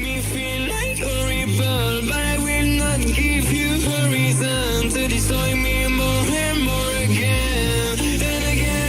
me feel like a rebel, but I will not give you a reason to destroy me more and more again and again.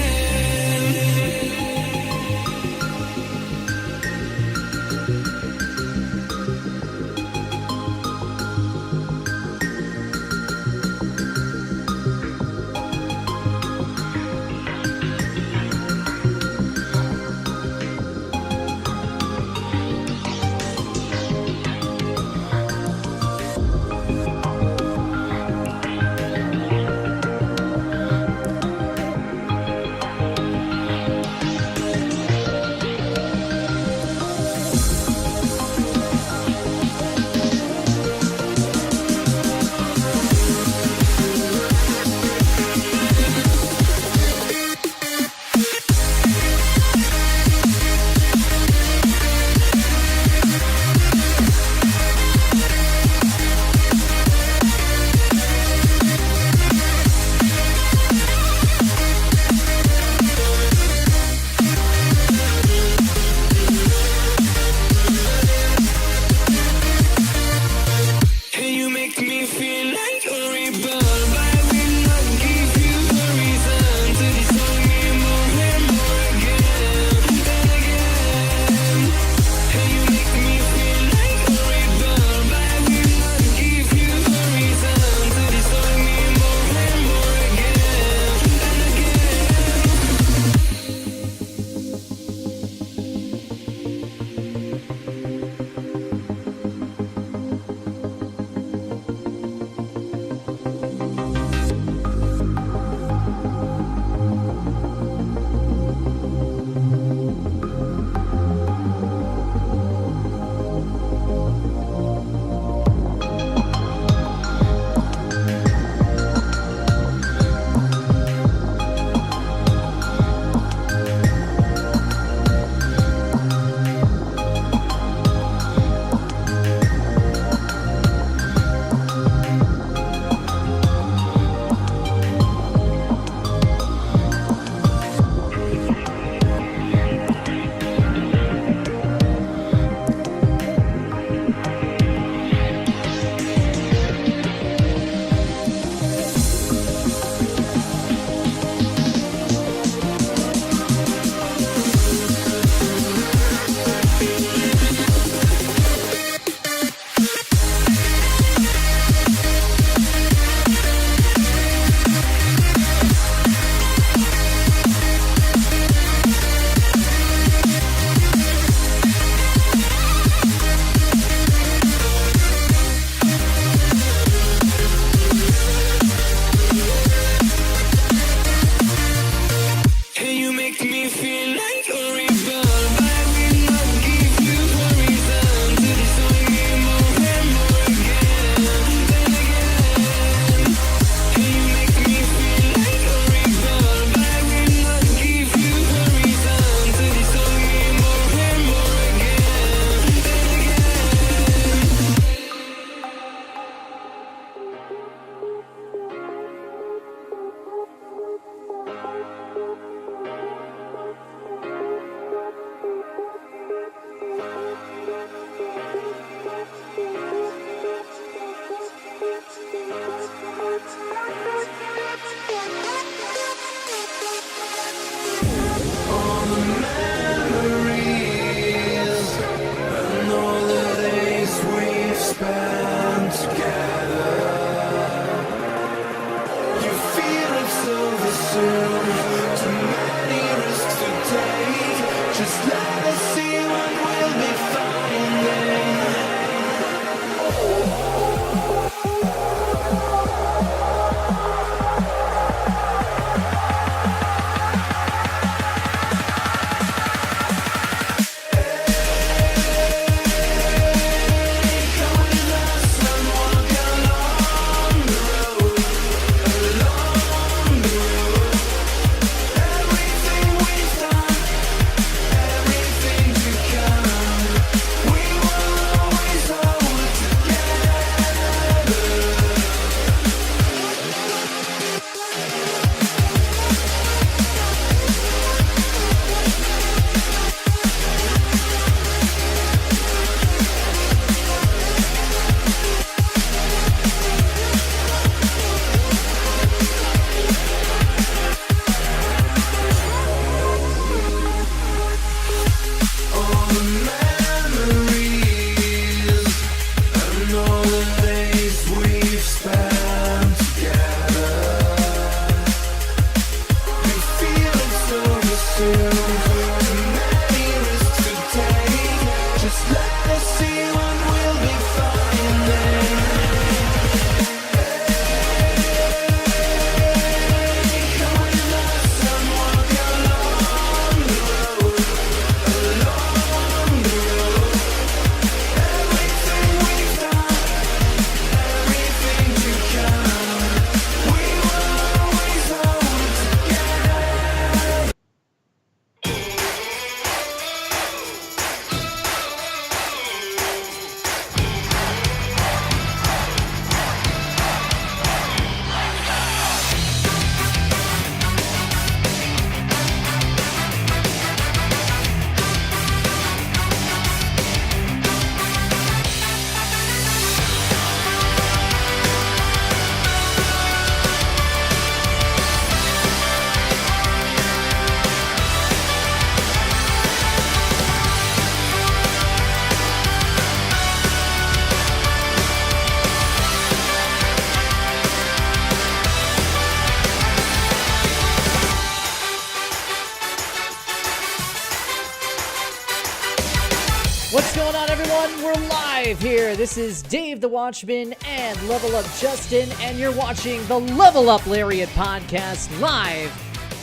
What's going on, everyone? We're live here. This is Dave the Watchman and Level Up Justin, and you're watching the Level Up Lariat podcast live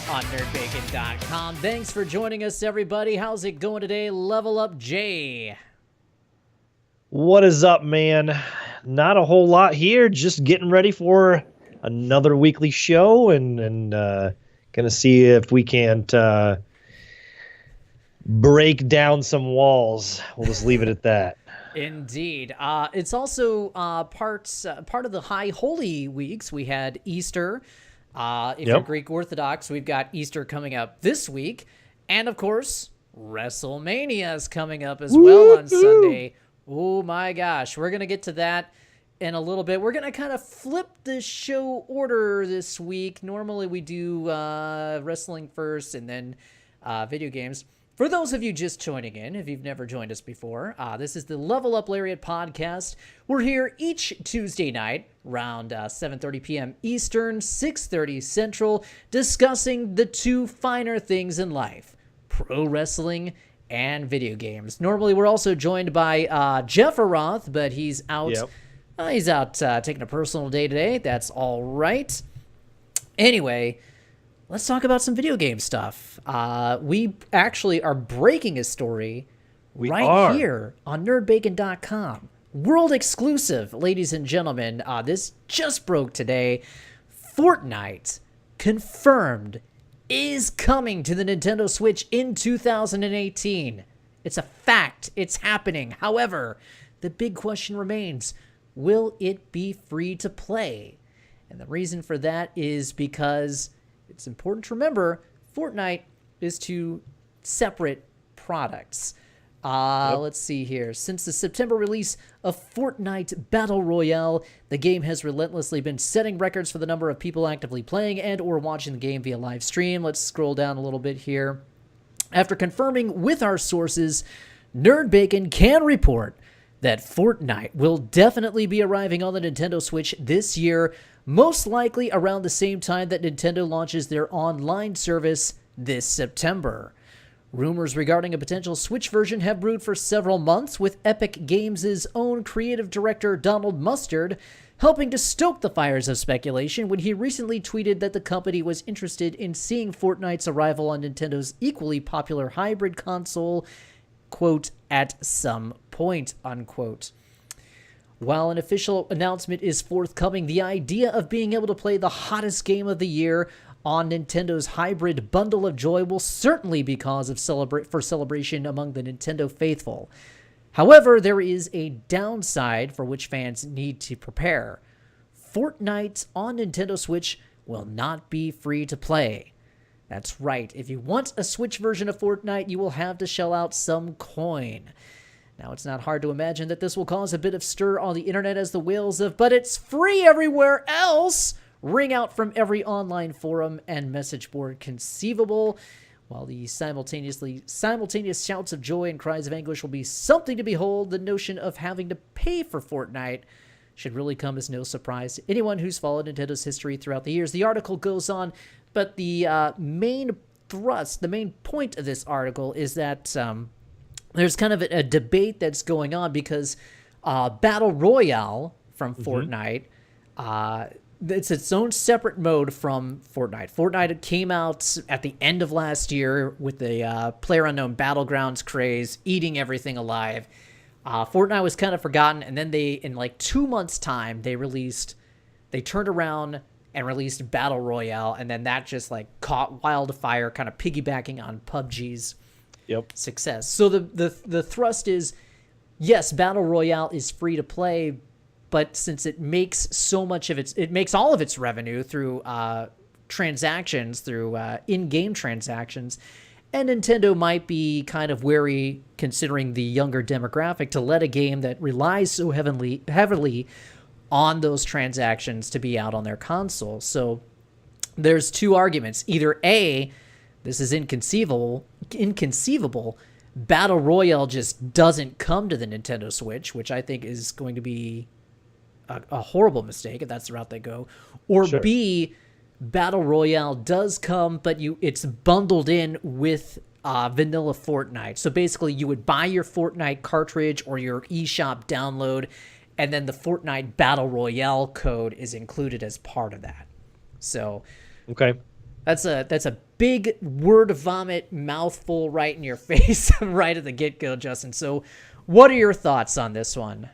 on Bacon.com. Thanks for joining us, everybody. How's it going today? Level Up Jay. What is up, man? Not a whole lot here. Just getting ready for another weekly show and gonna see if we can't break down some walls. We'll just leave it at that. Indeed. It's also part of the High Holy Weeks. We had Easter. If you're Greek Orthodox, we've got Easter coming up this week. And, of course, WrestleMania is coming up as well on Sunday. Oh, my gosh. We're going to get to that in a little bit. We're going to kind of flip the show order this week. Normally, we do wrestling first and then video games. For those of you just joining in, if you've never joined us before, this is the Level Up Lariat podcast. We're here each Tuesday night around 7:30 p.m. Eastern, 6:30 Central, discussing the two finer things in life, pro wrestling and video games. Normally, we're also joined by Jeff Aroth, but he's out. He's out taking a personal day today. That's all right. Anyway, let's talk about some video game stuff. We actually are breaking a story here on NerdBacon.com. World exclusive, ladies and gentlemen. This just broke today. Fortnite confirmed is coming to the Nintendo Switch in 2018. It's a fact. It's happening. However, the big question remains, will it be free to play? And the reason for that is because it's important to remember Fortnite is two separate products. Let's see here. Since the September release of Fortnite Battle Royale, the game has relentlessly been setting records for the number of people actively playing and or watching the game via live stream. Let's scroll down a little bit here. After confirming with our sources, Nerd Bacon can report that Fortnite will definitely be arriving on the Nintendo Switch this year, most likely around the same time that Nintendo launches their online service this September. Rumors regarding a potential Switch version have brewed for several months, with Epic Games' own creative director Donald Mustard helping to stoke the fires of speculation when he recently tweeted that the company was interested in seeing Fortnite's arrival on Nintendo's equally popular hybrid console, quote, at some point, unquote. While an official announcement is forthcoming, the idea of being able to play the hottest game of the year on Nintendo's hybrid bundle of joy will certainly be cause of celebration among the Nintendo faithful. However, there is a downside for which fans need to prepare. Fortnite on Nintendo Switch will not be free to play. That's right. If you want a Switch version of Fortnite, you will have to shell out some coin. Now, it's not hard to imagine that this will cause a bit of stir on the internet as the whales of "but it's free everywhere else" ring out from every online forum and message board conceivable, while the simultaneous shouts of joy and cries of anguish will be something to behold. The notion of having to pay for Fortnite should really come as no surprise to anyone who's followed Nintendo's history throughout the years. The article goes on, but the main point of this article is that there's kind of a debate that's going on because Battle Royale from Fortnite, it's its own separate mode from Fortnite. Fortnite came out at the end of last year with the PlayerUnknown Battlegrounds craze, eating everything alive. Fortnite was kind of forgotten, and then in like 2 months' time, they turned around and released Battle Royale, and then that just like caught wildfire, kind of piggybacking on PUBG's success. So the thrust is, yes, Battle Royale is free to play, but since it makes all of its revenue through transactions, through in-game transactions, and Nintendo might be kind of wary, considering the younger demographic, to let a game that relies so heavily on those transactions to be out on their console. So there's two arguments. Either A, this is inconceivable, Battle Royale just doesn't come to the Nintendo Switch, which I think is going to be a horrible mistake if that's the route they go. Or B, Battle Royale does come, but it's bundled in with vanilla Fortnite. So basically, you would buy your Fortnite cartridge or your eShop download, and then the Fortnite Battle Royale code is included as part of that. So, okay, that's a big word vomit mouthful right in your face right at the get-go, Justin. So, what are your thoughts on this one?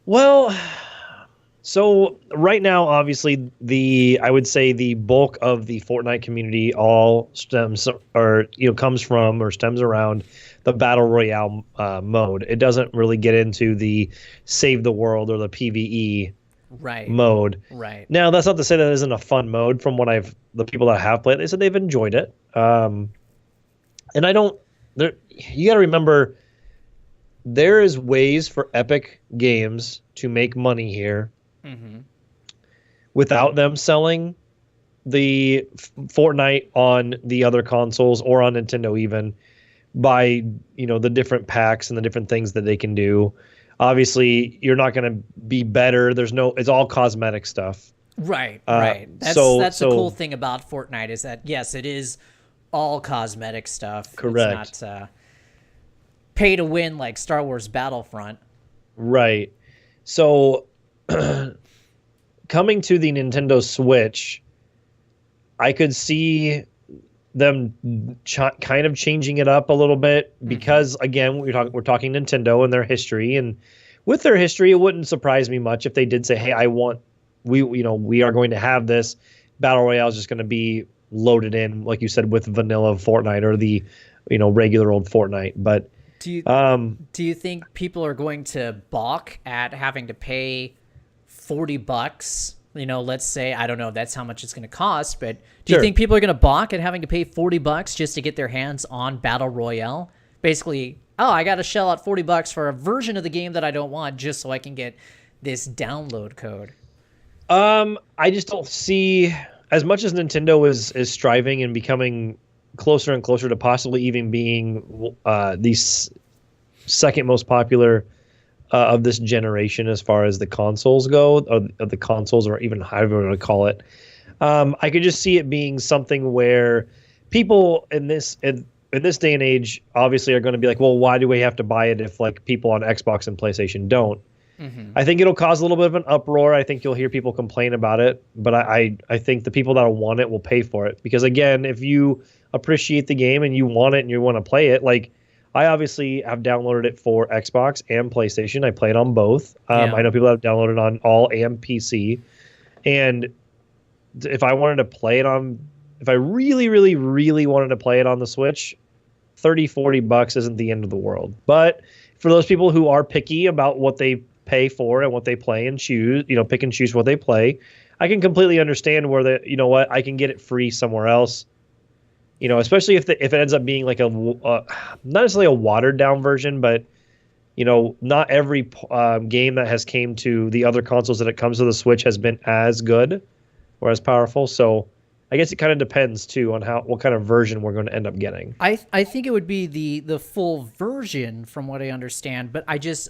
Well, so right now, obviously, I would say the bulk of the Fortnite community all stems comes from or stems around the Battle Royale mode. It doesn't really get into the Save the World or the PvE mode. Right. Now, that's not to say that isn't a fun mode. From what the people that have played, they said they've enjoyed it. And you got to remember, there is ways for Epic Games to make money here without them selling the Fortnite on the other consoles or on Nintendo even, by the different packs and the different things that they can do. Obviously, you're not going to be better. It's all cosmetic stuff. Right. That's the cool thing about Fortnite is that, yes, it is all cosmetic stuff. Correct. It's not pay to win like Star Wars Battlefront. Right. So coming to the Nintendo Switch, I could see them kind of changing it up a little bit because, again, we're talking Nintendo and their history, and with their history, it wouldn't surprise me much if they did say, "Hey, we are going to have this Battle Royale is just going to be loaded in, like you said, with vanilla Fortnite or the regular old Fortnite." But do you think people are going to balk at having to pay $40? Let's say, I don't know if that's how much it's going to cost, but do you think people are going to balk at having to pay $40 just to get their hands on Battle Royale? Basically, I got to shell out $40 for a version of the game that I don't want just so I can get this download code. I just don't see, as much as Nintendo is striving and becoming closer and closer to possibly even being the second most popular of this generation as far as the consoles go, of the consoles, or even however you want to call it. I could just see it being something where people in this day and age obviously are going to be like, well, why do we have to buy it if like people on Xbox and PlayStation don't? I think it'll cause a little bit of an uproar. I think you'll hear people complain about it, but I think the people that want it will pay for it, because again, if you appreciate the game and you want it and you want to play it, like I obviously have downloaded it for Xbox and PlayStation. I play it on both. I know people have downloaded on all and PC, and if I wanted to play it if I really, really, really wanted to play it on the Switch, $30-$40 isn't the end of the world. But for those people who are picky about what they pay for and what they play and choose, pick and choose what they play, I can completely understand where I can get it free somewhere else. Especially if it ends up being like not necessarily a watered down version, but not every game that has came to the other consoles that it comes to the Switch has been as good or as powerful. So I guess it kind of depends too on what kind of version we're going to end up getting. I think it would be the full version from what I understand, but it's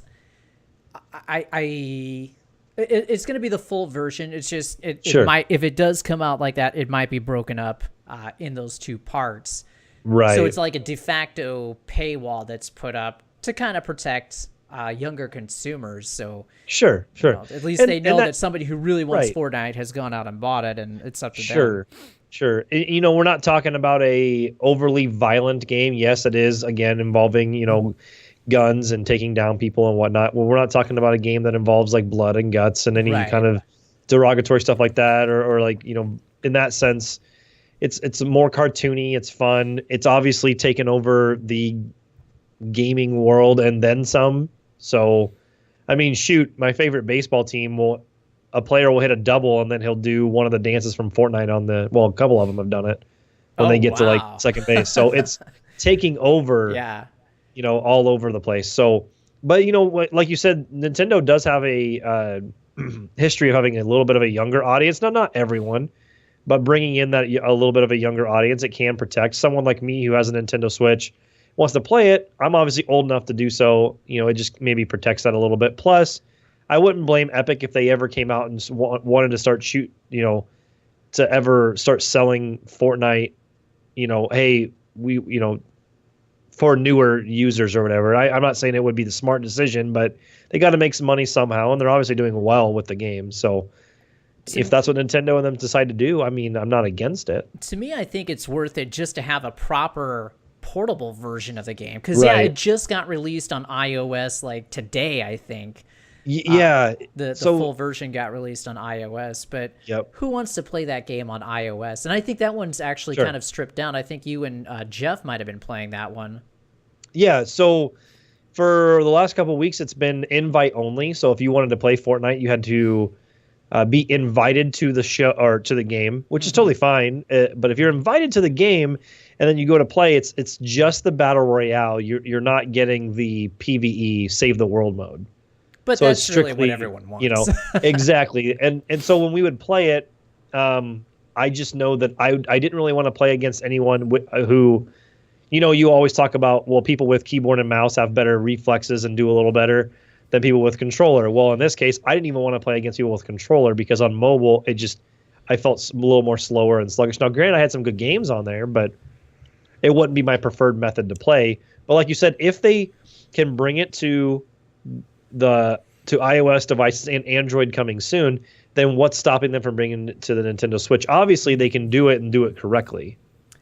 going to be the full version. It's just it might, if it does come out like that, it might be broken up in those two parts. Right. So it's like a de facto paywall that's put up to kind of protect younger consumers. So sure. At least they know that somebody who really wants Fortnite has gone out and bought it, and it's up to them. Sure. We're not talking about a overly violent game. Yes, it is, again, involving, guns and taking down people and whatnot. Well, we're not talking about a game that involves like blood and guts and any kind of derogatory stuff like that, or like, in that sense, it's more cartoony. It's fun. It's obviously taken over the gaming world and then some. So, I mean, shoot, my favorite baseball team a player will hit a double and then he'll do one of the dances from Fortnite a couple of them have done it when they get to like second base. So it's taking over. All over the place. So, but like you said, Nintendo does have a history of having a little bit of a younger audience. Not everyone, but bringing in that a little bit of a younger audience, it can protect someone like me who has a Nintendo Switch, wants to play it. I'm obviously old enough to do so. It just maybe protects that a little bit. Plus, I wouldn't blame Epic if they ever came out and wanted to start to ever start selling Fortnite. Hey, for newer users or whatever. I'm not saying it would be the smart decision, but they got to make some money somehow, and they're obviously doing well with the game. So if that's what Nintendo and them decide to do, I mean, I'm not against it. To me, I think it's worth it just to have a proper portable version of the game. Because, yeah, it just got released on iOS like today, I think. Yeah. The full version got released on iOS, but who wants to play that game on iOS? And I think that one's actually kind of stripped down. I think you and Jeff might have been playing that one. Yeah, so for the last couple of weeks, it's been invite only. So if you wanted to play Fortnite, you had to be invited to the show or to the game, which is totally fine. But if you're invited to the game and then you go to play, it's just the battle royale. You're not getting the PvE save the world mode. But so that's it's strictly, really what everyone wants. Exactly. And so when we would play it, I just know that I didn't really want to play against anyone who, you always talk about, well, people with keyboard and mouse have better reflexes and do a little better than people with controller. Well, in this case, I didn't even want to play against people with controller because on mobile, I felt a little more slower and sluggish. Now, granted, I had some good games on there, but it wouldn't be my preferred method to play. But like you said, if they can bring it to iOS devices and Android coming soon, then what's stopping them from bringing it to the Nintendo Switch? Obviously, they can do it and do it correctly.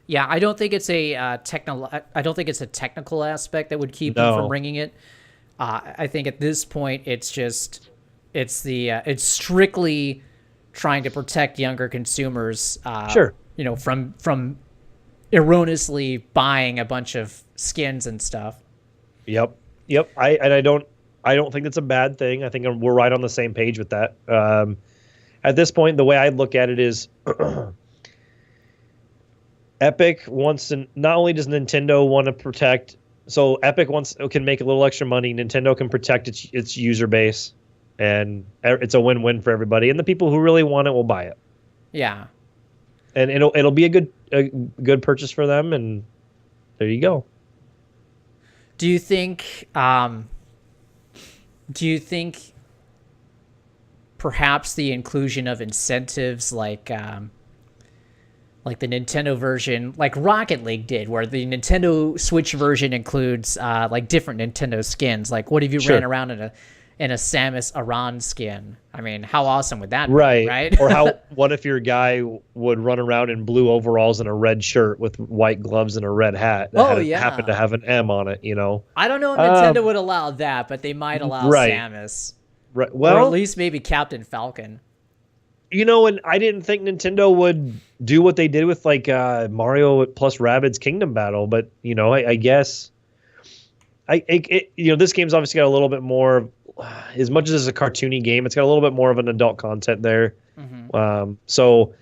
Yeah, I don't think it's a technical aspect that would keep them from bringing it. I think at this point, it's strictly trying to protect younger consumers. From erroneously buying a bunch of skins and stuff. Yep. I don't think that's a bad thing. I think we're right on the same page with that. At this point, the way I look at it is Epic wants to, not only does Nintendo want to protect, so Epic can make a little extra money. Nintendo can protect its user base, and it's a win-win for everybody. And the people who really want it will buy it. Yeah. And it'll be a good purchase for them, and there you go. Do you think perhaps the inclusion of incentives like the Nintendo version, like Rocket League did, where the Nintendo Switch version includes like different Nintendo skins? Like, what if you ran around in a Samus Aran skin? I mean, how awesome would that be, right? Or what if your guy would run around in blue overalls and a red shirt with white gloves and a red hat that happened to have an M on it, I don't know if Nintendo would allow that, but they might allow Samus. Right. Well, or at least maybe Captain Falcon. And I didn't think Nintendo would do what they did with like Mario plus Rabbids Kingdom Battle, but I guess this game's obviously got a little bit more, as much as it's a cartoony game, it's got a little bit more of an adult content there. So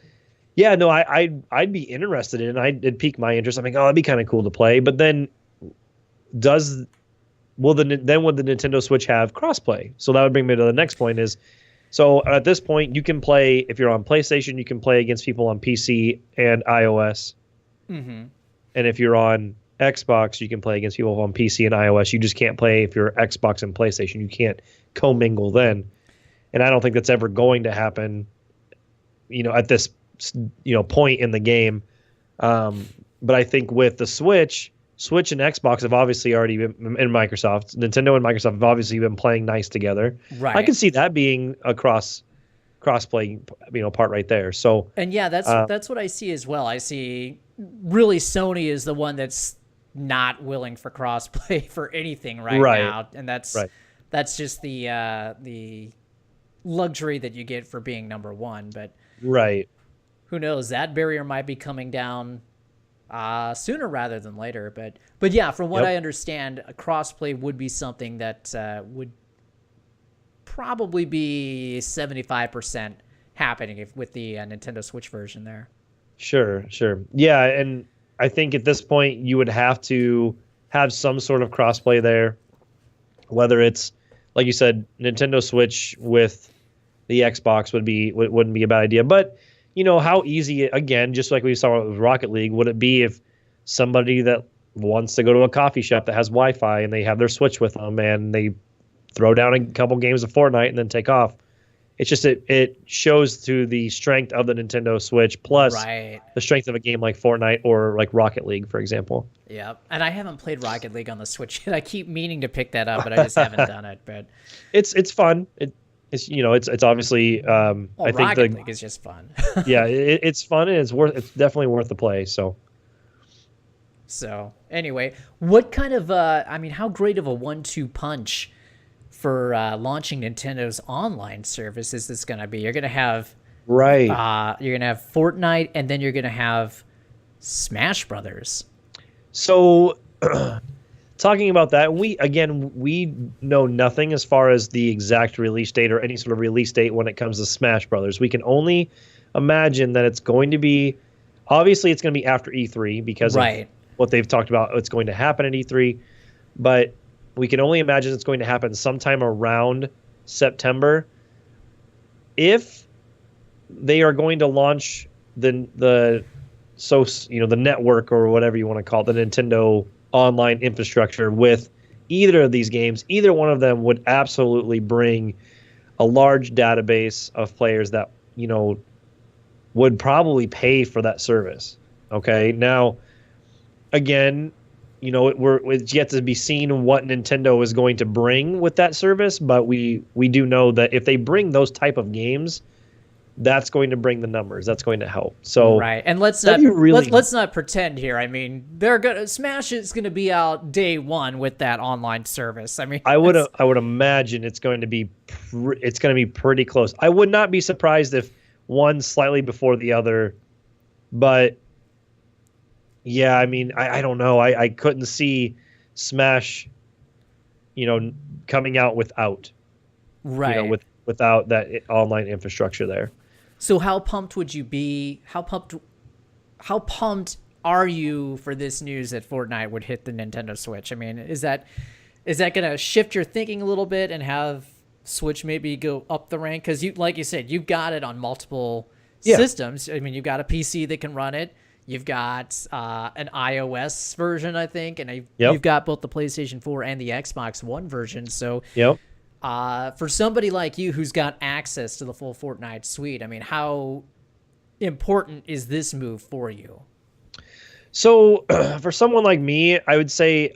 yeah, no, I'd be interested in it. It'd pique my interest. I'm like, that'd be kind of cool to play. But then would the Nintendo Switch have crossplay? So that would bring me to the next point is, so at this point, you can play, if you're on PlayStation, you can play against people on PC and iOS. And if you're on Xbox, you can play against people on PC and iOS. You just can't play if you're Xbox and PlayStation. You can't commingle then. And I don't think that's ever going to happen, at this, point in the game. But I think with the Switch and Xbox have obviously already been, and Microsoft, Nintendo and Microsoft have obviously been playing nice together. Right. I can see that being a cross-play, part right there. So, and yeah, that's what I see as well. I see really Sony is the one that's not willing for crossplay for anything right now, and that's just the luxury that you get for being number one. But who knows? That barrier might be coming down sooner rather than later. But yeah, from what I understand, a crossplay would be something that would probably be 75% happening with the Nintendo Switch version there. Sure. Yeah, and I think at this point you would have to have some sort of crossplay there, whether it's, like you said, Nintendo Switch with the Xbox wouldn't be a bad idea. But how easy, again, just like we saw with Rocket League, would it be if somebody that wants to go to a coffee shop that has Wi-Fi and they have their Switch with them and they throw down a couple games of Fortnite and then take off? It's just it shows to the strength of the Nintendo Switch plus Right. the strength of a game like Fortnite or like Rocket League, for example. Yep. And I haven't played Rocket League on the Switch yet. I keep meaning to pick that up, but I just haven't done it. But It's fun. It's it's obviously I think Rocket League is just fun. yeah, it's fun and it's definitely worth the play. So anyway, what kind of how great of a 1-2 punch for launching Nintendo's online service is this going to be? You're going to have you're going to have Fortnite, and then you're going to have Smash Brothers. So talking about that, we know nothing as far as the exact release date or any sort of release date when it comes to Smash Brothers. We can only imagine that it's going to be, obviously it's going to be after E3 because of what they've talked about. It's going to happen at E3, but we can only imagine it's going to happen sometime around September. If they are going to launch the network or whatever you want to call it, the Nintendo online infrastructure with either of these games, either one of them would absolutely bring a large database of players that, would probably pay for that service. Okay. Now, again, it's yet to be seen what Nintendo is going to bring with that service, but we do know that if they bring those type of games, that's going to bring the numbers. That's going to help. So right, and let's not pretend here. I mean, Smash is gonna be out day one with that online service. I mean, I would imagine it's going to be pretty close. I would not be surprised if one slightly before the other, but yeah, I mean, I don't know. I couldn't see Smash, coming out without, without that online infrastructure there. So how pumped would you be? How pumped are you for this news that Fortnite would hit the Nintendo Switch? I mean, is that going to shift your thinking a little bit and have Switch maybe go up the rank? Because like you said, you've got it on multiple systems. I mean, you've got a PC that can run it. You've got an iOS version, I think, and you've got both the PlayStation 4 and the Xbox One version. So for somebody like you who's got access to the full Fortnite suite, I mean, how important is this move for you? So for someone like me, I would say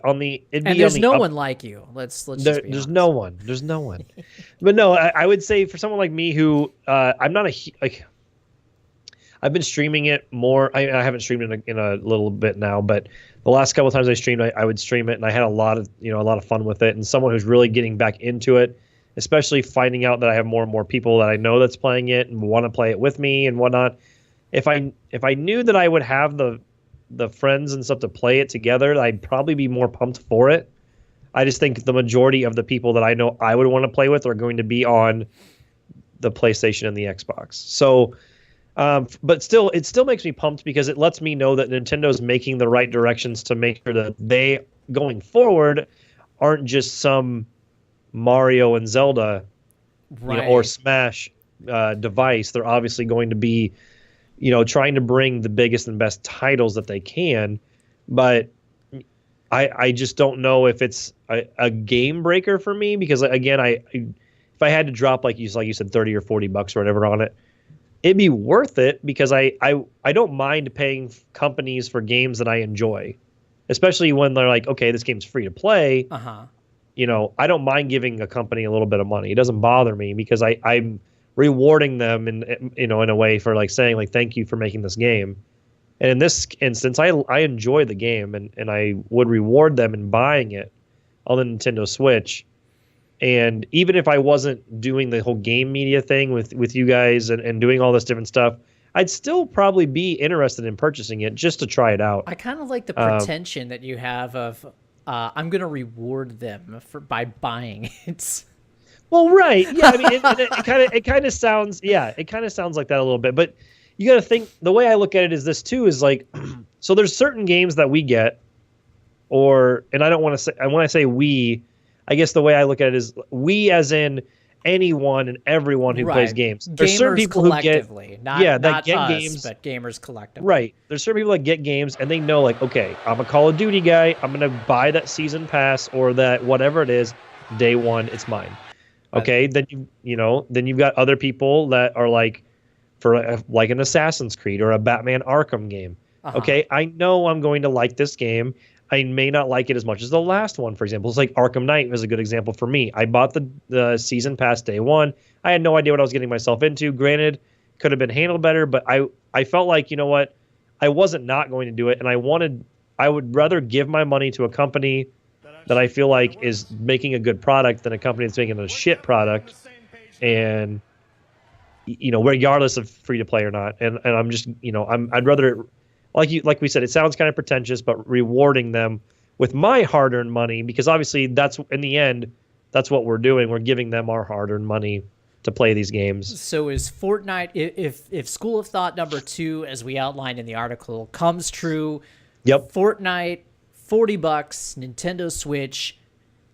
there's no one like you. Let's just be honest. There's no one. But no, I would say for someone like me who I'm not I've been streaming it more. I haven't streamed it in a little bit now, but the last couple of times I streamed, I would stream it, and I had a lot of fun with it. And someone who's really getting back into it, especially finding out that I have more and more people that I know that's playing it and want to play it with me and whatnot. If I knew that I would have the friends and stuff to play it together, I'd probably be more pumped for it. I just think the majority of the people that I know I would want to play with are going to be on the PlayStation and the Xbox. So. But still, it still makes me pumped because it lets me know that Nintendo's making the right directions to make sure that they, going forward, aren't just some Mario and Zelda or Smash device. They're obviously going to be, trying to bring the biggest and best titles that they can. But I just don't know if it's a game breaker for me because, again, if I had to drop, like you said, $30 or $40 or whatever on it, it'd be worth it because I don't mind paying companies for games that I enjoy, especially when they're like, okay, this game's free to play. I don't mind giving a company a little bit of money. It doesn't bother me because I'm rewarding them in a way for like saying like, thank you for making this game. And in this instance, I enjoy the game and I would reward them in buying it on the Nintendo Switch. And even if I wasn't doing the whole game media thing with you guys and doing all this different stuff, I'd still probably be interested in purchasing it just to try it out. I kind of like the pretension that you have of I'm going to reward them by buying it. Well, right. Yeah, I mean, it kind of sounds like that a little bit. But you got to think, the way I look at it is this too, is like, so there's certain games that we get, and I don't want to say, when I say we, I guess the way I look at it is we as in anyone and everyone who plays games. There's certain people who get not get us, games, but gamers collectively. Right. There's certain people that get games and they know like, okay, I'm a Call of Duty guy. I'm going to buy that season pass or that whatever it is, day one, it's mine. But Okay, then you've got other people that are like for like an Assassin's Creed or a Batman Arkham game. Okay, I know I'm going to like this game. I may not like it as much as the last one, for example. It's like Arkham Knight was a good example for me. I bought the season pass day one. I had no idea what I was getting myself into. Granted, could have been handled better, but I felt like, you know what? I wasn't not going to do it, and I would rather give my money to a company that I feel like is making a good product than a company that's making a shit product. And regardless of free to play or not. And I'm just, I'd rather, like we said, it sounds kind of pretentious, but rewarding them with my hard-earned money, because obviously that's, in the end, that's what we're doing. We're giving them our hard-earned money to play these games. So is Fortnite, if School of Thought number 2, as we outlined in the article, comes true, Yep. Fortnite, $40, Nintendo Switch,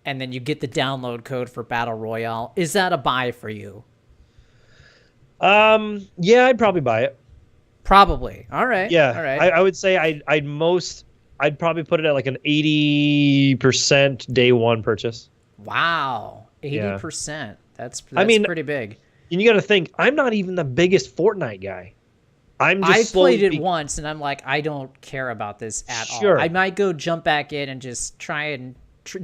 and then you get the download code for Battle Royale, is that a buy for you? Yeah, I'd probably buy it. Probably. All right. Yeah. All right. I would say I'd probably put it at like an 80% day one purchase. Wow. 80%. That's pretty big. And you got to think, I'm not even the biggest Fortnite guy. I played it once, and I'm like, I don't care about this at all. I might go jump back in and just try and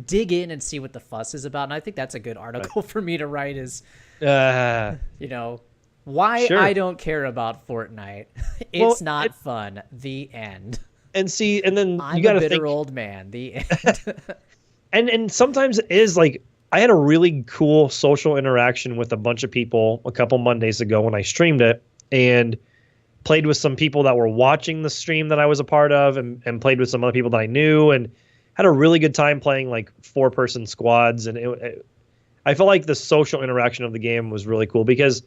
dig in and see what the fuss is about. And I think that's a good article for me to write is, why I don't care about Fortnite. It's not fun. The end. And see, and then I'm you got to a bitter think, old man. The end. and sometimes it is like, I had a really cool social interaction with a bunch of people a couple Mondays ago when I streamed it, and played with some people that were watching the stream that I was a part of, and played with some other people that I knew, and had a really good time playing like 4-person squads. And I felt like the social interaction of the game was really cool, because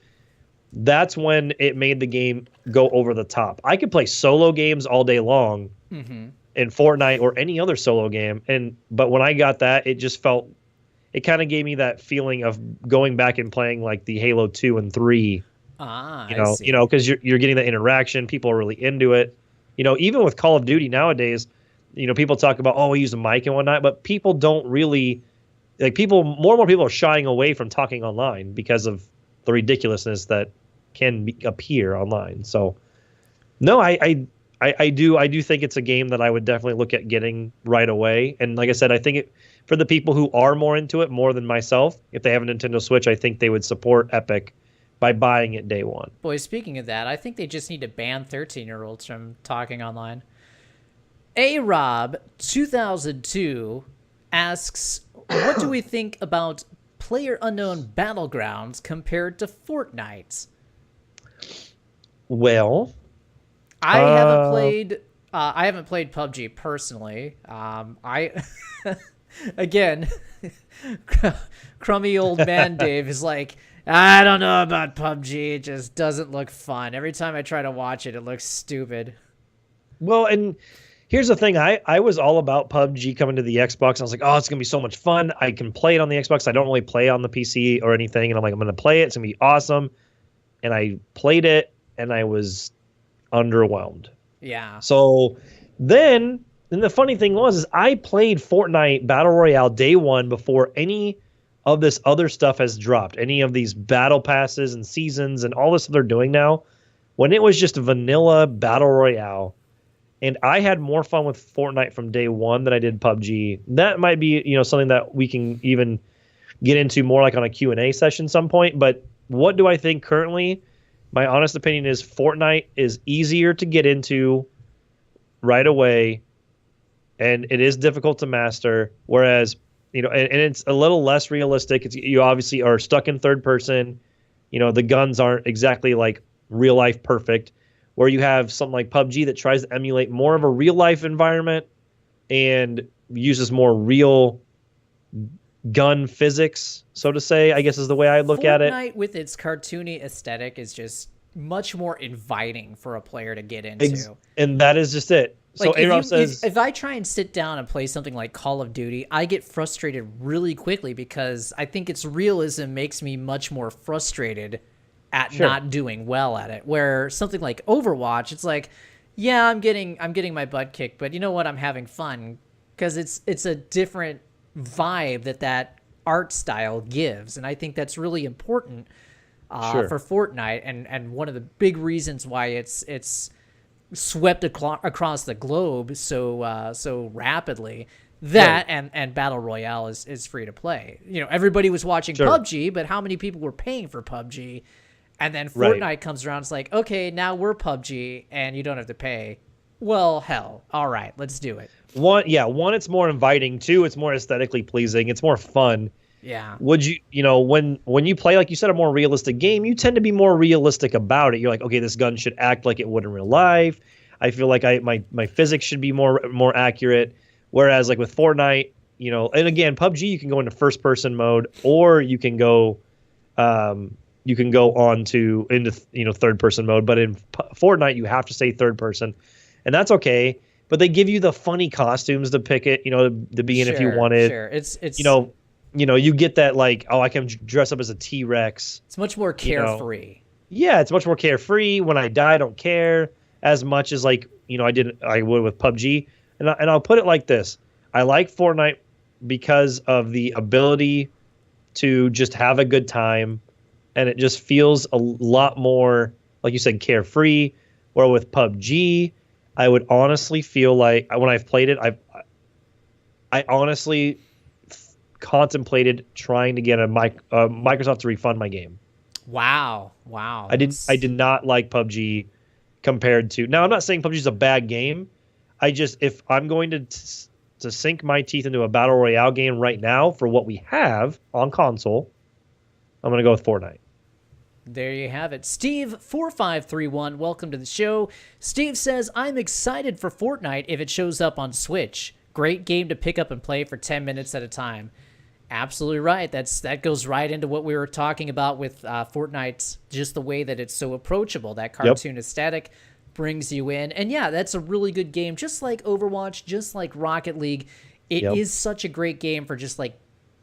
that's when it made the game go over the top. I could play solo games all day long in Fortnite or any other solo game, but when I got that, it kind of gave me that feeling of going back and playing like the Halo 2 and 3. Because you're getting the interaction. People are really into it. Even with Call of Duty nowadays, people talk about, we use a mic and whatnot, but people don't really more and more people are shying away from talking online because of the ridiculousness that can appear online. So no, I do think it's a game that I would definitely look at getting right away. And like I said, I think for the people who are more into it more than myself, if they have a Nintendo Switch, I think they would support Epic by buying it day one. Boy, speaking of that, I think they just need to ban 13-year-olds from talking online. A-Rob 2002 asks, what do we think about PlayerUnknown Battlegrounds compared to Fortnite? Well, I haven't played PUBG personally. Again, crummy old man Dave is like, I don't know about PUBG. It just doesn't look fun. Every time I try to watch it, it looks stupid. Well, and here's the thing. I was all about PUBG coming to the Xbox. I was like, it's going to be so much fun. I can play it on the Xbox. I don't really play on the PC or anything. And I'm like, I'm going to play it. It's going to be awesome. And I played it, and I was underwhelmed. Yeah. So then, and the funny thing is I played Fortnite Battle Royale day one before any of this other stuff has dropped, any of these battle passes and seasons and all this that they're doing now, when it was just vanilla Battle Royale. And I had more fun with Fortnite from day one than I did PUBG. That might be, something that we can even get into more like on a Q&A session some point. But what do I think currently? My honest opinion is Fortnite is easier to get into right away, and it is difficult to master. Whereas, and it's a little less realistic. You obviously are stuck in third person. The guns aren't exactly like real life perfect. Where you have something like PUBG that tries to emulate more of a real life environment and uses more real gun physics, so to say, I guess is the way I look at it. Fortnite with its cartoony aesthetic is just much more inviting for a player to get into. And that is just it. So A-Rob says, if I try and sit down and play something like Call of Duty, I get frustrated really quickly because I think its realism makes me much more frustrated at not doing well at it. Where something like Overwatch, it's like, yeah, I'm getting my butt kicked, but you know what? I'm having fun because it's a different vibe that art style gives. And I think that's really important for Fortnite, and one of the big reasons why it's swept across the globe so rapidly. That and Battle Royale is free to play. Everybody was watching PUBG, but how many people were paying for PUBG? And then Fortnite comes around, it's like, okay, now we're PUBG and you don't have to pay. Well, hell, all right, let's do it. One, it's more inviting. Two, it's more aesthetically pleasing. It's more fun. Yeah. Would you, when you play, like you said, a more realistic game, you tend to be more realistic about it. You're like, okay, this gun should act like it would in real life. I feel like my physics should be more accurate. Whereas like with Fortnite, and again, PUBG, you can go into first person mode, or you can go on into third person mode. But in Fortnite, you have to stay third person, and that's okay. But they give you the funny costumes to pick it, to be in if you wanted. Sure, it's you get that like, oh, I can dress up as a T-Rex. It's much more carefree. Yeah, it's much more carefree. When I die, I don't care as much as like I would with PUBG. And I'll put it like this: I like Fortnite because of the ability to just have a good time, and it just feels a lot more, like you said, carefree. Where with PUBG, I would honestly feel like when I've played it, I honestly contemplated trying to get Microsoft to refund my game. Wow. I did not like PUBG compared to. Now, I'm not saying PUBG is a bad game. If I'm going to sink my teeth into a battle royale game right now for what we have on console, I'm going to go with Fortnite. There you have it. Steve4531, welcome to the show. Steve says, I'm excited for Fortnite if it shows up on Switch. Great game to pick up and play for 10 minutes at a time. Absolutely right. That goes right into what we were talking about with Fortnite, just the way that it's so approachable. That cartoon aesthetic brings you in. And yeah, that's a really good game. Just like Overwatch, just like Rocket League. It is such a great game for just like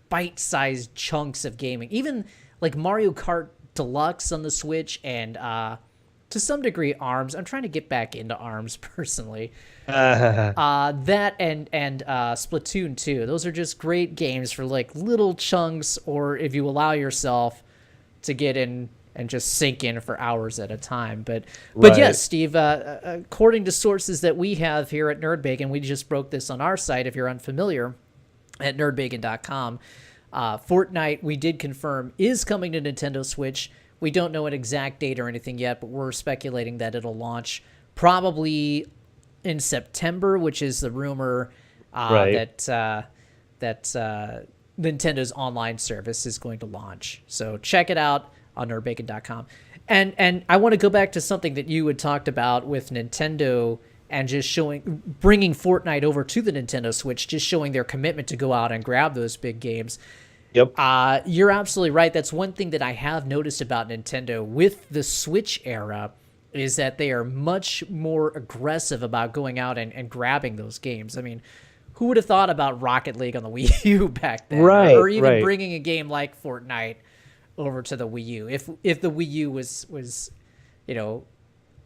bite-sized chunks of gaming. Even like Mario Kart Deluxe on the Switch, and to some degree ARMS. I'm trying to get back into ARMS personally. That and Splatoon 2. Those are just great games for like little chunks, or if you allow yourself to get in and just sink in for hours at a time. But yes, Steve, according to sources that we have here at Nerd Bacon, we just broke this on our site if you're unfamiliar, at nerdbacon.com. Fortnite, we did confirm, is coming to Nintendo Switch. We don't know an exact date or anything yet, but we're speculating that it'll launch probably in September, which is the rumor that Nintendo's online service is going to launch. So check it out on nerdbacon.com. And I want to go back to something that you had talked about with Nintendo and just bringing Fortnite over to the Nintendo Switch, just showing their commitment to go out and grab those big games. Yep. You're absolutely right. That's one thing that I have noticed about Nintendo with the Switch era, is that they are much more aggressive about going out and grabbing those games. I mean, who would have thought about Rocket League on the Wii U back then? Right, or even bringing a game like Fortnite over to the Wii U. If the Wii U was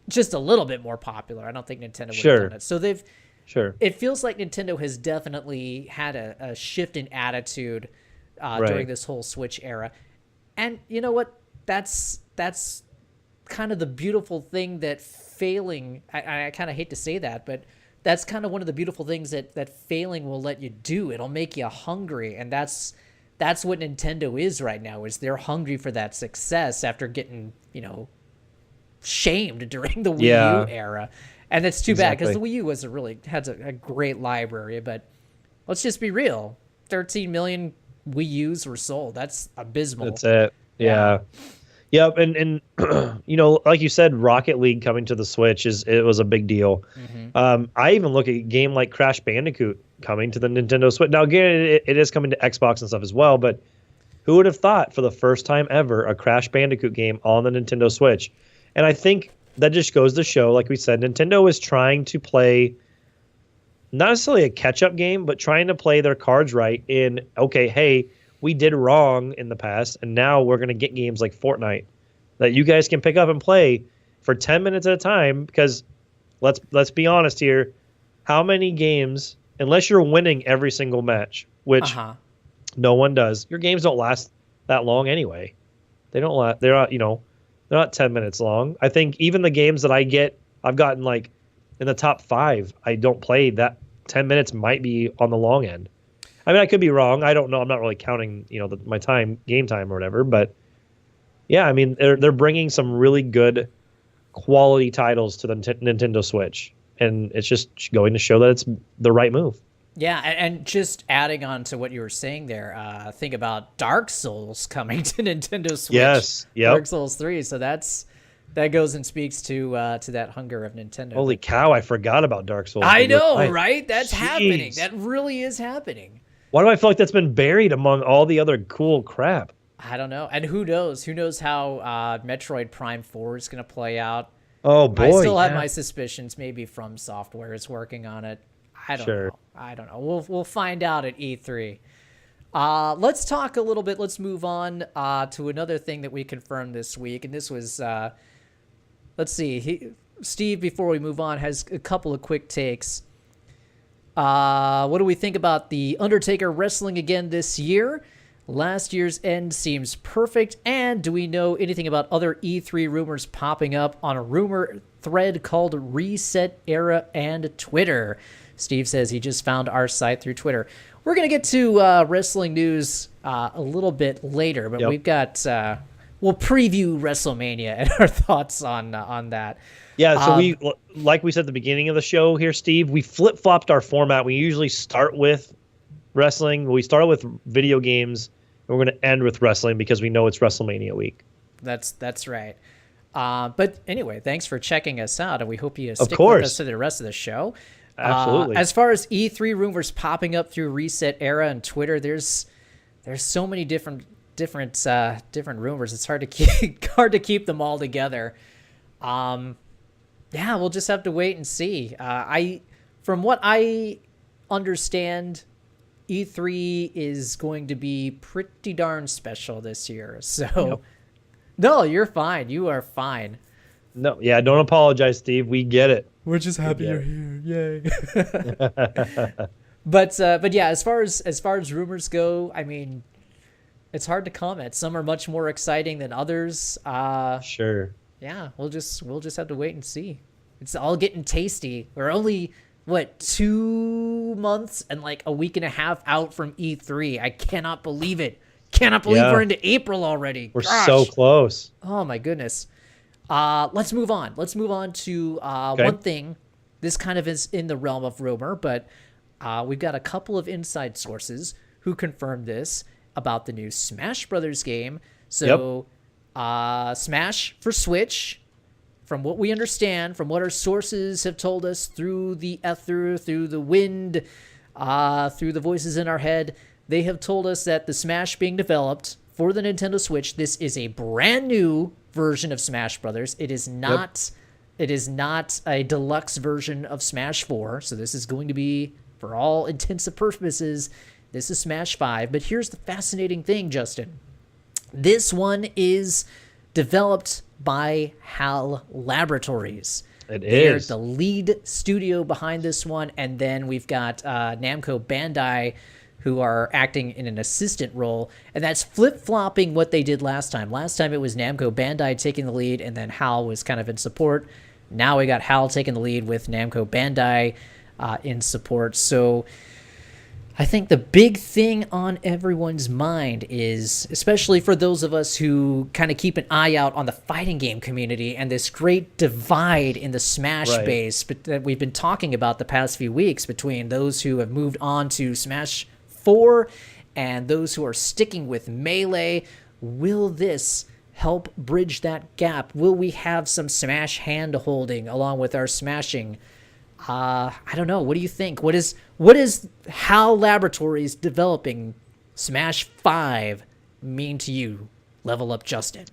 just a little bit more popular, I don't think Nintendo would have done it. So it feels like Nintendo has definitely had a shift in attitude during this whole Switch era. And you know what? That's kind of the beautiful thing that failing, I kind of hate to say that, but that's kind of one of the beautiful things that failing will let you do. It'll make you hungry, and that's what Nintendo is right now, is they're hungry for that success after getting, shamed during the Wii U era. And that's too bad, because the Wii U has a great library, but let's just be real. 13 million Wii U's were sold. That's abysmal. That's it. Yeah. Yep. And like you said, Rocket League coming to the Switch it was a big deal. Mm-hmm. I even look at a game like Crash Bandicoot coming to the Nintendo Switch. Now, again, it is coming to Xbox and stuff as well, but who would have thought for the first time ever a Crash Bandicoot game on the Nintendo Switch? And I think that just goes to show, like we said, Nintendo is trying to play not necessarily a catch-up game, but trying to play their cards right in, okay, hey, we did wrong in the past, and now we're going to get games like Fortnite that you guys can pick up and play for 10 minutes at a time, because let's be honest here, how many games, unless you're winning every single match, which No one does. Your games don't last that long anyway. They don't last. They're not. They're not 10 minutes long. I think even the games that I've gotten like in the top 5. I don't play that 10 minutes might be on the long end. I mean, I could be wrong. I don't know. I'm not really counting, my game time or whatever. But yeah, I mean, they're bringing some really good quality titles to the Nintendo Switch, and it's just going to show that it's the right move. Yeah, and just adding on to what you were saying there, think about Dark Souls coming to Nintendo Switch. Yes, yep. Dark Souls 3. So that goes and speaks to that hunger of Nintendo. Holy cow! I forgot about Dark Souls. I know, right? That's happening. That really is happening. Why do I feel like that's been buried among all the other cool crap? I don't know. And who knows? Who knows how Metroid Prime 4 is going to play out? Oh, boy. I still have my suspicions. Maybe From Software is working on it. I don't know. We'll find out at E3. Let's talk a little bit. Let's move on to another thing that we confirmed this week. And this was, let's see. Steve, before we move on, has a couple of quick takes. What do we think about The Undertaker wrestling again this year? Last year's end seems perfect. And do we know anything about other E3 rumors popping up on a rumor thread called Reset Era and Twitter? Steve says he just found our site through Twitter. We're going to get to wrestling news a little bit later, but we've got we'll preview WrestleMania and our thoughts on that. Yeah, so we, like we said at the beginning of the show here, Steve, we flip-flopped our format. We usually start with wrestling. We started with video games, and we're going to end with wrestling because we know it's WrestleMania week. That's right. But anyway, thanks for checking us out, and we hope you stick with us to the rest of the show. Absolutely. As far as E3 rumors popping up through Reset Era and Twitter, there's so many different rumors. It's hard to keep them all together. Yeah, we'll just have to wait and see. From what I understand, E3 is going to be pretty darn special this year. So, No, you're fine. You are fine. No, yeah, don't apologize, Steve. We get it. We're just happy you're here. Yay. But yeah, as far as rumors go, I mean, it's hard to comment. Some are much more exciting than others. Sure. Yeah, we'll just have to wait and see. It's all getting tasty. We're only 2 months and like a week and a half out from E3. I cannot believe it. Cannot believe we're into April already. We're so close. Oh my goodness. Let's move on. Let's move on to one thing. This kind of is in the realm of rumor, but we've got a couple of inside sources who confirmed this about the new Smash Brothers game. So Smash for Switch, from what we understand, from what our sources have told us through the ether, through the wind, through the voices in our head, they have told us that the Smash being developed for the Nintendo Switch, this is a brand new version of Smash Brothers. It is not a deluxe version of Smash 4. So this is going to be, for all intents and purposes, this is Smash 5. But here's the fascinating thing, Justin. This one is developed by HAL Laboratories. They're the lead studio behind this one. And then we've got Namco Bandai, who are acting in an assistant role, and that's flip-flopping what they did last time. Last time it was Namco Bandai taking the lead, and then HAL was kind of in support. Now we got HAL taking the lead with Namco Bandai in support. So I think the big thing on everyone's mind is, especially for those of us who kind of keep an eye out on the fighting game community and this great divide in the Smash base that we've been talking about the past few weeks between those who have moved on to Smash 4 and those who are sticking with Melee. Will this help bridge that gap? Will we have some Smash hand holding along with our smashing? I don't know. What do you think? What is HAL Laboratories developing Smash 5 mean to you, Level Up Justin?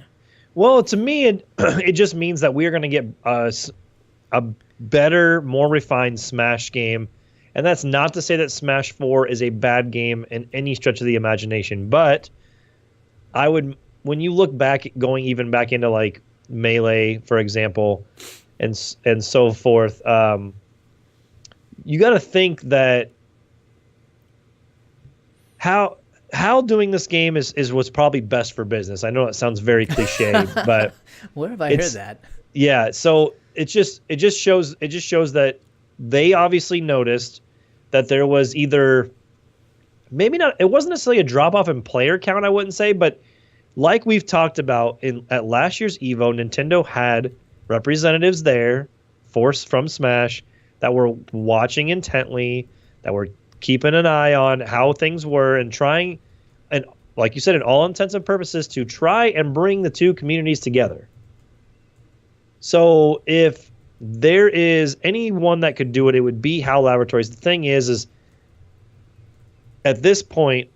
Well, to me, it just means that we are going to get a better, more refined Smash game. And that's not to say that Smash 4 is a bad game in any stretch of the imagination. But when you look back, going even back into like Melee, for example, and so forth, you got to think that how Hal doing this game is what's probably best for business. I know it sounds very cliche, but Where have I heard that? yeah. So it just shows that they obviously noticed that there was either maybe not. It wasn't necessarily a drop off in player count, I wouldn't say, but like we've talked about at last year's Evo, Nintendo had representatives there, from Smash, that were watching intently, that were keeping an eye on how things were and trying, and like you said, in all intents and purposes, to try and bring the two communities together. So if there is anyone that could do it, it would be HAL Laboratories. The thing is at this point,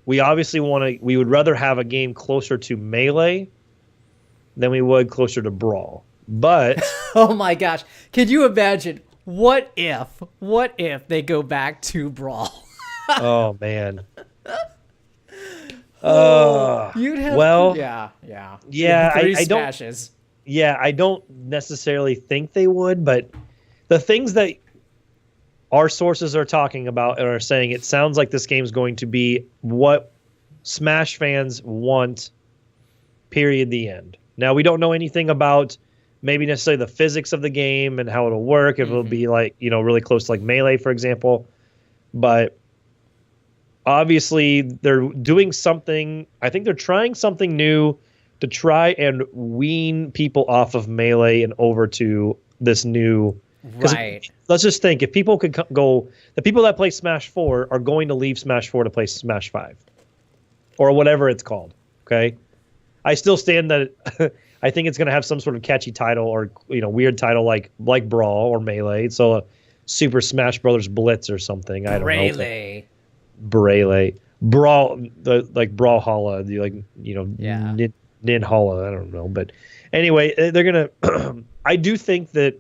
we obviously we would rather have a game closer to Melee than we would closer to Brawl. But Oh my gosh. Can you imagine what if they go back to Brawl? oh man. You'd have yeah. I don't smashes. Yeah, I don't necessarily think they would, but the things that our sources are talking about and are saying, it sounds like this game's going to be what Smash fans want, period, the end. Now, we don't know anything about maybe necessarily the physics of the game and how it'll work, if it'll be like, really close to like Melee, for example. But obviously, they're doing something. I think they're trying something new to try and wean people off of Melee and over to this new. Right. Let's just think, if people could go, the people that play Smash 4 are going to leave Smash 4 to play Smash 5 or whatever it's called. Okay. I still stand that I think it's going to have some sort of catchy title or, weird title like Brawl or Melee. So Super Smash Brothers Blitz or something. I don't know. Braille. Brawl, like Brawlhalla, Ninhala, I don't know. But anyway, they're going to, I do think that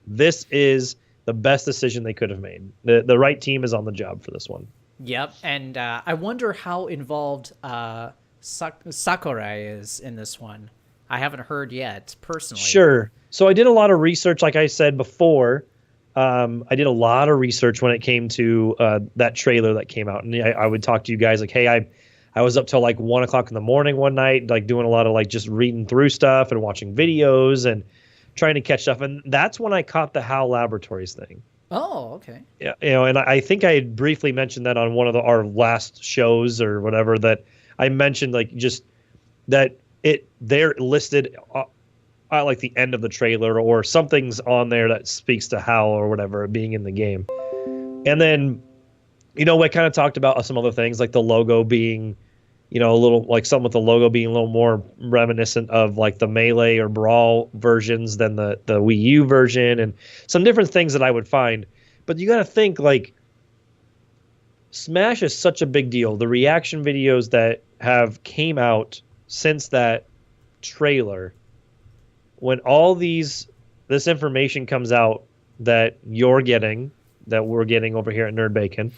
this is the best decision they could have made. The right team is on the job for this one. Yep, and I wonder how involved Sakurai is in this one. I haven't heard yet, personally. Sure. So I did a lot of research, like I said before. I did a lot of research when it came to that trailer that came out. And I would talk to you guys like, hey, I was up till like 1 o'clock in the morning one night, like doing a lot of like just reading through stuff and watching videos and trying to catch stuff. And that's when I caught the HAL Laboratories thing. Oh, okay. Yeah, and I think I had briefly mentioned that on one of our last shows or whatever, that I mentioned like just that they're listed at like the end of the trailer or something's on there that speaks to HAL or whatever being in the game. And then, we kind of talked about some other things like the logo being, a little like something with the logo being a little more reminiscent of like the Melee or Brawl versions than the Wii U version and some different things that I would find. But you got to think like Smash is such a big deal. The reaction videos that have came out since that trailer, when all this information comes out that we're getting over here at Nerd Bacon,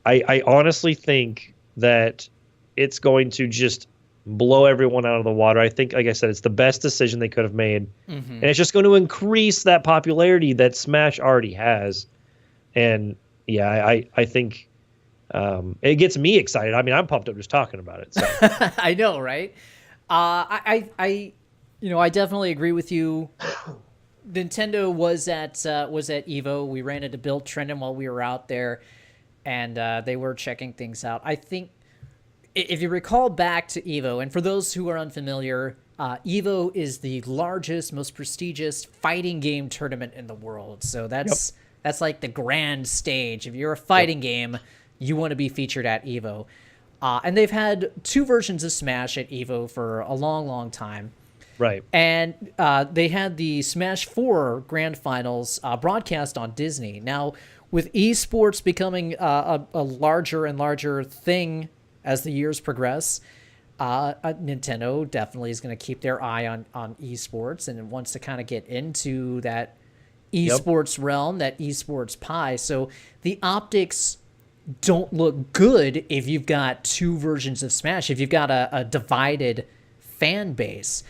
I honestly think that it's going to just blow everyone out of the water. I think, like I said, it's the best decision they could have made. Mm-hmm. And it's just going to increase that popularity that Smash already has. And yeah, I think it gets me excited. I mean, I'm pumped up just talking about it. So. I know, right? I definitely agree with you. Nintendo was at Evo. We ran into Bill Trendon while we were out there, and they were checking things out. I think if you recall back to Evo, and for those who are unfamiliar, Evo is the largest, most prestigious fighting game tournament in the world. So that's like the grand stage. If you're a fighting game, you want to be featured at Evo. And they've had 2 versions of Smash at Evo for a long, long time. Right. And they had the Smash 4 Grand Finals broadcast on Disney. Now, with esports becoming a larger and larger thing as the years progress, Nintendo definitely is going to keep their eye on esports and wants to kind of get into that esports realm, that esports pie. So the optics don't look good if you've got 2 versions of Smash, if you've got a divided fan base.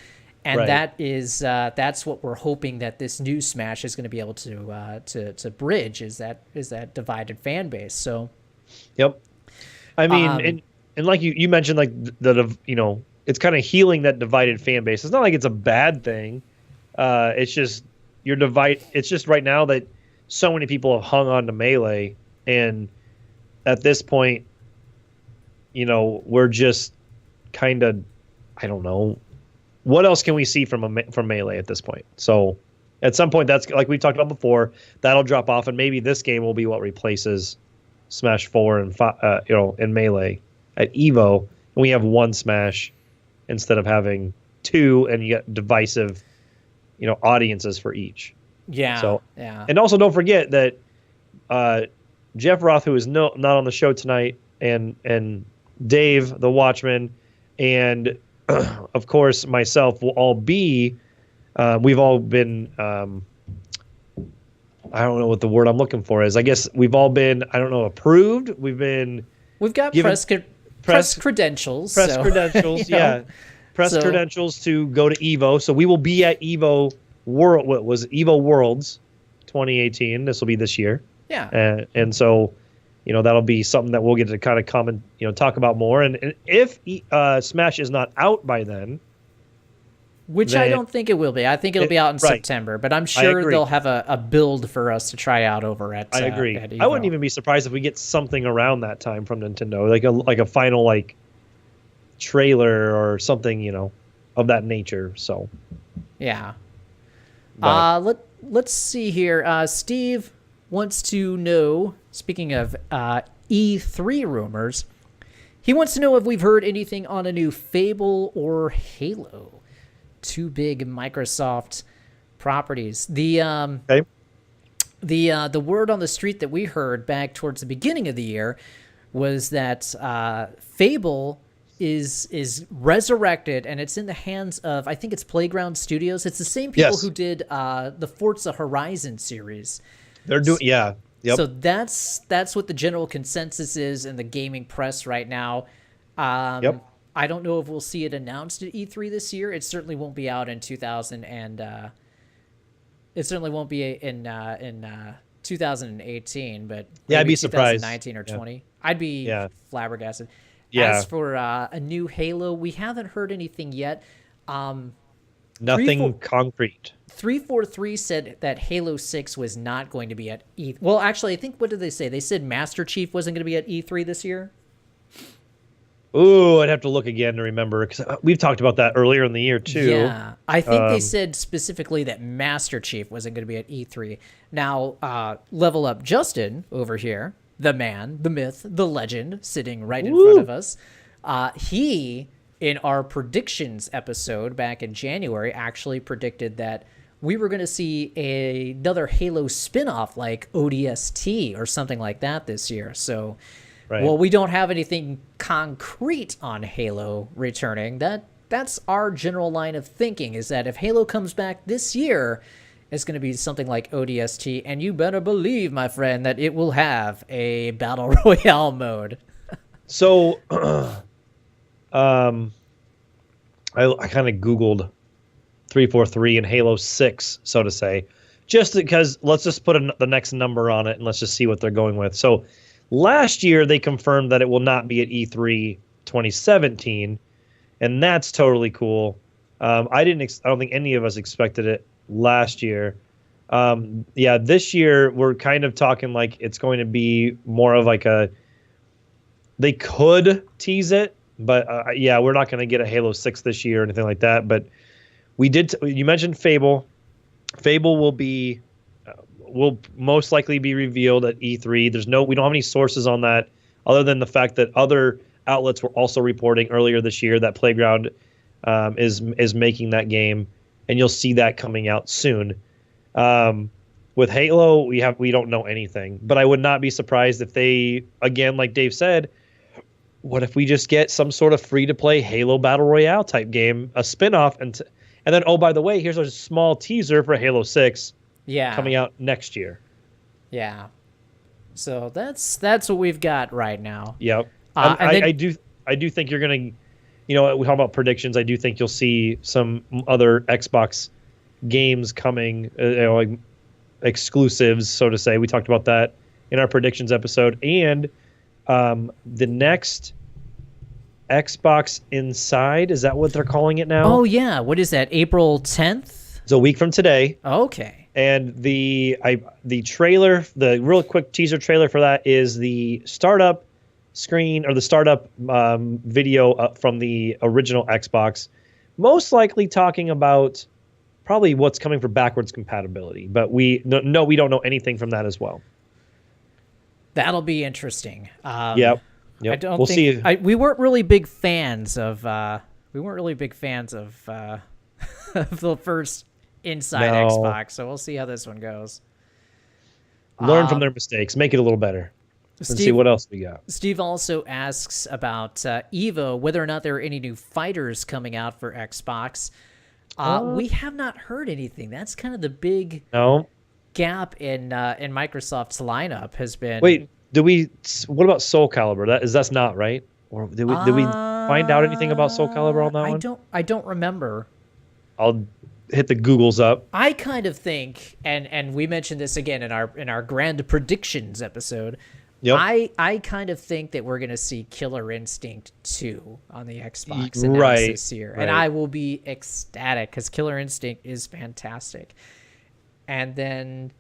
And that's what we're hoping that this new Smash is going to be able to bridge, is that divided fan base. So, I mean, and like you mentioned, like it's kind of healing that divided fan base. It's not like it's a bad thing. It's just It's just right now that so many people have hung on to Melee, and at this point, we're just kind of, I don't know, what else can we see from Melee at this point? So at some point, that's like we talked about before, that'll drop off, and maybe this game will be what replaces Smash 4 and in Melee at Evo, and we have one Smash instead of having two, and you get divisive, audiences for each. Yeah. So yeah. and also don't forget that Jeff Roth, who is not on the show tonight, and Dave, the Watchman, and of course myself will all be. We've all been. I don't know what the word I'm looking for is. I guess we've all been. I don't know. Approved. We've got press credentials. Press credentials. Yeah. Press credentials to go to Evo. So we will be at Evo World. What was it? Evo Worlds 2018. This will be this year. Yeah. And so, that'll be something that we'll get to kind of come and, talk about more. And if Smash is not out by then. Which I don't think it will be. I think it'll be out in September, but I'm sure they'll have a build for us to try out over at. I agree. At Evo. I wouldn't even be surprised if we get something around that time from Nintendo, like a final trailer or something, of that nature. So. Yeah. Let's see here. Steve wants to know. Speaking of E3 rumors, he wants to know if we've heard anything on a new Fable or Halo. Two big Microsoft properties. The word on the street that we heard back towards the beginning of the year was that Fable is resurrected, and it's in the hands of, I think it's Playground Studios. It's the same people who did the Forza Horizon series. They're doing Yep. So that's what the general consensus is in the gaming press right now. I don't know if we'll see it announced at E3 this year. It certainly won't be out in 2018, but I'd be surprised. 2019 or 20. I'd be flabbergasted. Yeah. As for a new Halo, we haven't heard anything yet. Nothing concrete. 343 said that Halo 6 was not going to be at E3. Well, actually, I think, what did they say? They said Master Chief wasn't going to be at E3 this year. Ooh, I'd have to look again to remember, because we've talked about that earlier in the year too. Yeah, I think they said specifically that Master Chief wasn't going to be at E3. Now, Level Up Justin over here, the man, the myth, the legend, sitting right in front of us, he, in our predictions episode back in January, actually predicted that we were going to see another Halo spinoff like ODST or something like that this year. So... Right. Well, we don't have anything concrete on Halo returning. That's our general line of thinking, is that if Halo comes back this year, it's going to be something like ODST, and you better believe, my friend, that it will have a Battle Royale mode. So, I kind of Googled 343 and Halo 6, so to say, just because let's just put the next number on it, and let's just see what they're going with. So, last year, they confirmed that it will not be at E3 2017, and that's totally cool. I don't think any of us expected it last year. This year we're kind of talking like it's going to be more of like they could tease it, but we're not going to get a Halo 6 this year or anything like that. But we did. You mentioned Fable. Fable will most likely be revealed at E3. We don't have any sources on that other than the fact that other outlets were also reporting earlier this year that Playground is making that game, and you'll see that coming out soon. With Halo, we don't know anything, but I would not be surprised if they, again, like Dave said, what if we just get some sort of free-to-play Halo Battle Royale type game, a spinoff, and then, oh, by the way, here's a small teaser for Halo 6. Yeah, coming out next year. Yeah, so that's what we've got right now. Yep. I do think you're gonna, we talk about predictions. I do think you'll see some other Xbox games coming, like exclusives, so to say. We talked about that in our predictions episode, and The next Xbox Inside, is that what they're calling it now? Oh yeah, what is that? April 10th? It's a week from today. Okay. And the trailer, the real quick teaser trailer for that is the startup screen or the startup video from the original Xbox, most likely talking about probably what's coming for backwards compatibility. But we don't know anything from that as well. That'll be interesting. Yep. I don't we'll think see. we weren't really big fans of of of the first Inside Xbox, so we'll see how this one goes. Learn from their mistakes, make it a little better, and see what else we got. Steve also asks about Evo, whether or not there are any new fighters coming out for Xbox. We have not heard anything. That's kind of the big gap in Microsoft's lineup has been. Wait, what about Soul Calibur? That's not right. Or did we find out anything about Soul Calibur on that one? I don't remember. I'll hit the Googles up. I kind of think, and we mentioned this again in our grand predictions episode. Yep. I kind of think that we're gonna see Killer Instinct 2 on the Xbox announced this year, and I will be ecstatic because Killer Instinct is fantastic. And then,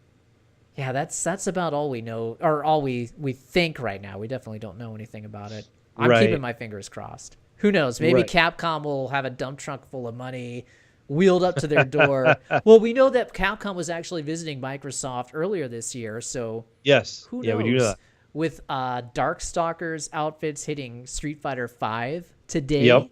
yeah, that's about all we know, or all we think right now. We definitely don't know anything about it. I'm keeping my fingers crossed. Who knows? Maybe Capcom will have a dump truck full of money wheeled up to their door. Well, we know that Capcom was actually visiting Microsoft earlier this year, so yes, who knows? Yeah, we do know that. With Darkstalkers outfits hitting Street Fighter V today,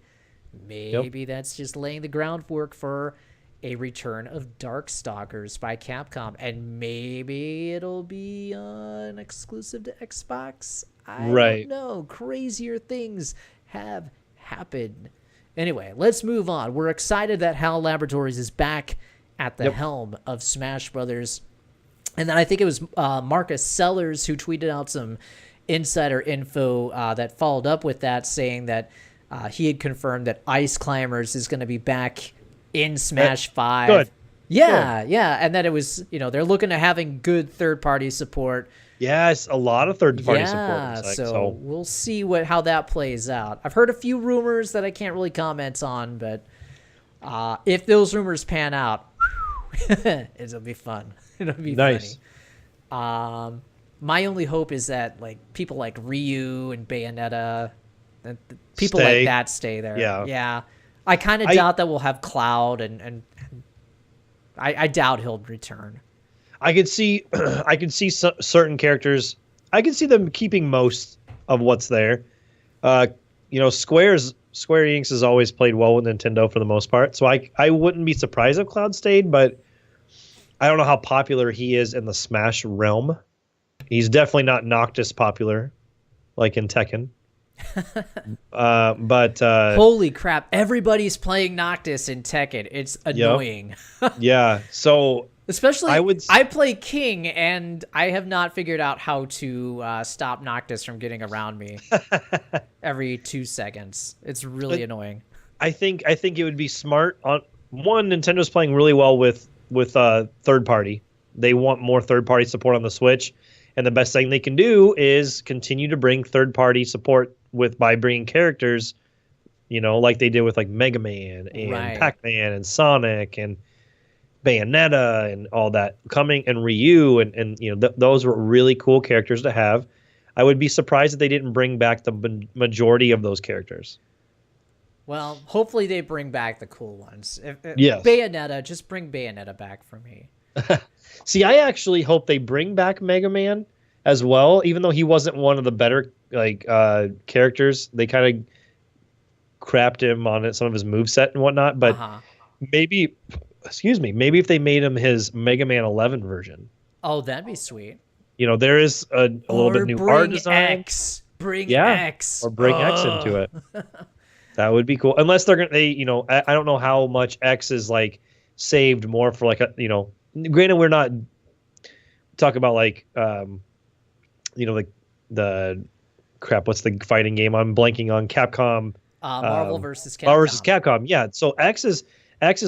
maybe that's just laying the groundwork for a return of Darkstalkers by Capcom, and maybe it'll be an exclusive to Xbox. I don't know. Crazier things have happened. Anyway, let's move on. We're excited that HAL Laboratories is back at the helm of Smash Brothers. And then I think it was Marcus Sellers who tweeted out some insider info that followed up with that, saying that he had confirmed that Ice Climbers is going to be back in Smash 5. Good. Yeah, yeah. And that it was, they're looking to having good third-party support. Yes, a lot of third-party support. So we'll see how that plays out. I've heard a few rumors that I can't really comment on, but if those rumors pan out, it'll be fun. It'll be nice. Funny. My only hope is that people like Ryu and Bayonetta, and people like that stay there. Yeah. I kind of doubt that we'll have Cloud, and I doubt he'll return. I could see certain characters. I could see them keeping most of what's there. Square Enix has always played well with Nintendo for the most part, so I wouldn't be surprised if Cloud stayed, but I don't know how popular he is in the Smash realm. He's definitely not Noctis popular, like in Tekken. But holy crap! Everybody's playing Noctis in Tekken. It's annoying. Yeah. So especially I play King, and I have not figured out how to stop Noctis from getting around me every 2 seconds. It's really annoying. I think it would be smart. Nintendo's playing really well with third party. They want more third party support on the Switch, and the best thing they can do is continue to bring third party support by bringing characters, like they did with Mega Man and Pac-Man and Sonic and Bayonetta and all that coming, and Ryu and those were really cool characters to have. I would be surprised if they didn't bring back the majority of those characters. Well, hopefully they bring back the cool ones. Yes. Bayonetta, just bring Bayonetta back for me. See, I actually hope they bring back Mega Man as well, even though he wasn't one of the better characters. They kind of crapped him on some of his moveset and whatnot, but maybe if they made him his Mega Man 11 version. Oh, that'd be sweet. There is a little bit new art design. Bring X. Or bring X into it. That would be cool. Unless they're gonna, I don't know how much X is saved more for granted we're not talking about the crap. What's the fighting game? I'm blanking on Capcom. Marvel versus Capcom. Marvel versus Capcom. Yeah. So X is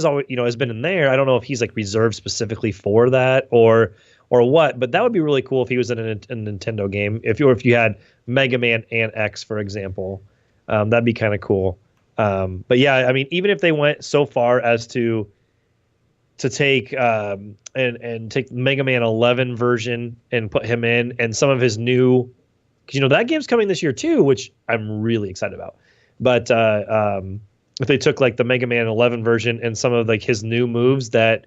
always has been in there. I don't know if he's reserved specifically for that or or what. But that would be really cool if he was in a Nintendo game. If you had Mega Man and X, for example, that'd be kind of cool. But yeah, I mean, even if they went so far as to take and take Mega Man 11 version and put him in, and some of his new, because that game's coming this year too, which I'm really excited about. But if they took like the Mega Man 11 version and some of like his new moves that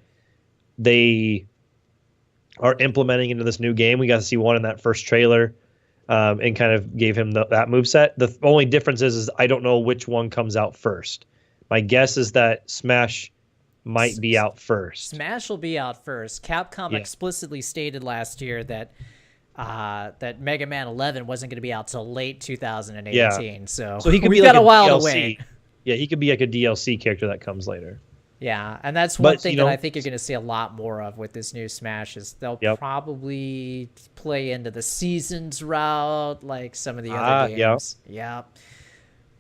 they are implementing into this new game, we got to see one in that first trailer, and kind of gave him that move set. The only difference is I don't know which one comes out first. My guess is that Smash might be out first. Smash will be out first. Capcom explicitly stated last year that that Mega Man 11 wasn't going to be out till late 2018. Yeah. So he could we've be got like a while DLC. to wait. Yeah, he could be like a DLC character that comes later. Yeah, and that's one thing that I think you're going to see a lot more of with this new Smash is they'll probably play into the seasons route like some of the other games.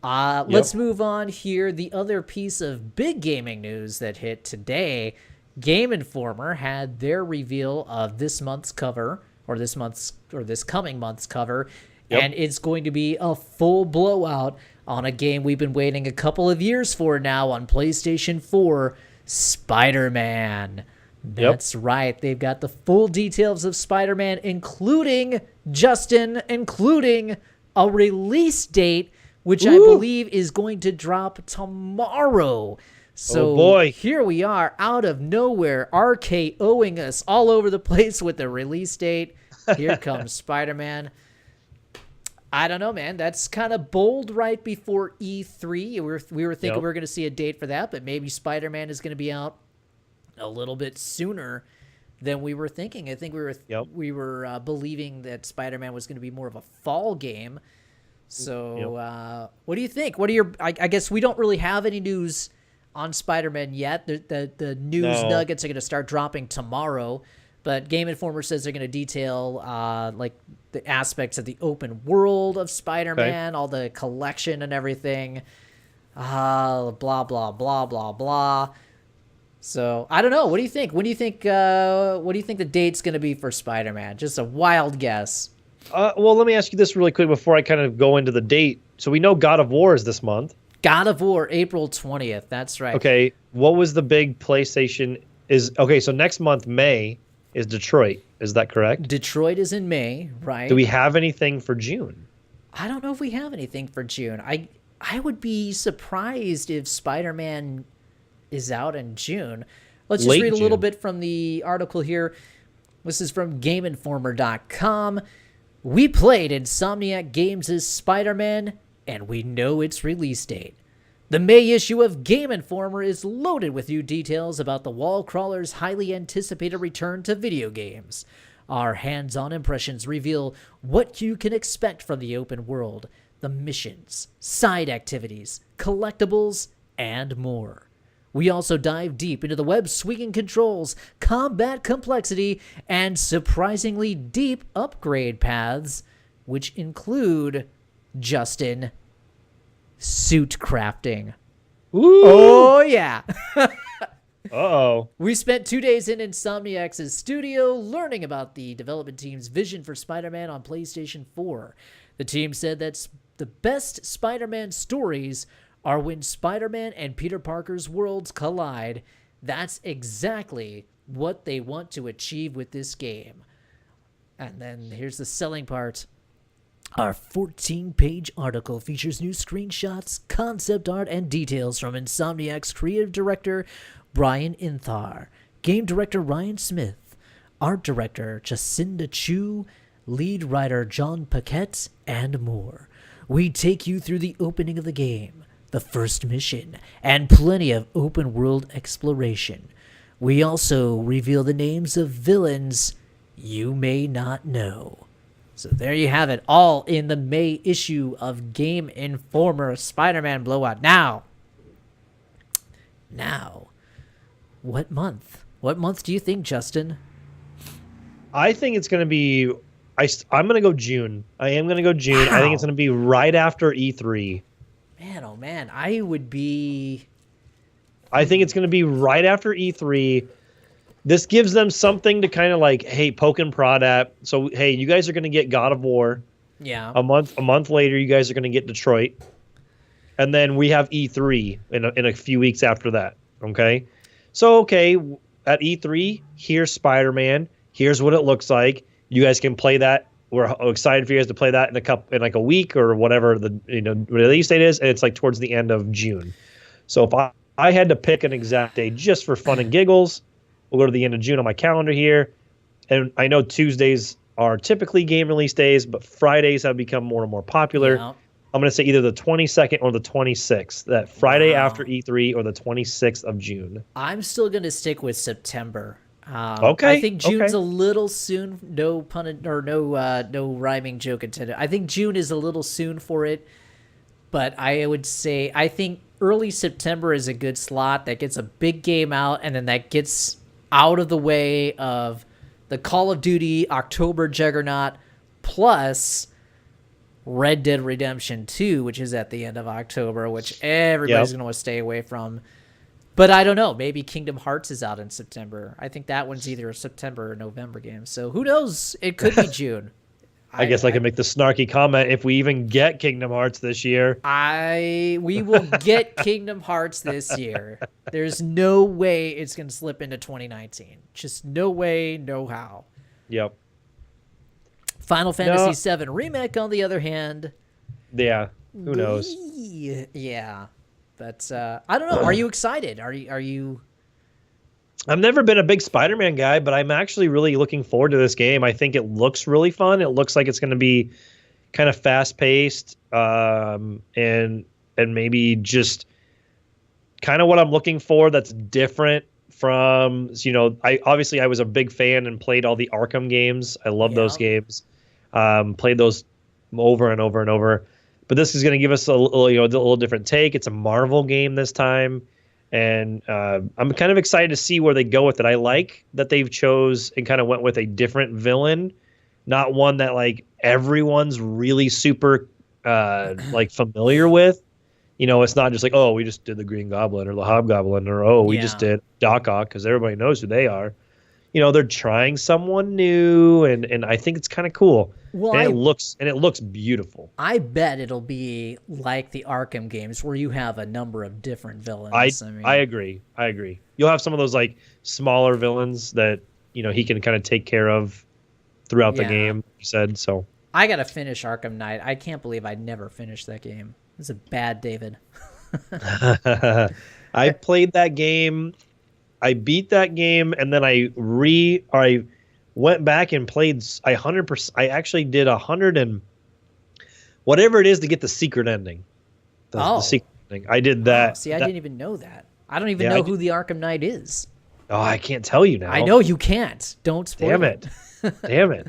Let's move on here. The other piece of big gaming news that hit today, Game Informer had their reveal of this month's cover, or this coming month's cover, and it's going to be a full blowout on a game we've been waiting a couple of years for now on PlayStation 4, Spider-Man. That's right. They've got the full details of Spider-Man, including a release date, which I believe is going to drop tomorrow. So here we are, out of nowhere, RKOing us all over the place with the release date. Here comes Spider-Man. I don't know, man. That's kind of bold right before E3. We were thinking we were going to see a date for that, but maybe Spider-Man is going to be out a little bit sooner than we were thinking. I think we were believing that Spider-Man was going to be more of a fall game. So what do you think? What are your? I guess we don't really have any news on Spider-Man yet. The news nuggets are going to start dropping tomorrow. But Game Informer says they're going to detail like the aspects of the open world of Spider-Man, all the collection and everything. Blah blah blah blah blah. So I don't know. What do you think? What do you think the date's going to be for Spider-Man? Just a wild guess. Well, let me ask you this really quick before I kind of go into the date. So we know God of War is this month. God of War, April 20th. That's right. Okay. What was the big PlayStation? So next month, May, is Detroit. Is that correct? Detroit is in May, right? Do we have anything for June? I don't know if we have anything for June. I would be surprised if Spider-Man is out in June. Let's just read a little bit from the article here. This is from GameInformer.com. We played Insomniac Games' Spider-Man, and we know its release date. The May issue of Game Informer is loaded with new details about the wall crawler's highly anticipated return to video games. Our hands-on impressions reveal what you can expect from the open world, the missions, side activities, collectibles, and more. We also dive deep into the web-swinging controls, combat complexity, and surprisingly deep upgrade paths, which include, Justin, suit crafting. Ooh. Oh, yeah. Uh-oh. We spent 2 days in Insomniac's studio learning about the development team's vision for Spider-Man on PlayStation 4. The team said that the best Spider-Man stories are when Spider-Man and Peter Parker's worlds collide. That's exactly what they want to achieve with this game. And then here's the selling part. Our 14-page article features new screenshots, concept art, and details from Insomniac's creative director, Brian Inthar, game director Ryan Smith, art director Jacinda Chu, lead writer John Paquette, and more. We take you through the opening of the game, the first mission, and plenty of open-world exploration. We also reveal the names of villains you may not know. So there you have it, all in the May issue of Game Informer, Spider-Man Blowout. Now, what month? What month do you think, Justin? I think it's going to be... I'm going to go June. I am going to go June. Wow. I think it's going to be right after E3. Man, oh man, I think it's going to be right after E3 this gives them something to kind of like, hey, poke and prod at. So, hey, you guys are going to get God of War. Yeah. A month later, you guys are going to get Detroit. And then we have E3 in a few weeks after that. Okay. So, okay, at E3, here's Spider-Man. Here's what it looks like. You guys can play that. We're excited for you guys to play that in like a week or whatever the release date is. And it's like towards the end of June. So if I had to pick an exact day just for fun and giggles, we'll go to the end of June on my calendar here. And I know Tuesdays are typically game release days, but Fridays have become more and more popular. Yeah. I'm going to say either the 22nd or the 26th, that Friday after E3 or the 26th of June. I'm still going to stick with September. Okay. I think June's a little soon. No pun or no rhyming joke intended. I think June is a little soon for it, but I would say I think early September is a good slot that gets a big game out, and then that gets out of the way of the Call of Duty October juggernaut plus Red Dead Redemption 2, which is at the end of October, which everybody's going to want to stay away from. But I don't know. Maybe Kingdom Hearts is out in September. I think that one's either a September or November game. So who knows? It could be June. I guess I can make the snarky comment if we even get Kingdom Hearts this year. We will get Kingdom Hearts this year. There's no way it's going to slip into 2019. Just no way, no how. Yep. Final Fantasy VII Remake, on the other hand. Yeah. Who knows? Yeah. But I don't know. Are you excited? Are you? I've never been a big Spider-Man guy, but I'm actually really looking forward to this game. I think it looks really fun. It looks like it's going to be kind of fast-paced, and maybe just kind of what I'm looking for. That's different from I was a big fan and played all the Arkham games. I love those games. Played those over and over and over. But this is going to give us a little different take. It's a Marvel game this time, and I'm kind of excited to see where they go with it. I like that they've chose and kind of went with a different villain, not one that like everyone's really super like familiar with. It's not just like, oh, we just did the Green Goblin or the Hobgoblin, or oh, we just did Doc Ock because everybody knows who they are. They're trying someone new, and I think it's kind of cool. Well, and it looks beautiful. I bet it'll be like the Arkham games where you have a number of different villains. I agree. You'll have some of those like smaller villains that he can kind of take care of throughout the game. You said so. I gotta finish Arkham Knight. I can't believe I never finished that game. It's a bad David. I played that game. I beat that game, and then I went back and played 100%. I actually did 100 and whatever it is to get the secret ending. The secret ending. I did that. Oh, see, I didn't even know that. I don't even know who the Arkham Knight is. Oh, I can't tell you now. I know you can't. Don't spoil Damn it. Damn it.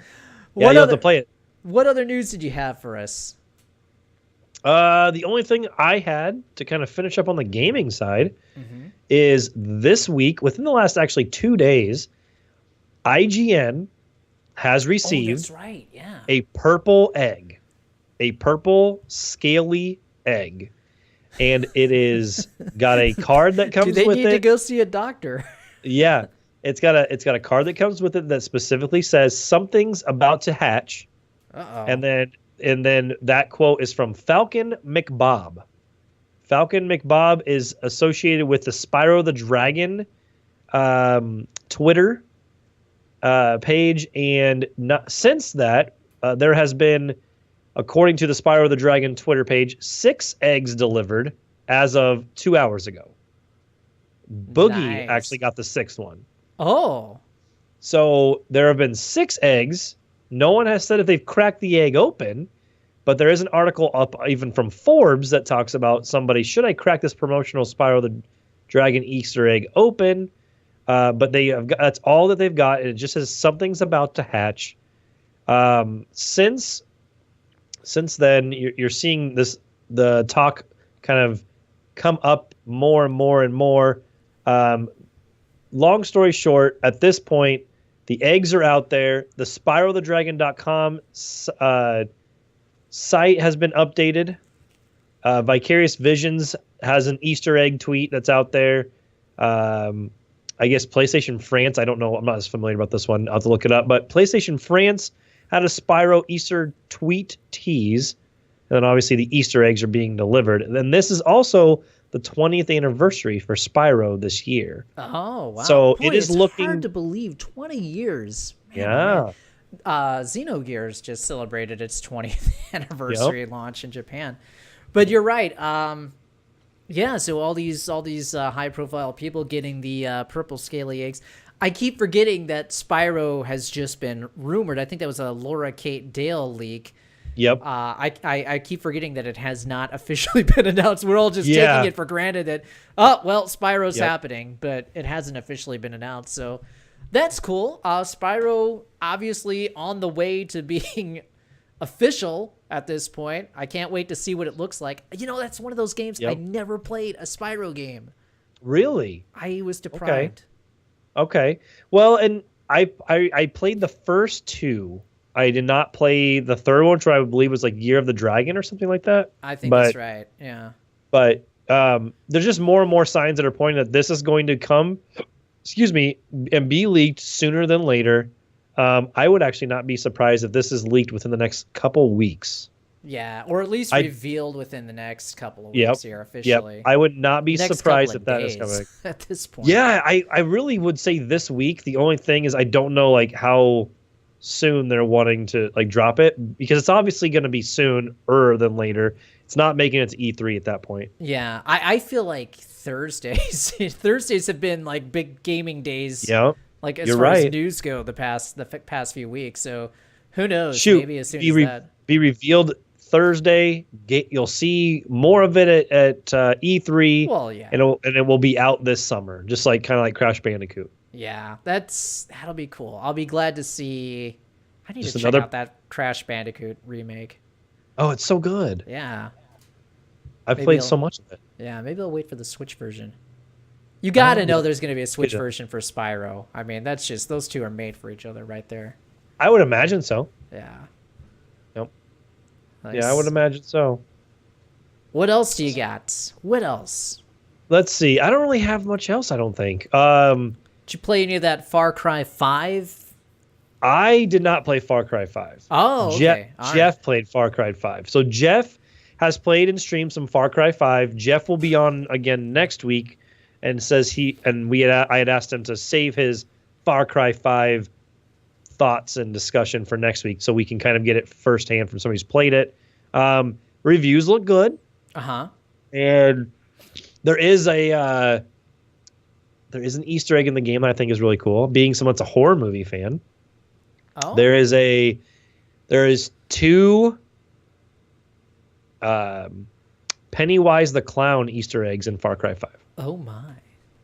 Yeah, you'll have to play it. What other news did you have for us? The only thing I had to kind of finish up on the gaming side is this week, within the last actually 2 days, IGN has received a purple egg, a purple scaly egg, and it is got a card that comes with it. Do they need to go see a doctor? Yeah, it's got a card that comes with it that specifically says something's about to hatch. And then that quote is from Falcon McBob. Falcon McBob is associated with the Spyro the Dragon Twitter page, and since that, there has been, according to the Spyro the Dragon Twitter page, 6 eggs delivered as of 2 hours ago. Boogie actually got the 6th one. Oh. So there have been 6 eggs. No one has said if they've cracked the egg open, but there is an article up even from Forbes that talks about somebody, should I crack this promotional Spyro the Dragon Easter egg open? But that's all that they've got, and it just says something's about to hatch. Since then, you're seeing the talk kind of come up more and more and more. Long story short, at this point, the eggs are out there. The SpyroTheDragon.com site has been updated. Vicarious Visions has an Easter egg tweet that's out there. I guess PlayStation France, I don't know, I'm not as familiar about this one. I'll have to look it up. But PlayStation France had a Spyro Easter tweet tease. And then obviously the Easter eggs are being delivered. And then this is also the 20th anniversary for Spyro this year. Oh, wow. So Boy, it is it's looking hard to believe. 20 years. Man, yeah. man. Xenogears just celebrated its 20th anniversary launch in Japan. But you're right. Yeah, so all these high profile people getting the purple scaly eggs. I keep forgetting that Spyro has just been rumored. I think that was a Laura Kate Dale leak. Yep. I keep forgetting that it has not officially been announced. We're all just taking it for granted that, oh, well, Spyro's happening, but it hasn't officially been announced. So that's cool. Spyro, obviously on the way to being official at this point. I can't wait to see what it looks like. You know, that's one of those games I never played a Spyro game. Really? I was deprived. Okay. Well, and I played the first two. I did not play the third one, which I believe was like Year of the Dragon or something like that. I think that's right. Yeah. But there's just more and more signs that are pointing that this is going to come, and be leaked sooner than later. I would actually not be surprised if this is leaked within the next couple weeks. Yeah, or at least revealed within the next couple of weeks here officially. Yep. I would not be surprised if that is coming. At this point. Yeah, I really would say this week. The only thing is I don't know like how soon they're wanting to like drop it, because it's obviously going to be sooner than later. It's not making it to E3 at that point. Yeah, I feel like Thursdays have been like big gaming days. Yeah. Like as far as news go the past few weeks. So who knows? Shoot, maybe as soon as that be revealed Thursday. You'll see more of it at E3. Well, yeah, and it will be out this summer, just like kind of like Crash Bandicoot. Yeah, that'll be cool. I'll be glad to see. I need to check out that Crash Bandicoot remake. Oh, it's so good. Yeah, I've played so much of it. Yeah, maybe I'll wait for the Switch version. You got to know there's going to be a Switch version for Spyro. I mean, that's just, those two are made for each other right there. I would imagine so. Yeah. Yep. Nice. Yeah, I would imagine so. What else do you got? What else? Let's see. I don't really have much else, I don't think. Did you play any of that Far Cry 5? I did not play Far Cry 5. Oh, okay. Jeff played Far Cry 5. So Jeff has played and streamed some Far Cry 5. Jeff will be on again next week, and says I had asked him to save his Far Cry 5 thoughts and discussion for next week, so we can kind of get it firsthand from somebody who's played it. Reviews look good. And there is an Easter egg in the game that I think is really cool. Being someone's a horror movie fan, there is two Pennywise the Clown Easter eggs in Far Cry 5. Oh my.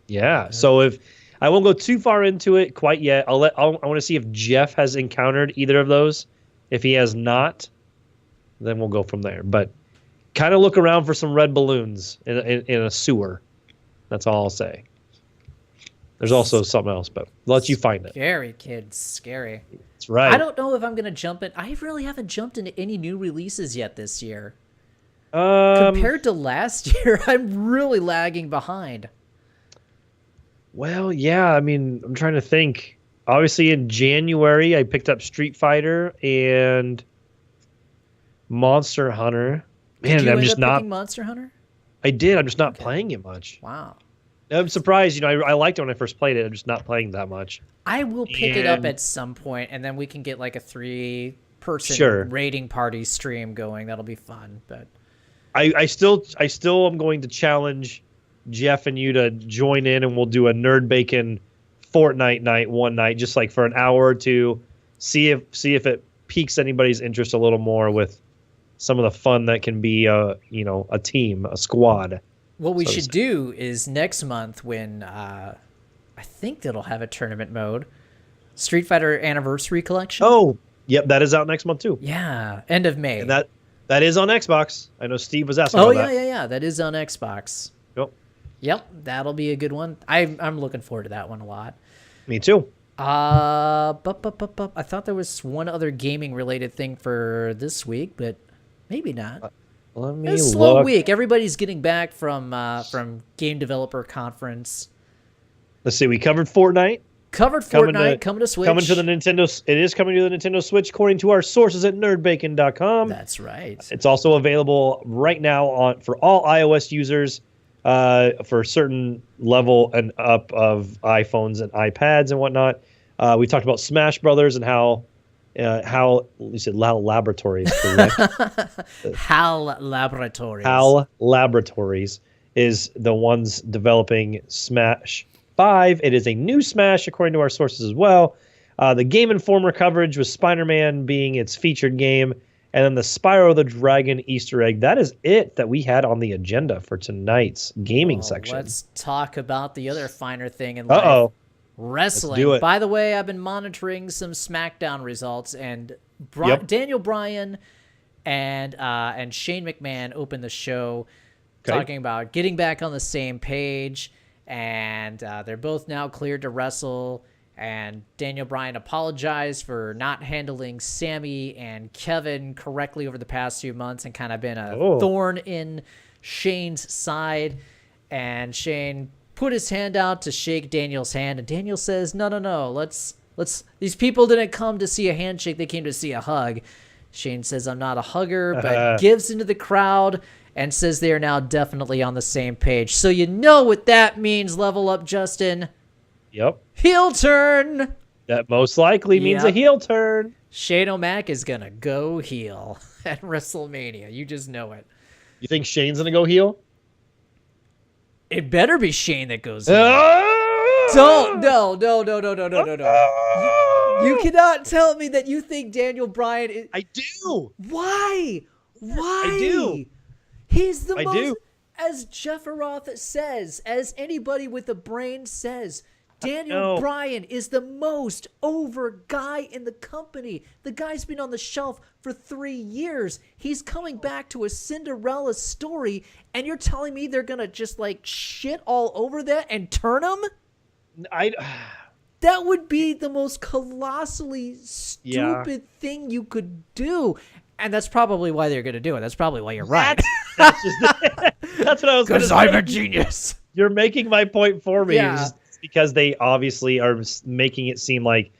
Yeah. So if I won't go too far into it quite yet, I want to see if Jeff has encountered either of those. If he has not, then we'll go from there. But kind of look around for some red balloons in a sewer. That's all I'll say. There's also something else, but I'll let you find it. Scary, kids. Scary. That's right. I don't know if I'm going to jump in. I really haven't jumped into any new releases yet this year. Compared to last year, I'm really lagging behind. Well, yeah. I mean, I'm trying to think. Obviously, in January, I picked up Street Fighter and Monster Hunter. Man, Did you I'm end just up not. picking Monster Hunter? I did. I'm just not playing it much. Wow. I'm surprised. You know, I liked it when I first played it. I'm just not playing that much. I will pick it up at some point, and then we can get like a 3-person raiding party stream going. That'll be fun. But I still am going to challenge Jeff and you to join in, and we'll do a Nerd Bacon Fortnite night one night, just like for an hour or two. See if it piques anybody's interest a little more with some of the fun that can be a team, a squad. What we should do is next month, when I think that'll have a tournament mode, Street Fighter Anniversary Collection. Oh, yep, that is out next month too. Yeah, end of May. And that is on Xbox. I know Steve was asking about that. Yeah. That is on Xbox. Yep, that'll be a good one. I'm looking forward to that one a lot. Me too. I thought there was one other gaming related thing for this week, but maybe not. Let me It's a slow week. Everybody's getting back from Game Developer Conference. let's see. We covered Fortnite. Covered Fortnite, coming to Switch. Coming to the Nintendo. It is coming to the Nintendo Switch, according to our sources at Bacon.com. That's right. It's also available right now for all iOS users for a certain level and up of iPhones and iPads and whatnot. We talked about Smash Brothers and how you said HAL Laboratories, correct? HAL Laboratories. HAL Laboratories is the ones developing Smash 5. It is a new Smash, according to our sources as well. The Game Informer coverage was Spider-Man being its featured game, and then the Spyro the Dragon Easter egg. That is it that we had on the agenda for tonight's gaming section. Let's talk about the other finer thing in life. Uh-oh. Wrestling. Let's do it. By the way, I've been monitoring some SmackDown results, and Daniel Bryan and Shane McMahon opened the show talking about getting back on the same page. And they're both now cleared to wrestle. And Daniel Bryan apologized for not handling Sammy and Kevin correctly over the past few months and kind of been a thorn in Shane's side. And Shane put his hand out to shake Daniel's hand. And Daniel says, no, let's. These people didn't come to see a handshake. They came to see a hug. Shane says, I'm not a hugger, but gives into the crowd and says they are now definitely on the same page. So you know what that means, Level Up, Justin. Yep. Heel turn. That most likely means a heel turn. Shane O'Mac is going to go heel at WrestleMania. You just know it. You think Shane's going to go heel? It better be Shane that goes heel. No. You cannot tell me that you think Daniel Bryan is... I do. Why? I do. He's the most, as Jeff Roth says, as anybody with a brain says, Daniel Bryan is the most over guy in the company. The guy's been on the shelf for 3 years. He's coming back to a Cinderella story, and you're telling me they're going to just like shit all over that and turn him? That would be the most colossally stupid thing you could do. And that's probably why they're going to do it. That's probably why you're right. That's what I was going to say. Because I'm a genius. You're making my point for me. Yeah. Because they obviously are making it seem like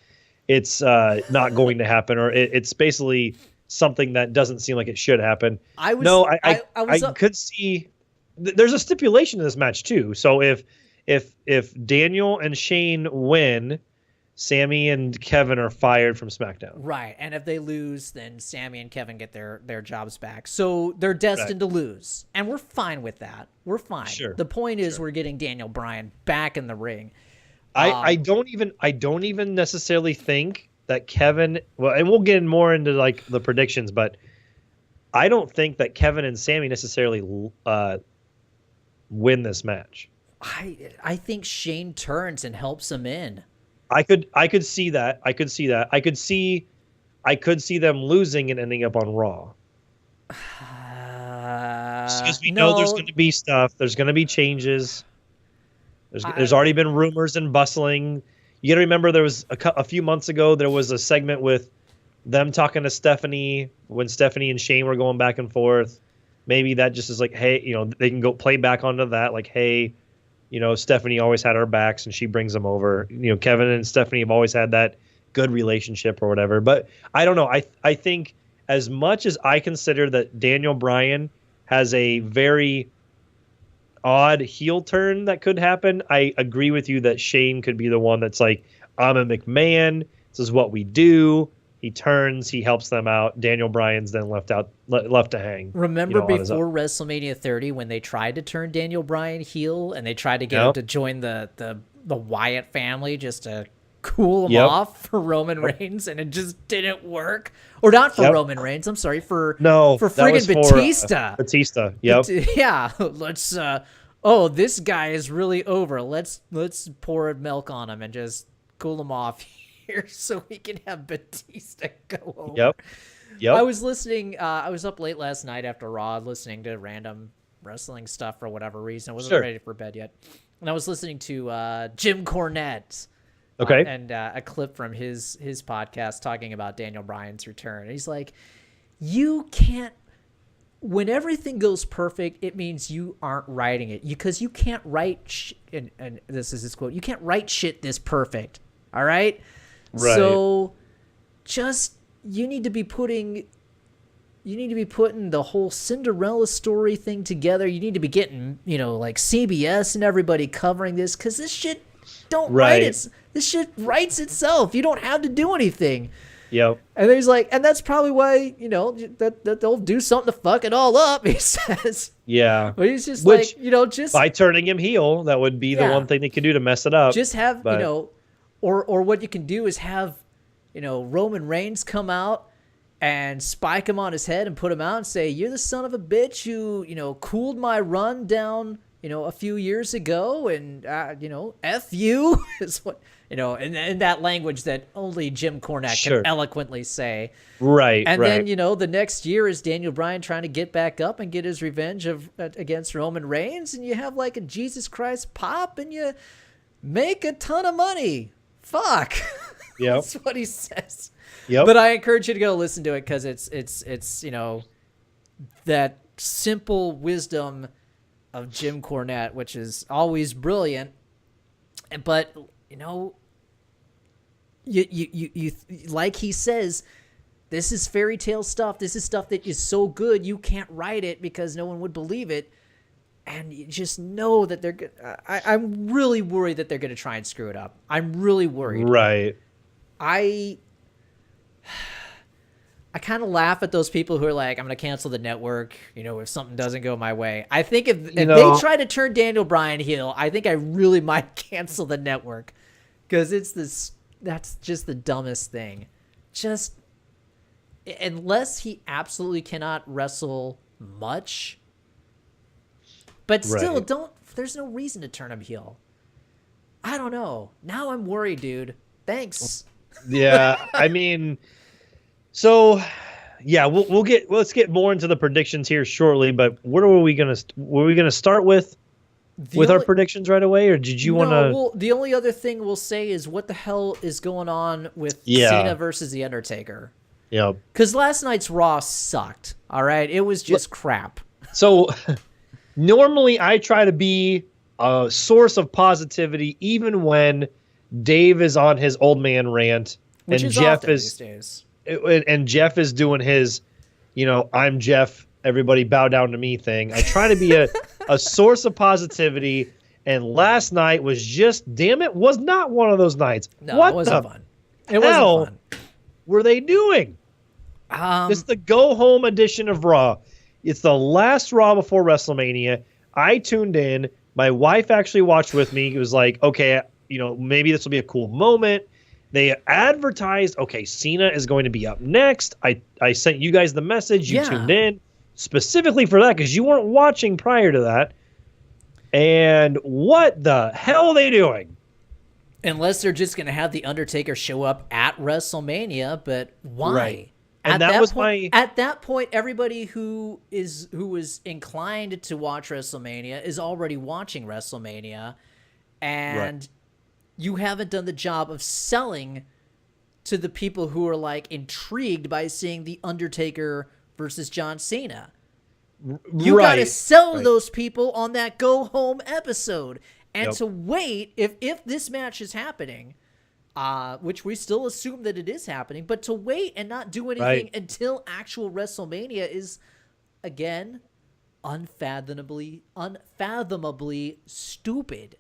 it's not going to happen, or it's basically something that doesn't seem like it should happen. I could see there's a stipulation in this match too. So if Daniel and Shane win, Sammy and Kevin are fired from SmackDown. Right. And if they lose, then Sammy and Kevin get their jobs back. So they're destined to lose. And we're fine with that. We're fine. Sure. The point is we're getting Daniel Bryan back in the ring. I don't even necessarily think that Kevin, well, and we'll get more into like the predictions, but I don't think that Kevin and Sammy necessarily win this match. I think Shane turns and helps him in. I could see that. I could see them losing and ending up on Raw. Because we know there's going to be stuff. There's going to be changes. There's already been rumors and bustling. You got to remember there was a few months ago there was a segment with them talking to Stephanie when Stephanie and Shane were going back and forth. Maybe that just is like, hey, they can go play back onto that. Like, hey, Stephanie always had our backs and she brings them over. Kevin and Stephanie have always had that good relationship or whatever. But I don't know. I think as much as I consider that Daniel Bryan has a very odd heel turn that could happen, I agree with you that Shane could be the one that's like, I'm a McMahon. This is what we do. He turns, he helps them out. Daniel Bryan's then left to hang. Remember before WrestleMania 30 when they tried to turn Daniel Bryan heel and they tried to get him to join the Wyatt family just to cool him off for Roman Reigns, and it just didn't work. Or not for Roman Reigns. I'm sorry, for friggin' Batista. Batista. Yep. Yeah. Let's. This guy is really over. Let's pour milk on him and just cool him off here so we can have Batista go over. Yep. I was listening. I was up late last night after Raw, listening to random wrestling stuff for whatever reason. I wasn't ready for bed yet, and I was listening to Jim Cornette. And a clip from his podcast talking about Daniel Bryan's return. And he's like, you can't when everything goes perfect, it means you aren't writing it, because you can't write and this is his quote, you can't write shit this perfect. All right. So just, you need to be putting the whole Cinderella story thing together. You need to be getting, like CBS and everybody covering this, because this shit don't write it. This shit writes itself. You don't have to do anything. Yep. And he's like, and that's probably why, that they'll do something to fuck it all up, he says. Yeah. But he's just just by turning him heel, that would be the one thing they could do to mess it up. Just have, or what you can do is have, Roman Reigns come out and spike him on his head and put him out and say, "You're the son of a bitch who, cooled my run down, a few years ago, and, F you," is what, in that language that only Jim Cornette can eloquently say. Right. And then, the next year is Daniel Bryan trying to get back up and get his revenge against Roman Reigns, and you have like a Jesus Christ pop, and you make a ton of money. Fuck. Yeah. That's what he says. Yep. But I encourage you to go listen to it, because it's that simple wisdom of Jim Cornette, which is always brilliant. But you like he says, this is fairy tale stuff. This is stuff that is so good you can't write it because no one would believe it. And you just know that they're. I'm really worried that they're going to try and screw it up. I'm really worried. Right. I kind of laugh at those people who are like, I'm going to cancel the network, if something doesn't go my way. I think if they try to turn Daniel Bryan heel, I think I really might cancel the network, because that's just the dumbest thing. Just, unless he absolutely cannot wrestle much, but still there's no reason to turn him heel. I don't know. Now I'm worried, dude. Thanks. Yeah. I mean, so yeah, let's get more into the predictions here shortly, but were we going to start with our predictions right away, or did you want to? Well, the only other thing we'll say is, what the hell is going on with Cena versus The Undertaker? Yeah. Because last night's Raw sucked. All right. It was just crap. So normally I try to be a source of positivity, even when Dave is on his old man rant, which and is Jeff often is these days. And Jeff is doing his, I'm Jeff, everybody bow down to me thing. I try to be a source of positivity, and last night was just, damn it, was not one of those nights. No, what it wasn't the fun. It wasn't fun. Were they doing? It's the go home edition of Raw. It's the last Raw before WrestleMania. I tuned in. My wife actually watched with me. It was like, okay, maybe this will be a cool moment. They advertised, okay, Cena is going to be up next. I sent you guys the message. You tuned in specifically for that, because you weren't watching prior to that. And what the hell are they doing? Unless they're just going to have The Undertaker show up at WrestleMania, but why? Right. And at that point, everybody who was inclined to watch WrestleMania is already watching WrestleMania, and you haven't done the job of selling to the people who are like intrigued by seeing The Undertaker versus John Cena. You got to sell those people on that go home episode, and to wait if this match is happening. Which we still assume that it is happening, but to wait and not do anything until actual WrestleMania is, again, unfathomably stupid.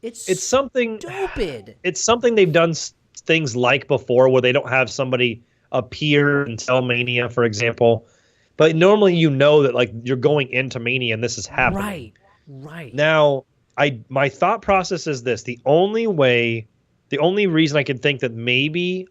It's something stupid. It's something they've done things like before, where they don't have somebody appear until Mania, for example. But normally, that like you're going into Mania and this is happening. Right. Now, my thought process is this: the only reason I can think that maybe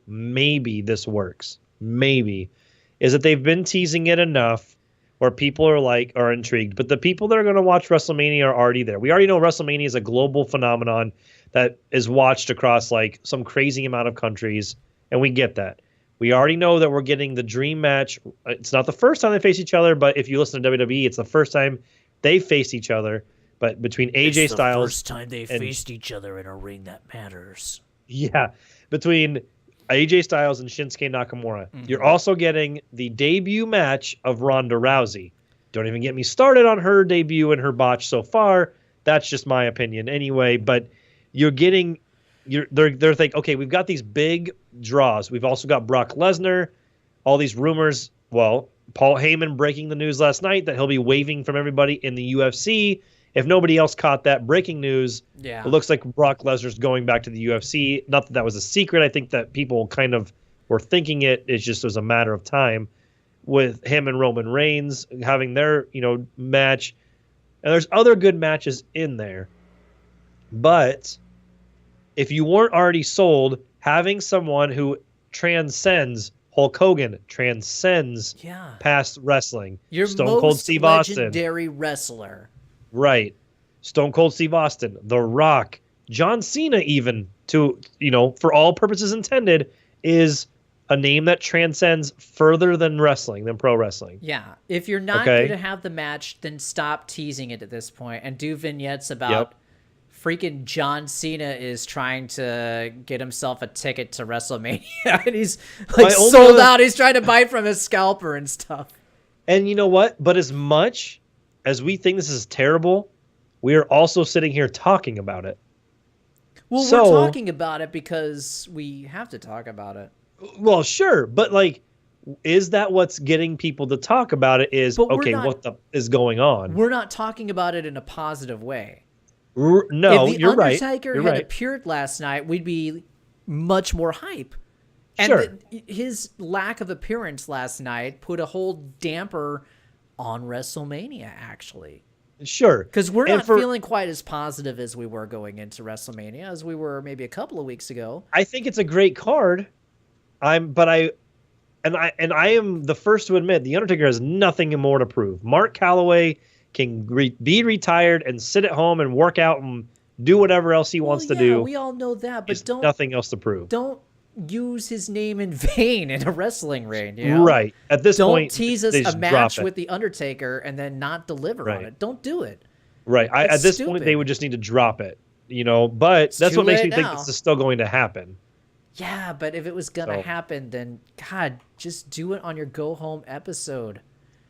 this works, is that they've been teasing it enough where people are intrigued. But the people that are going to watch WrestleMania are already there. We already know WrestleMania is a global phenomenon that is watched across like some crazy amount of countries, and we get that. We already know that we're getting the dream match. It's not the first time they face each other, but if you listen to WWE, it's the first time they faced each other. But between AJ Styles, first time they faced each other in a ring that matters. Yeah, between AJ Styles and Shinsuke Nakamura. You're also getting the debut match of Ronda Rousey. Don't even get me started on her debut and her botch so far. That's just my opinion anyway. But they're thinking, okay, we've got these big draws. We've also got Brock Lesnar, all these rumors. Well, Paul Heyman breaking the news last night that he'll be waiving from everybody in the UFC. If nobody else caught that breaking news, yeah, it looks like Brock Lesnar's going back to the UFC. Not that that was a secret. I think that people kind of were thinking it. It just was a matter of time with him and Roman Reigns having their, match. And there's other good matches in there. But if you weren't already sold, having someone who transcends Hulk Hogan, transcends past wrestling. Your Stone Cold Steve Austin. Legendary wrestler. Right. Stone Cold Steve Austin, The Rock, John Cena even, for all purposes intended, is a name that transcends further than wrestling, than pro wrestling. Yeah. If you're not going to have the match, then stop teasing it at this point and do vignettes about freaking John Cena is trying to get himself a ticket to WrestleMania. And he's sold out. He's trying to buy from his scalper and stuff. And you know what? But as much as we think this is terrible, we are also sitting here talking about it. Well, we're talking about it because we have to talk about it. Well, sure, but is that what's getting people to talk about it? What is going on? We're not talking about it in a positive way. No, if the Undertaker had appeared last night, we'd be much more hype. And his lack of appearance last night put a whole damper on WrestleMania, actually. Sure. Because we're not feeling quite as positive as we were going into WrestleMania as we were maybe a couple of weeks ago. I think it's a great card. I am the first to admit the Undertaker has nothing more to prove. Mark Calloway can be retired and sit at home and work out and do whatever else he wants to do. We all know that, but don't nothing else to prove. Don't use his name in vain in a wrestling ring. Right. At this point, don't tease us a match with the Undertaker and then not deliver on it. Don't do it. Right. At this point, they would just need to drop it. But that's what makes me think this is still going to happen. Yeah, but if it was going to happen, then, God, just do it on your go-home episode.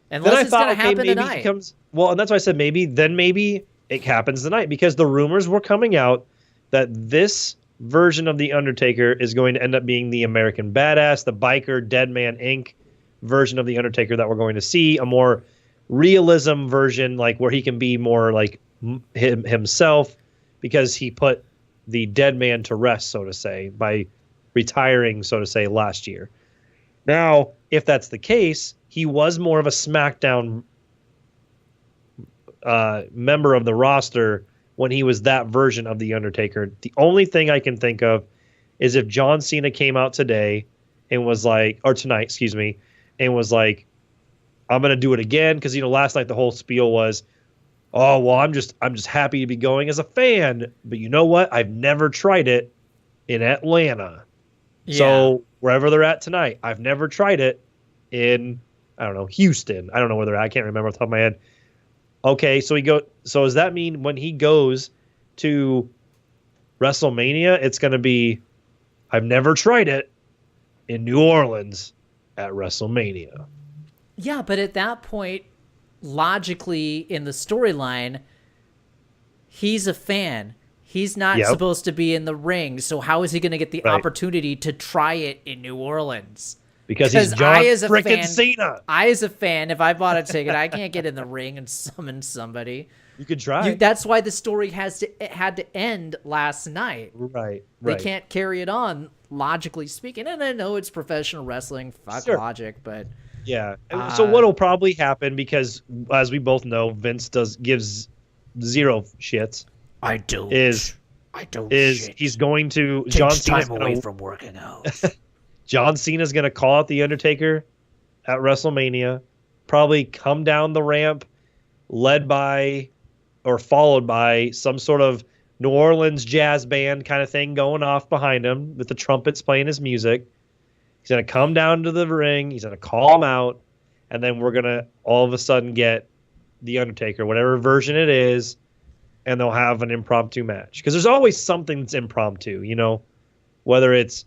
Unless it's going to happen tonight. And that's why I said maybe it happens tonight, because the rumors were coming out that this version of The Undertaker is going to end up being the American Badass, the biker, Dead Man Inc. version of The Undertaker that we're going to see, a more realism version, where he can be more like himself, because he put the dead man to rest, so to say, by retiring, so to say, last year. Now, if that's the case, he was more of a SmackDown member of the roster when he was that version of The Undertaker. The only thing I can think of is if John Cena came out today and was like, or tonight, excuse me, and was like, I'm going to do it again. Because, last night the whole spiel was, oh, well, I'm just happy to be going as a fan. But you know what? I've never tried it in Atlanta. Yeah. So wherever they're at tonight, I've never tried it in, I don't know, Houston. I don't know where they're at. I can't remember off the top of my head. Okay, so does that mean when he goes to WrestleMania, it's going to be, I've never tried it in New Orleans at WrestleMania? Yeah, but at that point, logically in the storyline, he's a fan. He's not supposed to be in the ring, so how is he going to get the opportunity to try it in New Orleans? Because he's John frickin' Cena. I, as a fan, if I bought a ticket, I can't get in the ring and summon somebody. You could try. That's why the story had to end last night. Right. They can't carry it on, logically speaking. And I know it's professional wrestling, logic, but... Yeah. So what'll probably happen, because as we both know, Vince gives zero shits. I don't. He's going to take John Cena's time away from working out. John Cena's going to call out The Undertaker at WrestleMania, probably come down the ramp, led by or followed by some sort of New Orleans jazz band kind of thing going off behind him with the trumpets playing his music. He's going to come down to the ring. He's going to call him out. And then we're going to all of a sudden get The Undertaker, whatever version it is, and they'll have an impromptu match. Because there's always something that's impromptu, whether it's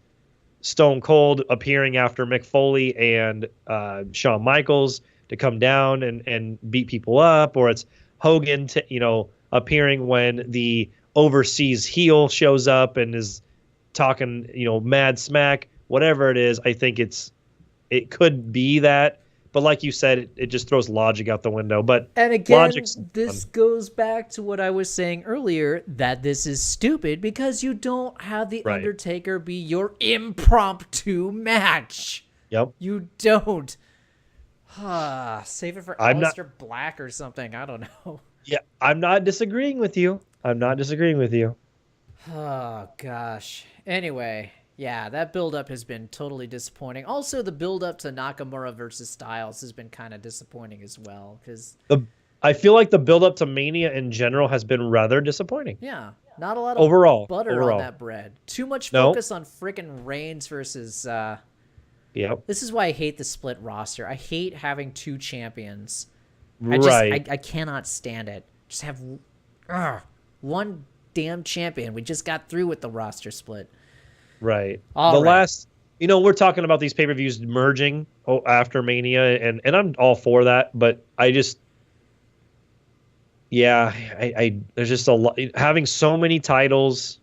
Stone Cold appearing after Mick Foley and Shawn Michaels to come down and beat people up, or it's Hogan, appearing when the overseas heel shows up and is talking, mad smack, whatever it is. I think it could be that. But like you said, it just throws logic out the window. But and again, this goes back to what I was saying earlier, that this is stupid because you don't have the Undertaker be your impromptu match. Yep. You don't. Save it for Aleister Black or something. I don't know. Yeah, I'm not disagreeing with you. Oh, gosh. Anyway, yeah, that build-up has been totally disappointing. Also, the build-up to Nakamura versus Styles has been kind of disappointing as well. I feel like the build-up to Mania in general has been rather disappointing. Yeah, not a lot of butter on that bread. Too much focus on frickin' Reigns versus... Yep. This is why I hate the split roster. I hate having two champions. I cannot stand it. Just have one damn champion. We just got through with the roster split. Right. Last, we're talking about these pay-per-views merging after Mania, and I'm all for that, but I just, there's just a lot. Having so many titles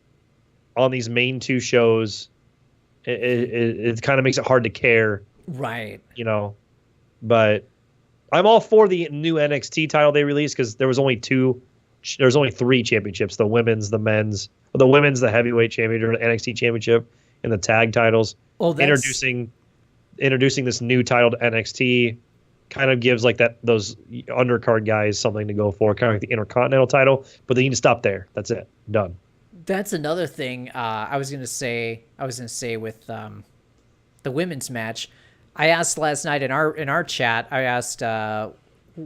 on these main two shows, it kind of makes it hard to care. Right. But I'm all for the new NXT title they released, because there's only three championships: the women's, the men's. The women's, the heavyweight championship, NXT championship, and the tag titles. Introducing this new title to NXT kind of gives those undercard guys something to go for, kind of like the Intercontinental title. But they need to stop there. That's it. Done. That's another thing I was gonna say with the women's match. I asked last night in our chat. I asked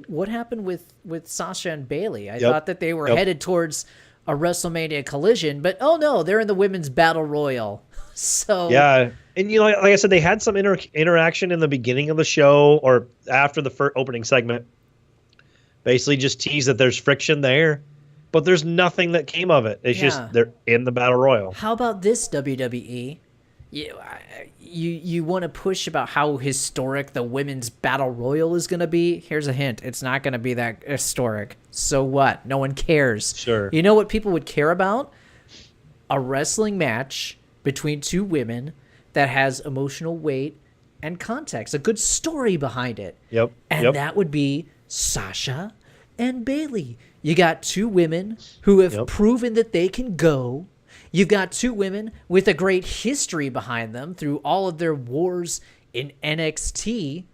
what happened with Sasha and Bayley. I thought that they were headed towards a WrestleMania collision, but oh no, they're in the women's battle royal. So yeah, and like I said, they had some interaction in the beginning of the show or after the first opening segment. Basically, just tease that there's friction there, but there's nothing that came of it. It's just they're in the battle royal. How about this, WWE? You want to push about how historic the women's battle royal is going to be? Here's a hint. It's not going to be that historic. So what? No one cares. Sure. You know what people would care about? A wrestling match between two women that has emotional weight and context, a good story behind it. Yep. And that would be Sasha and Bayley. You got two women who have proven that they can go. You've got two women with a great history behind them through all of their wars in NXT.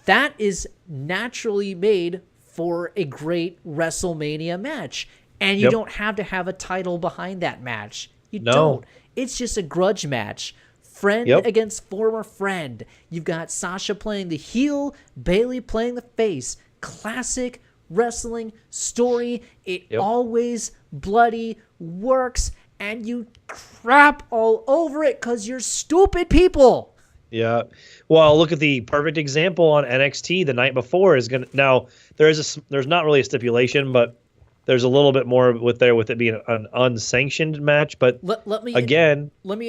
That is naturally made for a great WrestleMania match. And you don't have to have a title behind that match. You don't. It's just a grudge match. Friend against former friend. You've got Sasha playing the heel, Bayley playing the face. Classic wrestling story. It always bloody works. And you crap all over it because you're stupid people. Yeah. Well, look at the perfect example on NXT the night before is going to, now there's not really a stipulation, but there's a little bit more with it being an unsanctioned match. But let me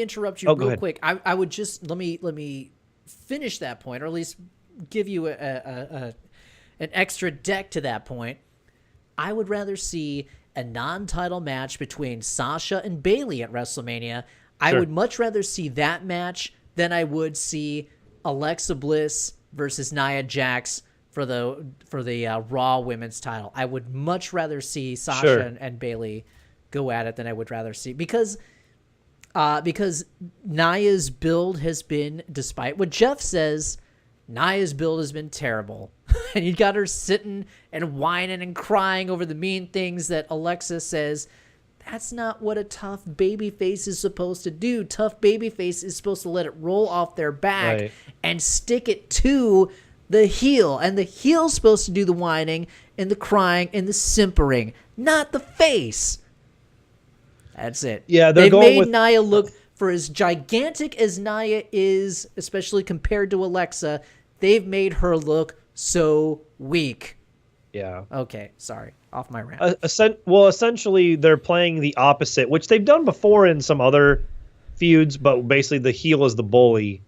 interrupt you real quick. I would just let me finish that point, or at least give you an extra deck to that point. I would rather see a non-title match between Sasha and Bayley at WrestleMania. I would much rather see that match than I would see Alexa Bliss versus Nia Jax for the Raw Women's title. I would much rather see Sasha and Bayley go at it than I would rather see, because Nia's build has been, despite what Jeff says, Nia's build has been terrible. And you got her sitting and whining and crying over the mean things that Alexa says. That's not what a tough babyface is supposed to do. Tough babyface is supposed to let it roll off their back and stick it to the heel. And the heel's supposed to do the whining and the crying and the simpering, not the face. That's it. Yeah, they've made Nia look, for as gigantic as Nia is, especially compared to Alexa, they've made her look so weak. Yeah. Okay, sorry. Off my rant. Essentially, they're playing the opposite, which they've done before in some other feuds, but basically the heel is the bully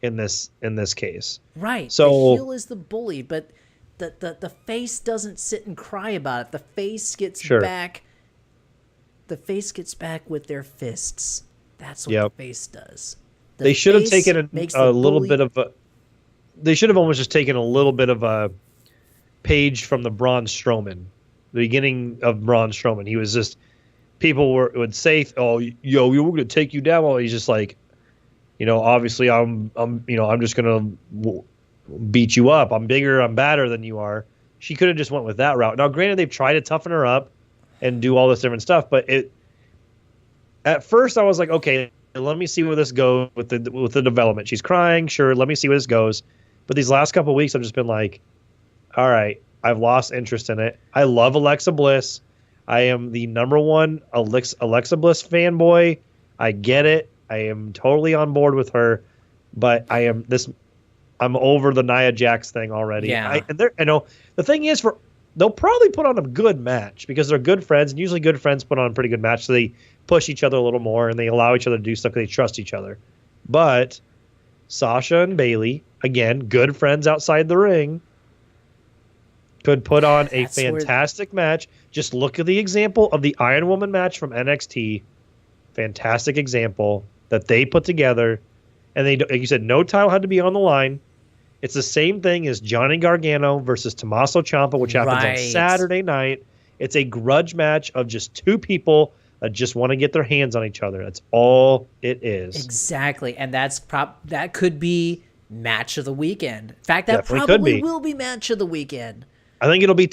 in this case. Right. So the heel is the bully, but the face doesn't sit and cry about it. The face gets back. The face gets back with their fists. That's what the face does. They should have taken a little bit of a. They should have almost just taken a little bit of a page from the Braun Strowman, the beginning of Braun Strowman. He was just people would say, "Oh, yo, we were going to take you down." Well, he's just like, obviously I'm just going to beat you up. I'm bigger, I'm badder than you are. She could have just went with that route. Now, granted, they've tried to toughen her up and do all this different stuff, but at first I was like, okay, let me see where this goes with the development. She's crying, sure, let me see where this goes. But these last couple of weeks, I've just been like, all right, I've lost interest in it. I love Alexa Bliss. I am the number one Alexa Bliss fanboy. I get it. I am totally on board with her, but I'm over the Nia Jax thing already. Yeah. The thing is, they'll probably put on a good match because they're good friends, and usually good friends put on a pretty good match, so they push each other a little more and they allow each other to do stuff because they trust each other. But Sasha and Bayley, again, good friends outside the ring, could put on a fantastic match. Just look at the example of the Iron Woman match from NXT. Fantastic example that they put together. And they, like you said, no title had to be on the line. It's the same thing as Johnny Gargano versus Tommaso Ciampa, which happens on Saturday night. It's a grudge match of just two people that just want to get their hands on each other. That's all it is. Exactly. And that could be match of the weekend. In fact, that Definitely probably will be match of the weekend. I think it'll be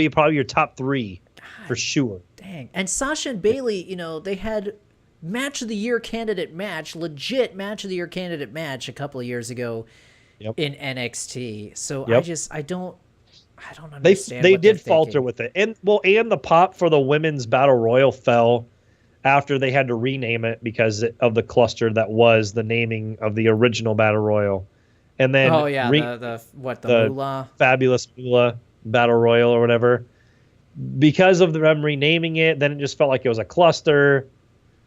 probably your top three for sure. Dang. And Sasha and Bayley, they had match of the year candidate match, legit match of the year candidate match a couple of years ago in NXT. So I don't understand. They did falter with it. And the pop for the women's battle royal fell after they had to rename it because of the cluster that was the naming of the original battle royal. And then the Moolah Fabulous Moolah Battle Royal or whatever. Because of them renaming it, then it just felt like it was a cluster.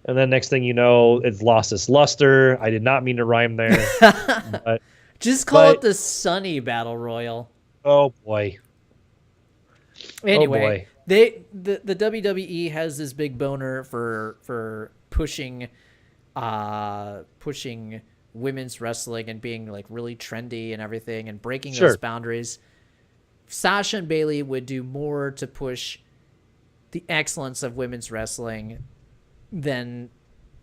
And then next thing you know, it's lost its luster. I did not mean to rhyme there. Just call it the Sunny Battle Royal. Oh boy. Anyway, the WWE has this big boner for pushing women's wrestling and being like really trendy and everything and breaking those boundaries. Sasha and Bayley would do more to push the excellence of women's wrestling than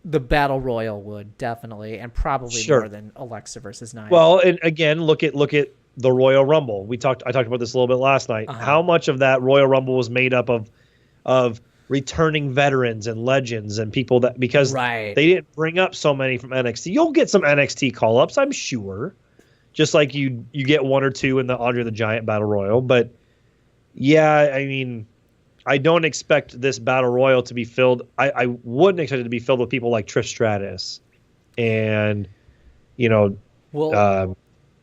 the Battle Royal would, definitely, and probably more than Alexa versus Nia. Well, and again, look at the Royal Rumble. I talked about this a little bit last night. How much of that Royal Rumble was made up of returning veterans and legends and people that because they didn't bring up so many from NXT. You'll get some NXT call-ups, I'm sure. Just like you get one or two in the Andre the Giant Battle Royal. But yeah, I mean, I don't expect this Battle Royal to be filled. I wouldn't expect it to be filled with people like Trish Stratus and,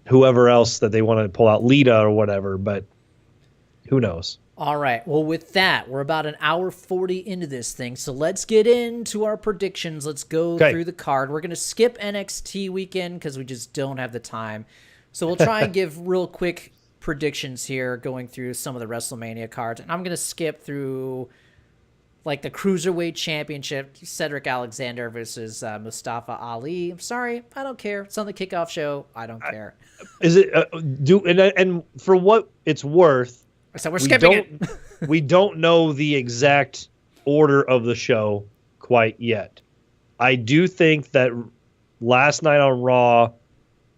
whoever else that they want to pull out, Lita or whatever. But who knows? All right. Well, with that, we're about an hour 40 into this thing. So let's get into our predictions. Let's go through the card. We're going to skip NXT weekend because we just don't have the time. So we'll try and give real quick predictions here going through some of the WrestleMania cards. And I'm going to skip through like the Cruiserweight Championship, Cedric Alexander versus Mustafa Ali. I'm sorry. I don't care. It's on the kickoff show. I don't care. Is it and for what it's worth, so we're skipping it. We don't know the exact order of the show quite yet. I do think that last night on Raw,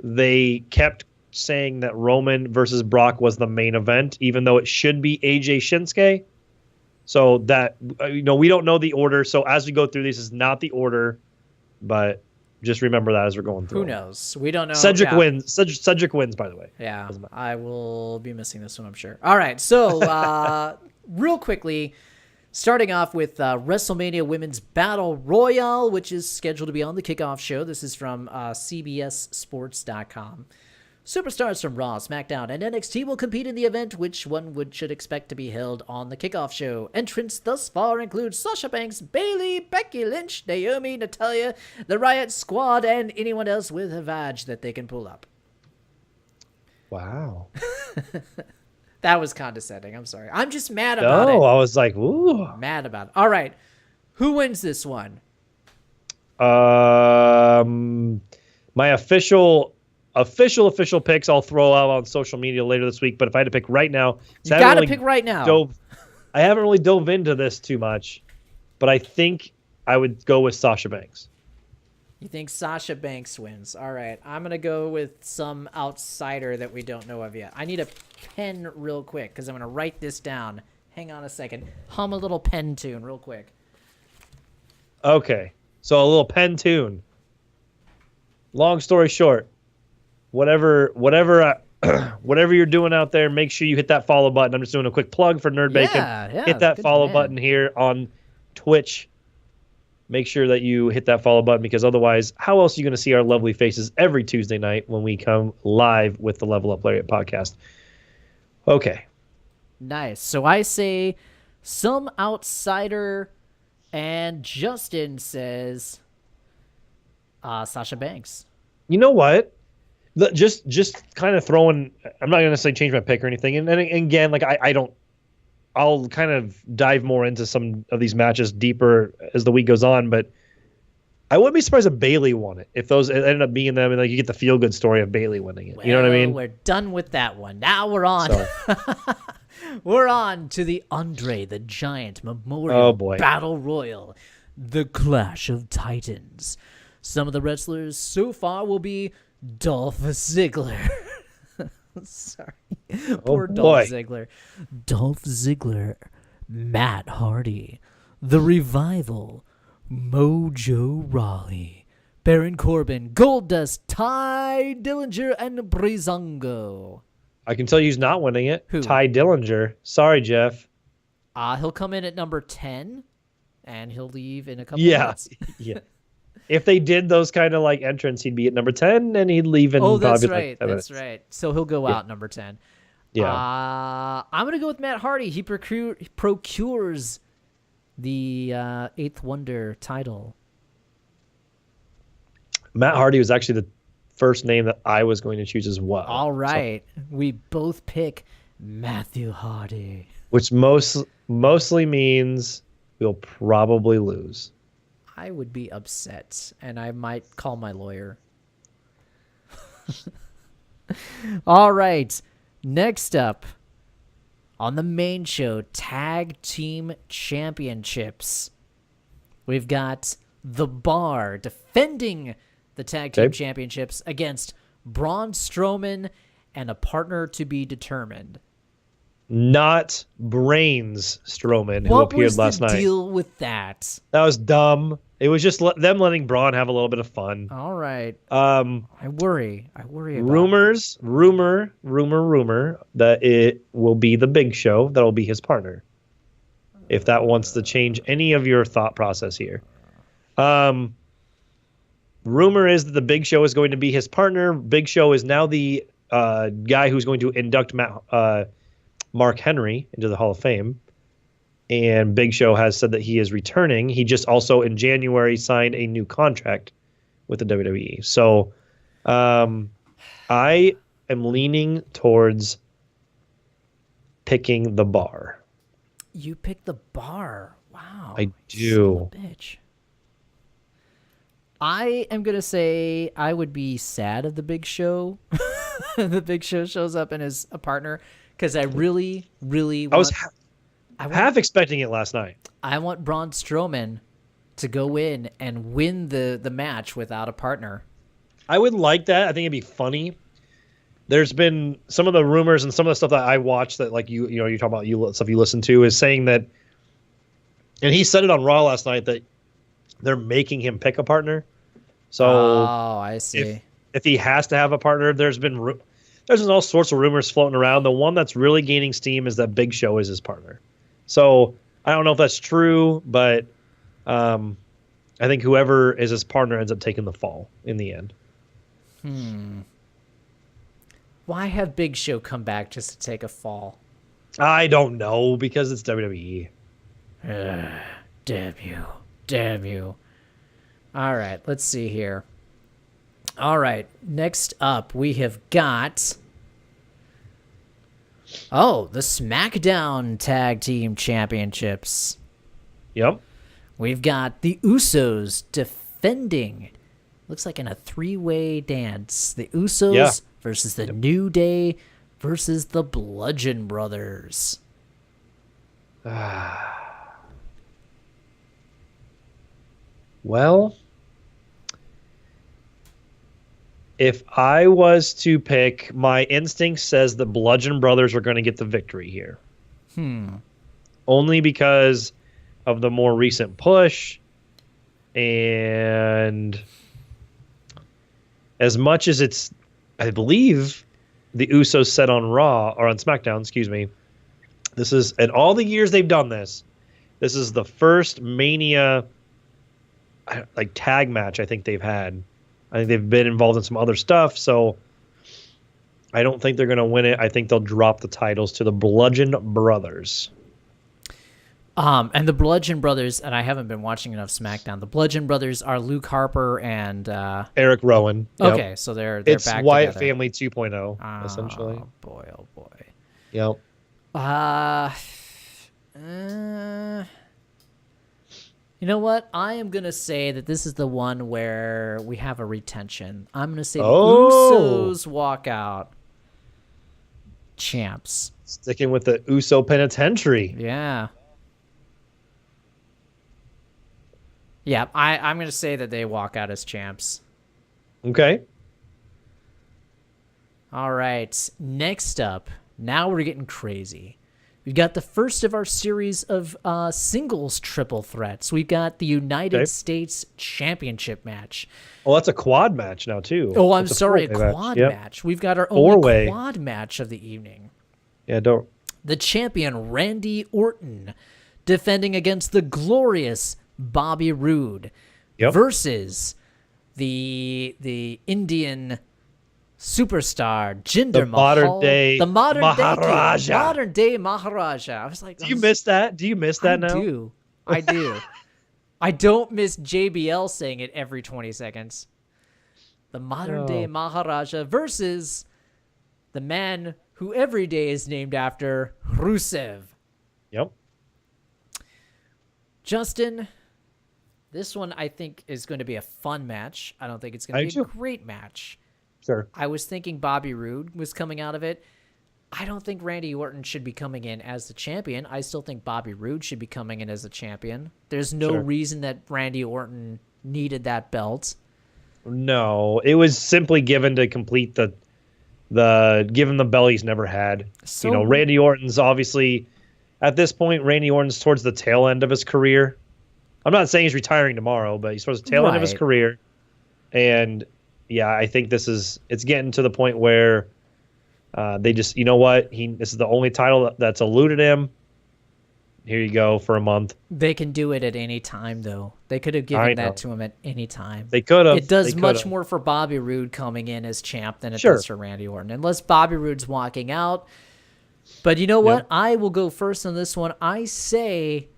they kept saying that Roman versus Brock was the main event, even though it should be AJ Shinsuke. So that, we don't know the order. So as we go through, this is not the order, but just remember that as we're going through. Who knows? We don't know. Cedric wins. Cedric wins, by the way. Yeah, I will be missing this one, I'm sure. All right, so real quickly, starting off with WrestleMania Women's Battle Royale, which is scheduled to be on the kickoff show. This is from CBSSports.com. Superstars from Raw, SmackDown, and NXT will compete in the event, which one should expect to be held on the kickoff show. Entrants thus far include Sasha Banks, Bayley, Becky Lynch, Naomi, Natalya, the Riot Squad, and anyone else with a badge that they can pull up. Wow. That was condescending. I'm sorry. I'm just mad about it. Oh, I was like, ooh. Mad about it. All right. Who wins this one? My official picks I'll throw out on social media later this week. But if I had to pick right now, You got to pick right now. I haven't really dove into this too much, but I think I would go with Sasha Banks. You think Sasha Banks wins? All right. I'm going to go with some outsider that we don't know of yet. I need a pen real quick because I'm going to write this down. Hang on a second. Hum a little pen tune real quick. Okay. So a little pen tune. Long story short, whatever you're doing out there, make sure you hit that follow button. I'm just doing a quick plug for Nerd Bacon. Yeah, hit that good follow man. button here on Twitch. Make sure that you hit that follow button because otherwise, how else are you going to see our lovely faces every Tuesday night when we come live with the Level Up Lariat podcast? Okay. Nice. So I say some outsider, and Justin says Sasha Banks. You know what? Just kind of throwing. I'm not going to say change my pick or anything. And again, like I don't. I'll kind of dive more into some of these matches deeper as the week goes on, but I wouldn't be surprised if Bayley won it. If those ended up being them, and like you get the feel good story of Bayley winning it. Well, you know what I mean? We're done with that one. Now we're on. So. We're on to the Andre the Giant Memorial Battle Royal, the Clash of Titans. Some of the wrestlers so far will be Dolph Ziggler. Sorry. Poor Dolph Ziggler. Dolph Ziggler, Matt Hardy, The Revival, Mojo Rawley, Baron Corbin, Goldust, Ty Dillinger, and Breezango. I can tell you who's not winning it. Who? Ty Dillinger. Sorry, Jeff. He'll come in at number 10, and he'll leave in a couple minutes. Yeah. If they did those kind of like entrants, he'd be at number 10, and he'd leave in probably that's like right. 10 That's minutes. right. So he'll go out number 10. Yeah. I'm going to go with Matt Hardy. He procures the Eighth Wonder title. Matt Hardy was actually the first name that I was going to choose as well. All right. So, we both pick Matthew Hardy. Which mostly means we'll probably lose. I would be upset, and I might call my lawyer. All right. Next up on the main show, Tag Team Championships. We've got The Bar defending the Tag Team Championships against Braun Strowman and a partner to be determined. Not Brains Strowman, who appeared last night. What was the deal with that? That was dumb. It was just them letting Braun have a little bit of fun. All right. I worry about rumor that it will be the Big Show that will be his partner. If that wants to change any of your thought process here. Rumor is that the Big Show is going to be his partner. Big Show is now the guy who's going to induct Mark Henry into the Hall of Fame. And Big Show has said that he is returning. He just also in January signed a new contract with the WWE. So I am leaning towards picking the Bar. You picked the Bar. Wow. I do. Son of a bitch. I am going to say I would be sad if the Big Show the Big Show shows up and is a partner, because I really, really want... I was half expecting it last night. I want Braun Strowman to go in and win the match without a partner. I would like that. I think it'd be funny. There's been some of the rumors and some of the stuff that I watched that, like you talk about stuff you listen to, is saying that, and he said it on Raw last night, that they're making him pick a partner. So, I see. If he has to have a partner, there's been all sorts of rumors floating around. The one that's really gaining steam is that Big Show is his partner. So I don't know if that's true, but I think whoever is his partner ends up taking the fall in the end. Why have Big Show come back just to take a fall? I don't know, because it's WWE. Damn you. Damn you. All right, let's see here. All right, next up we have got... Oh, the SmackDown Tag Team Championships. Yep. We've got the Usos defending. Looks like in a three-way dance. The Usos versus the New Day versus the Bludgeon Brothers. Well, if I was to pick, my instinct says the Bludgeon Brothers are going to get the victory here. Only because of the more recent push, and as much as it's, I believe, the Usos said on Raw, or on SmackDown, excuse me, this is, in all the years they've done this, this is the first Mania like tag match I think they've had. I think they've been involved in some other stuff, so I don't think they're going to win it. I think they'll drop the titles to the Bludgeon Brothers. And the Bludgeon Brothers, and I haven't been watching enough SmackDown. The Bludgeon Brothers are Luke Harper and Eric Rowan. Yep. Okay, so they're it's back Wyatt together. Family 2.0, essentially. Oh boy, oh boy. Yep. You know what? I am going to say that this is the one where we have a retention. I'm going to say the Usos walk out champs. Sticking with the Uso Penitentiary. Yeah. Yeah, I'm going to say that they walk out as champs. Okay. All right. Next up, now we're getting crazy. We've got the first of our series of singles triple threats. We've got the United States Championship match. Oh, that's a quad match now, too. Oh, I'm sorry, a quad match. We've got our only quad match of the evening. Yeah, don't. The champion, Randy Orton, defending against the glorious Bobby Roode versus the Indian superstar Jinder Mahal, the modern day Maharaja. I was like, do you miss that? Do you miss that now? I do. I don't miss JBL saying it every 20 seconds. The modern day Maharaja versus the man who every day is named after, Rusev. Yep. Justin, this one I think is going to be a fun match. I don't think it's going to be a great match. Sure. I was thinking Bobby Roode was coming out of it. I don't think Randy Orton should be coming in as the champion. I still think Bobby Roode should be coming in as the champion. There's no reason that Randy Orton needed that belt. No, it was simply given to complete the given the belt he's never had. So, you know, Randy Orton's obviously at this point. Randy Orton's towards the tail end of his career. I'm not saying he's retiring tomorrow, but he's towards the tail end of his career, and yeah, I think it's getting to the point where they just, you know what, this is the only title that's eluded him. Here you go for a month. They can do it at any time, though. They could have given that to him at any time. They could have. It does much more for Bobby Roode coming in as champ than it does for Randy Orton, unless Bobby Roode's walking out. But you know what? I will go first on this one. I say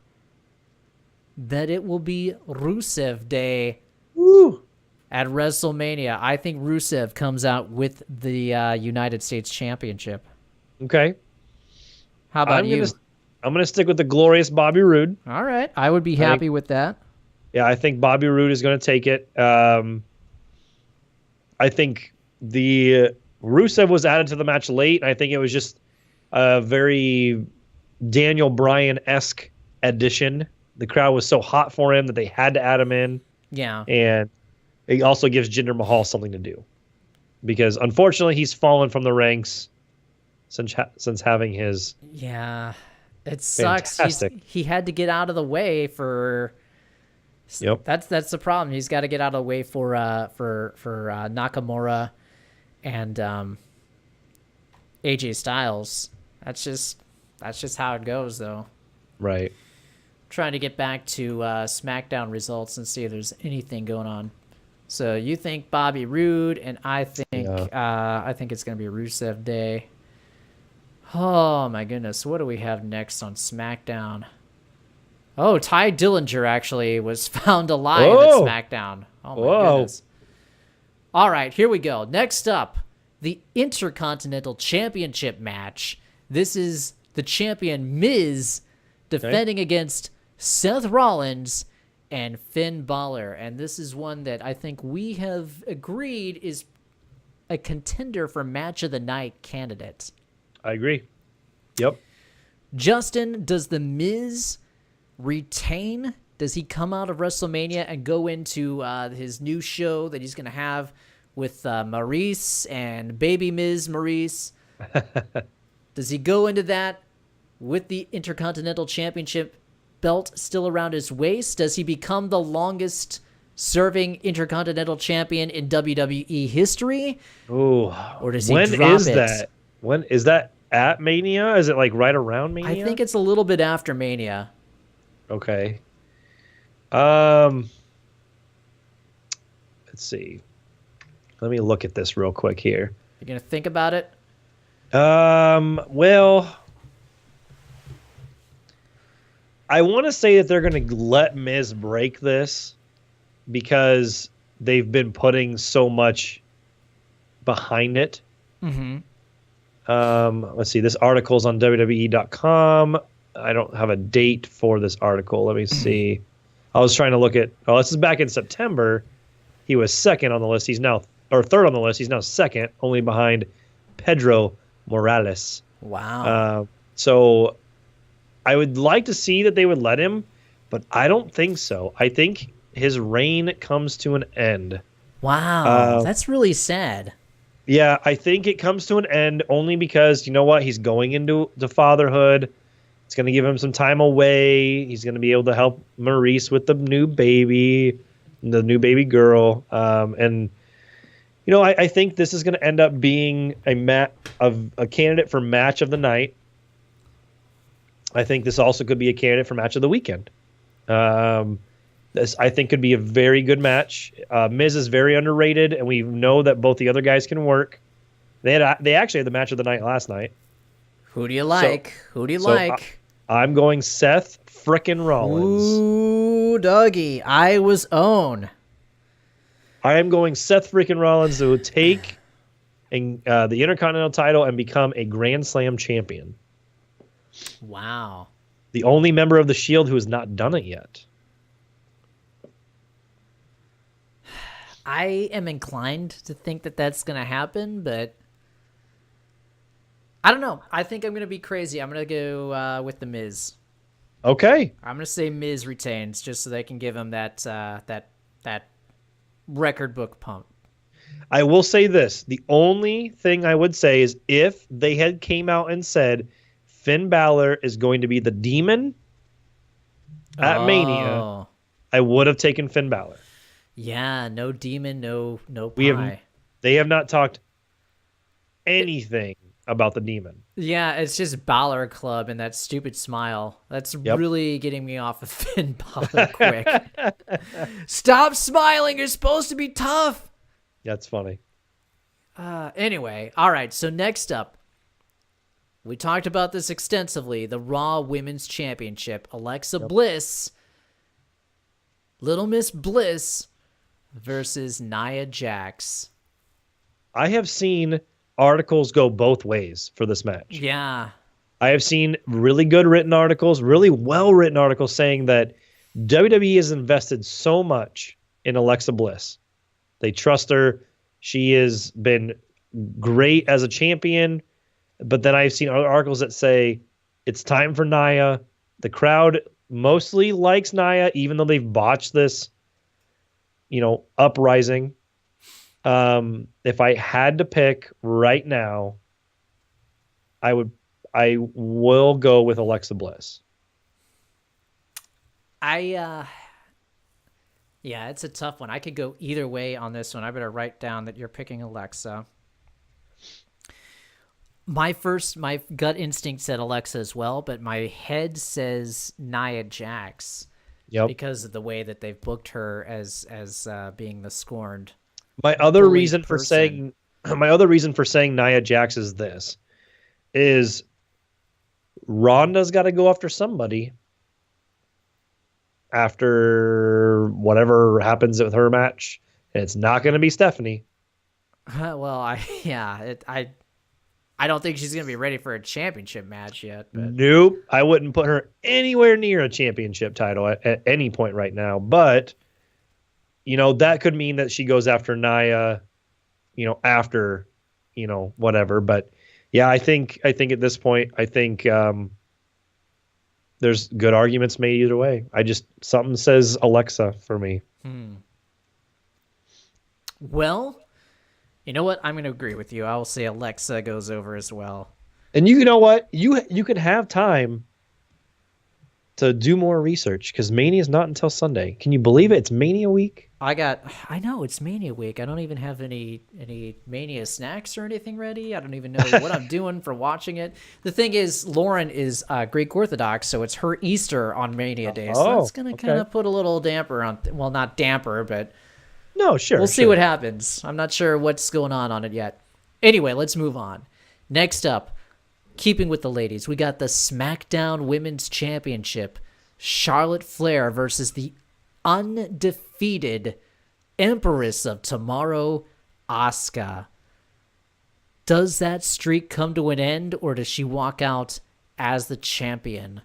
that it will be Rusev Day. Woo. At WrestleMania. I think Rusev comes out with the United States Championship. Okay. How about you? I'm going to stick with the glorious Bobby Roode. All right. I would be happy with that. Yeah, I think Bobby Roode is going to take it. I think the Rusev was added to the match late, and I think it was just a very Daniel Bryan-esque addition. The crowd was so hot for him that they had to add him in. Yeah. And it also gives Jinder Mahal something to do, because unfortunately he's fallen from the ranks since having his. Yeah, it sucks. He had to get out of the way for. Yep. That's the problem. He's got to get out of the way for Nakamura and AJ Styles. That's just how it goes, though. Right. Trying to get back to SmackDown results and see if there's anything going on. So you think Bobby Roode, and I think it's gonna be Rusev Day. Oh my goodness, what do we have next on SmackDown? Oh, Ty Dillinger actually was found alive at SmackDown. Oh my goodness. All right, here we go. Next up, the Intercontinental Championship match. This is the champion Miz defending against Seth Rollins and Finn Balor. And this is one that I think we have agreed is a contender for match of the night candidate. I agree. Yep. Justin, does the Miz retain? Does he come out of WrestleMania and go into his new show that he's going to have with Maurice and baby Miz Maurice? Does he go into that with the Intercontinental Championship belt still around his waist? Does he become the longest serving Intercontinental Champion in WWE history? Ooh. Or does he when drop is it? that? When is that at Mania? Is it like right around Mania? I think it's a little bit after Mania. Okay. Let's see. Let me look at this real quick here. You gonna think about it? Well, I want to say that they're going to let Miz break this because they've been putting so much behind it. Mm-hmm. Let's see. This article's on WWE.com. I don't have a date for this article. Let me see. I was trying to look at. Oh, this is back in September. He was second on the list. He's now, or third on the list. He's now second, only behind Pedro Morales. Wow. So I would like to see that they would let him, but I don't think so. I think his reign comes to an end. Wow. That's really sad. Yeah, I think it comes to an end only because, you know what? He's going into the fatherhood. It's going to give him some time away. He's going to be able to help Maurice with the new baby girl. And, you know, I think this is going to end up being a candidate for match of the night. I think this also could be a candidate for match of the weekend. This, I think, could be a very good match. Miz is very underrated, and we know that both the other guys can work. They actually had the match of the night last night. Who do you like? I'm going Seth frickin' Rollins. Ooh, doggy. I was own. I am going Seth frickin' Rollins to take the Intercontinental title and become a Grand Slam champion. Wow. The only member of the Shield who has not done it yet. I am inclined to think that that's going to happen, but I don't know. I think I'm going to be crazy. I'm going to go with the Miz. Okay. I'm going to say Miz retains just so they can give him that record book pump. I will say this. The only thing I would say is if they had came out and said Finn Balor is going to be the demon at Mania, I would have taken Finn Balor. Yeah, no demon, no pie. They have not talked anything about the demon. Yeah, it's just Balor Club and that stupid smile. That's really getting me off of Finn Balor quick. Stop smiling. You're supposed to be tough. That's funny. Anyway, all right. So next up, we talked about this extensively. The Raw Women's Championship. Alexa Bliss, Little Miss Bliss versus Nia Jax. I have seen articles go both ways for this match. Yeah. I have seen really good written articles, really well-written articles saying that WWE has invested so much in Alexa Bliss. They trust her. She has been great as a champion. But then I've seen other articles that say it's time for Nia. The crowd mostly likes Nia, even though they've botched this, uprising. If I had to pick right now, I will go with Alexa Bliss. Yeah, it's a tough one. I could go either way on this one. I better write down that you're picking Alexa. My gut instinct said Alexa as well, but my head says Nia Jax. Yep. because of the way that they've booked her as being the scorned. My other bullied reason for person. saying Nia Jax is Ronda's got to go after somebody after whatever happens with her match, and it's not going to be Stephanie. Well, I don't think she's gonna be ready for a championship match yet. But Nope, I wouldn't put her anywhere near a championship title at any point right now. But that could mean that she goes after Nia, after, whatever. But yeah, I think at this point, there's good arguments made either way. Something says Alexa for me. Well, you know what? I'm going to agree with you. I will say Alexa goes over as well. And you know what? You could have time to do more research because Mania is not until Sunday. Can you believe it? It's Mania week. I know it's Mania week. I don't even have any Mania snacks or anything ready. I don't even know what I'm doing for watching it. The thing is, Lauren is Greek Orthodox, so it's her Easter on Mania Day. So that's going to kind of put a little damper on, well, not damper, but no, sure. We'll see what happens. I'm not sure what's going on it yet. Anyway, let's move on. Next up, keeping with the ladies, we got the SmackDown Women's Championship. Charlotte Flair versus the undefeated Empress of Tomorrow, Asuka. Does that streak come to an end, or does she walk out as the champion?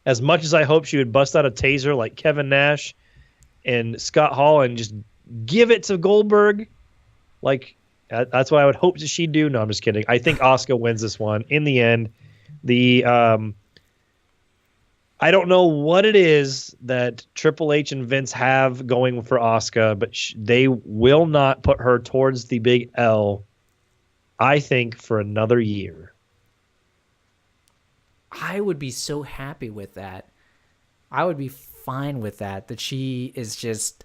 As much as I hope she would bust out a taser like Kevin Nash and Scott Hall and just give it to Goldberg, like that's what I would hope that she'd do. No, I'm just kidding. I think Asuka wins this one in the end. I don't know what it is that Triple H and Vince have going for Asuka, but they will not put her towards the big L, I think, for another year. I would be so happy with that. I would be fine with that she is just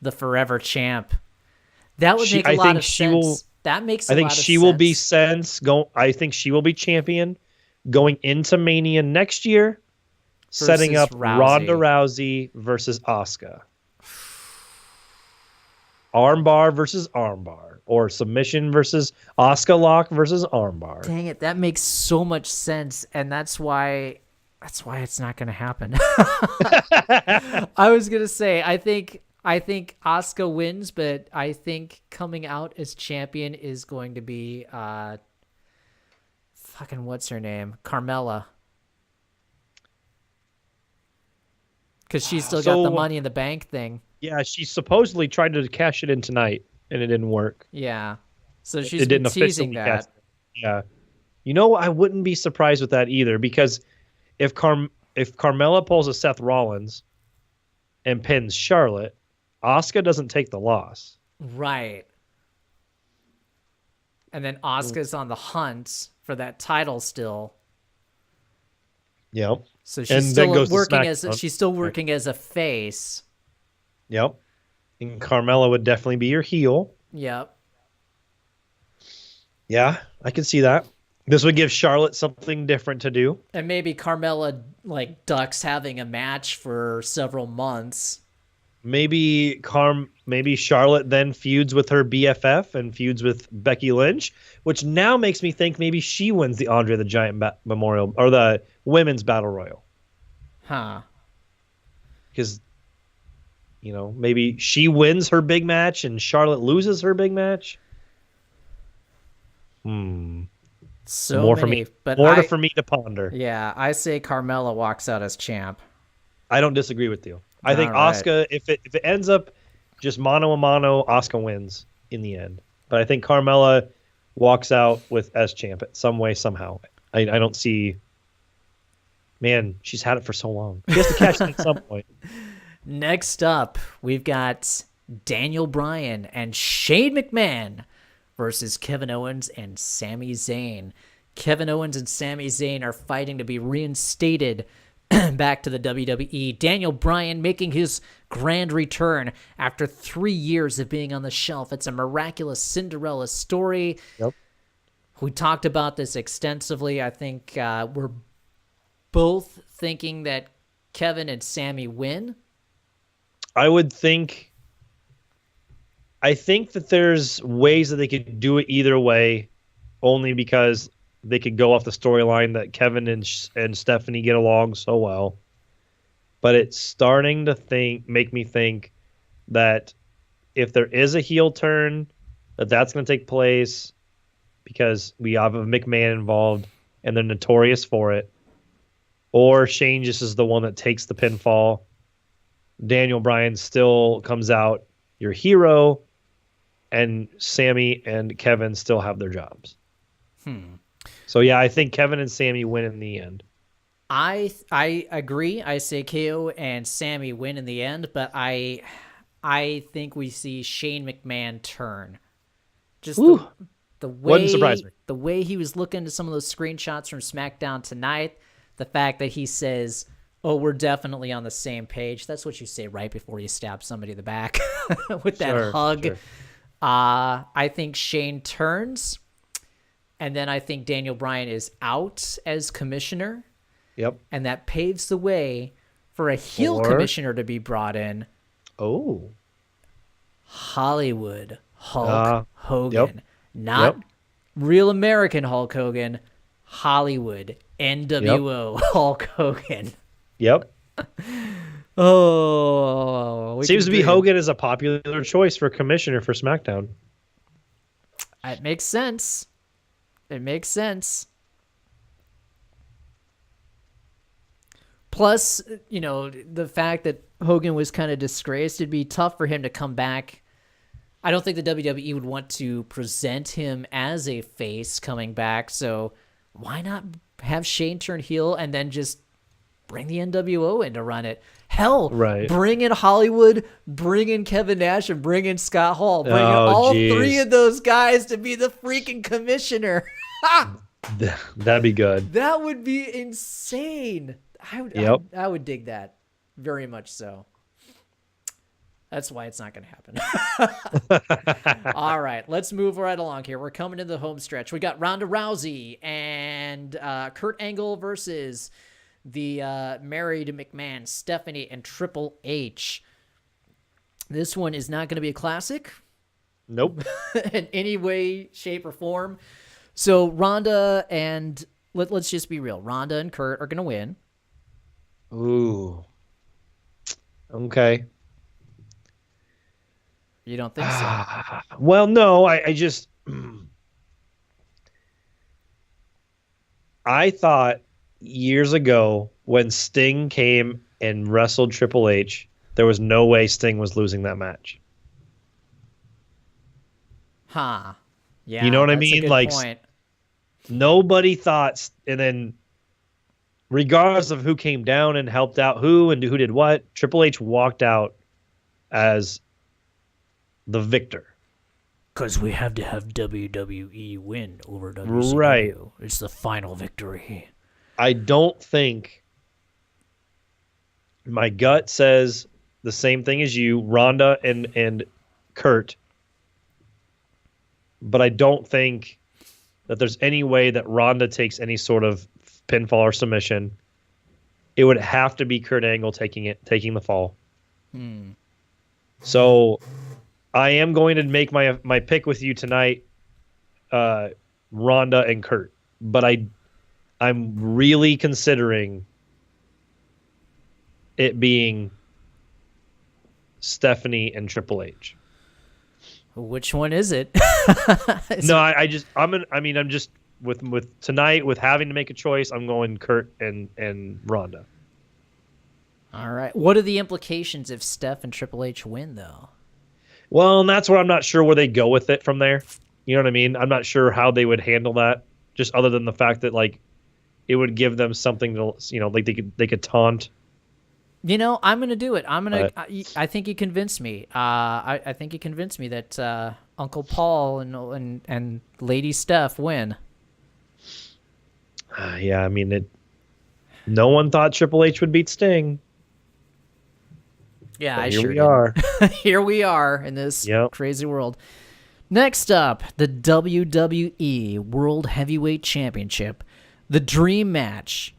the forever champ. That would make a lot of sense. That makes a lot of sense. I think she will be champion going into Mania next year, setting up Ronda Rousey versus Asuka. Armbar versus armbar, or submission versus Asuka lock versus armbar. Dang it, that makes so much sense, and that's why it's not going to happen. I was going to say I think Asuka wins, but I think coming out as champion is going to be fucking what's her name? Carmella. Cuz she's still got the Money in the Bank thing. Yeah, she supposedly tried to cash it in tonight and it didn't work. Yeah. So she's been teasing that. Yeah. I wouldn't be surprised with that either, because if Carmella pulls a Seth Rollins and pins Charlotte, Asuka doesn't take the loss. Right. And then Asuka's on the hunt for that title still. Yep. So she's still working as a face. Yep. And Carmella would definitely be your heel. Yep. Yeah, I can see that. This would give Charlotte something different to do. And maybe Carmella ducks having a match for several months. Maybe Charlotte then feuds with her BFF and feuds with Becky Lynch, which now makes me think maybe she wins the Andre the Giant Memorial or the Women's Battle Royal. Huh. Because, maybe she wins her big match and Charlotte loses her big match. So more many, for me to ponder. Yeah, I say Carmella walks out as champ. I don't disagree with you. I think Asuka, if it ends up just mano a mano, Asuka wins in the end. But I think Carmella walks out as champ at some way, somehow. I don't see. Man, she's had it for so long. She has to catch it at some point. Next up, we've got Daniel Bryan and Shane McMahon versus Kevin Owens and Sami Zayn. Kevin Owens and Sami Zayn are fighting to be reinstated back to the WWE. Daniel Bryan making his grand return after 3 years of being on the shelf. It's a miraculous Cinderella story. Yep. We talked about this extensively. I think we're both thinking that Kevin and Sammy win? I think that there's ways that they could do it either way, only because they could go off the storyline that Kevin and Stephanie get along so well. But it's starting to make me think that if there is a heel turn, that's going to take place because we have a McMahon involved and they're notorious for it. Or Shane just is the one that takes the pinfall. Daniel Bryan still comes out your hero, and Sammy and Kevin still have their jobs. So yeah, I think Kevin and Sammy win in the end. I agree. I say KO and Sammy win in the end, but I think we see Shane McMahon turn. Just the way Wouldn't surprise me. The way he was looking at some of those screenshots from SmackDown tonight, the fact that he says, "Oh, we're definitely on the same page." That's what you say right before you stab somebody in the back with that hug. Sure. I think Shane turns, and then I think Daniel Bryan is out as commissioner. Yep. And that paves the way for a heel commissioner to be brought in. Oh. Hollywood Hulk Hogan. Yep. Not real American Hulk Hogan. Hollywood NWO Hulk Hogan. Yep. Seems to be Hogan is a popular choice for commissioner for SmackDown. It makes sense. It makes sense. Plus, you know, the fact that Hogan was kind of disgraced, it'd be tough for him to come back. I don't think the WWE would want to present him as a face coming back, so why not have Shane turn heel and then just bring the NWO in to run it? Hell, bring in Hollywood, bring in Kevin Nash, and bring in Scott Hall. Bring in all three of those guys to be the freaking commissioner. That'd be good. That would be insane. I would dig that very much so. That's why it's not going to happen. All right, let's move right along here. We're coming to the home stretch. We got Ronda Rousey and Kurt Angle versus the married McMahon, Stephanie, and Triple H. This one is not going to be a classic. Nope. In any way, shape, or form. So Ronda and let's just be real. Ronda and Kurt are going to win. Ooh. Okay. You don't think so? Well, no, I just I thought years ago when Sting came and wrestled Triple H, there was no way Sting was losing that match. Huh. Yeah. You know what I mean? Like point. Nobody thought, and then regardless of who came down and helped out who and who did what, Triple H walked out as the victor. Because we have to have WWE win over WCW. Right. It's the final victory. I don't think, my gut says the same thing as you, Ronda and Kurt, but I don't think that there's any way that Ronda takes any sort of pinfall or submission. It would have to be Kurt Angle taking the fall. So I am going to make my pick with you tonight, Ronda and Kurt, but I'm really considering it being Stephanie and Triple H. Which one is it? No, I'm just with tonight, with having to make a choice, I'm going Kurt and Ronda. All right. What are the implications if Steph and Triple H win, though? Well, and that's where I'm not sure where they go with it from there. You know what I mean? I'm not sure how they would handle that, just other than the fact that like it would give them something to, you know, like they could taunt. You know, I'm gonna do it. I think you convinced me. I think you convinced me that Uncle Paul and Lady Steph win. Yeah, I mean no one thought Triple H would beat Sting. Yeah, but I here sure we did. are. Here we are in this crazy world. Next up, the WWE World Heavyweight Championship, the Dream Match.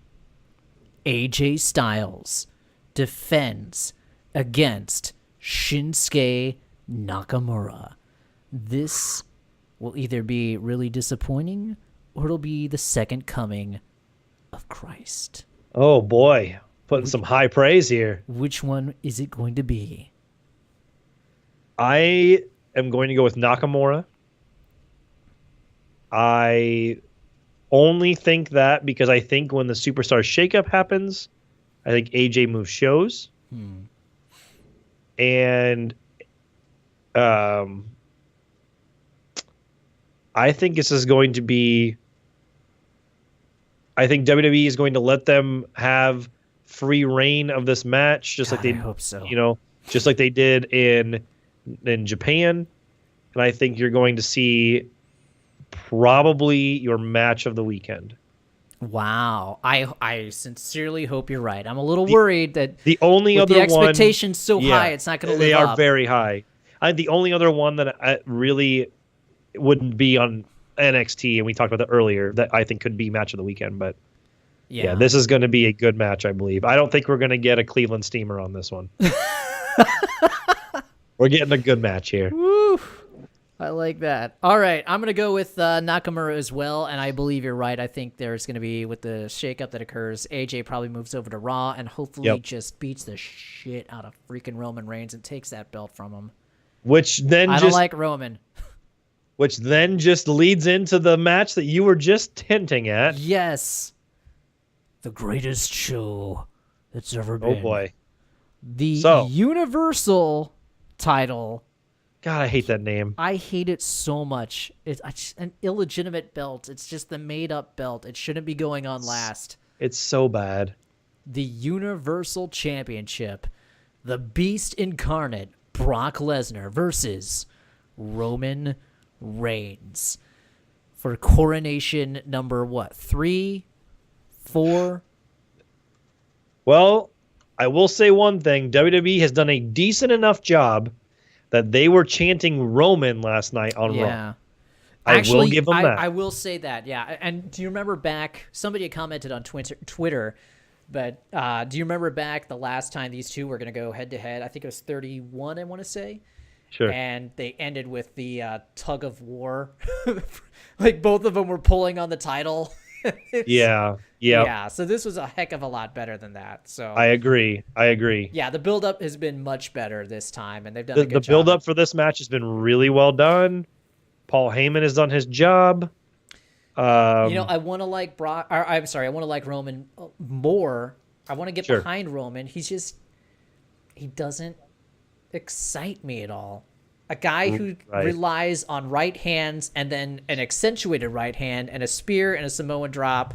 AJ Styles defends against Shinsuke Nakamura. This will either be really disappointing or it'll be the second coming of Christ. Oh, boy. Putting some high praise here. Which one is it going to be? I am going to go with Nakamura. I only think that because I think when the Superstar shakeup happens, I think AJ moves shows. And I think this is going to be... I think WWE is going to let them have free reign of this match, just like they I hope so. Just like they did in Japan. And I think you're going to see probably your match of the weekend. Wow. I sincerely hope you're right. I'm a little worried that the only with other the expectations so yeah, high, it's not going to live They up. are very high. I think the only other one that I really wouldn't be on NXT, and we talked about that earlier, that I think could be match of the weekend. But yeah, this is going to be a good match, I believe. I don't think we're going to get a Cleveland Steamer on this one. We're getting a good match here. Woo. I like that. All right, I'm going to go with Nakamura as well, and I believe you're right. I think there's going to be, with the shakeup that occurs, AJ probably moves over to Raw and hopefully just beats the shit out of freaking Roman Reigns and takes that belt from him. I don't like Roman. Which then just leads into the match that you were just hinting at. Yes. The greatest show that's ever been. Oh, boy. The Universal title. God, I hate that name. I hate it so much. It's an illegitimate belt. It's just the made-up belt. It shouldn't be going on last. It's so bad. The Universal Championship. The Beast Incarnate, Brock Lesnar versus Roman Reigns. For coronation number, 3, 4? Well, I will say one thing. WWE has done a decent enough job that they were chanting Roman last night on Raw. Actually, will give them that. I will say that, yeah. And do you remember back, somebody had commented on Twitter, but do you remember back the last time these two were going to go head-to-head? I think it was 31, I want to say. Sure. And they ended with the tug of war. Like both of them were pulling on the title. Yeah. Yeah, so this was a heck of a lot better than that. So I agree. Yeah, the build-up has been much better this time, and they've done a good job. The build-up for this match has been really well done. Paul Heyman has done his job. I want to like Brock. I'm sorry, I want to like Roman more. I want to get behind Roman. He doesn't excite me at all. A guy who relies on right hands and then an accentuated right hand and a spear and a Samoan drop.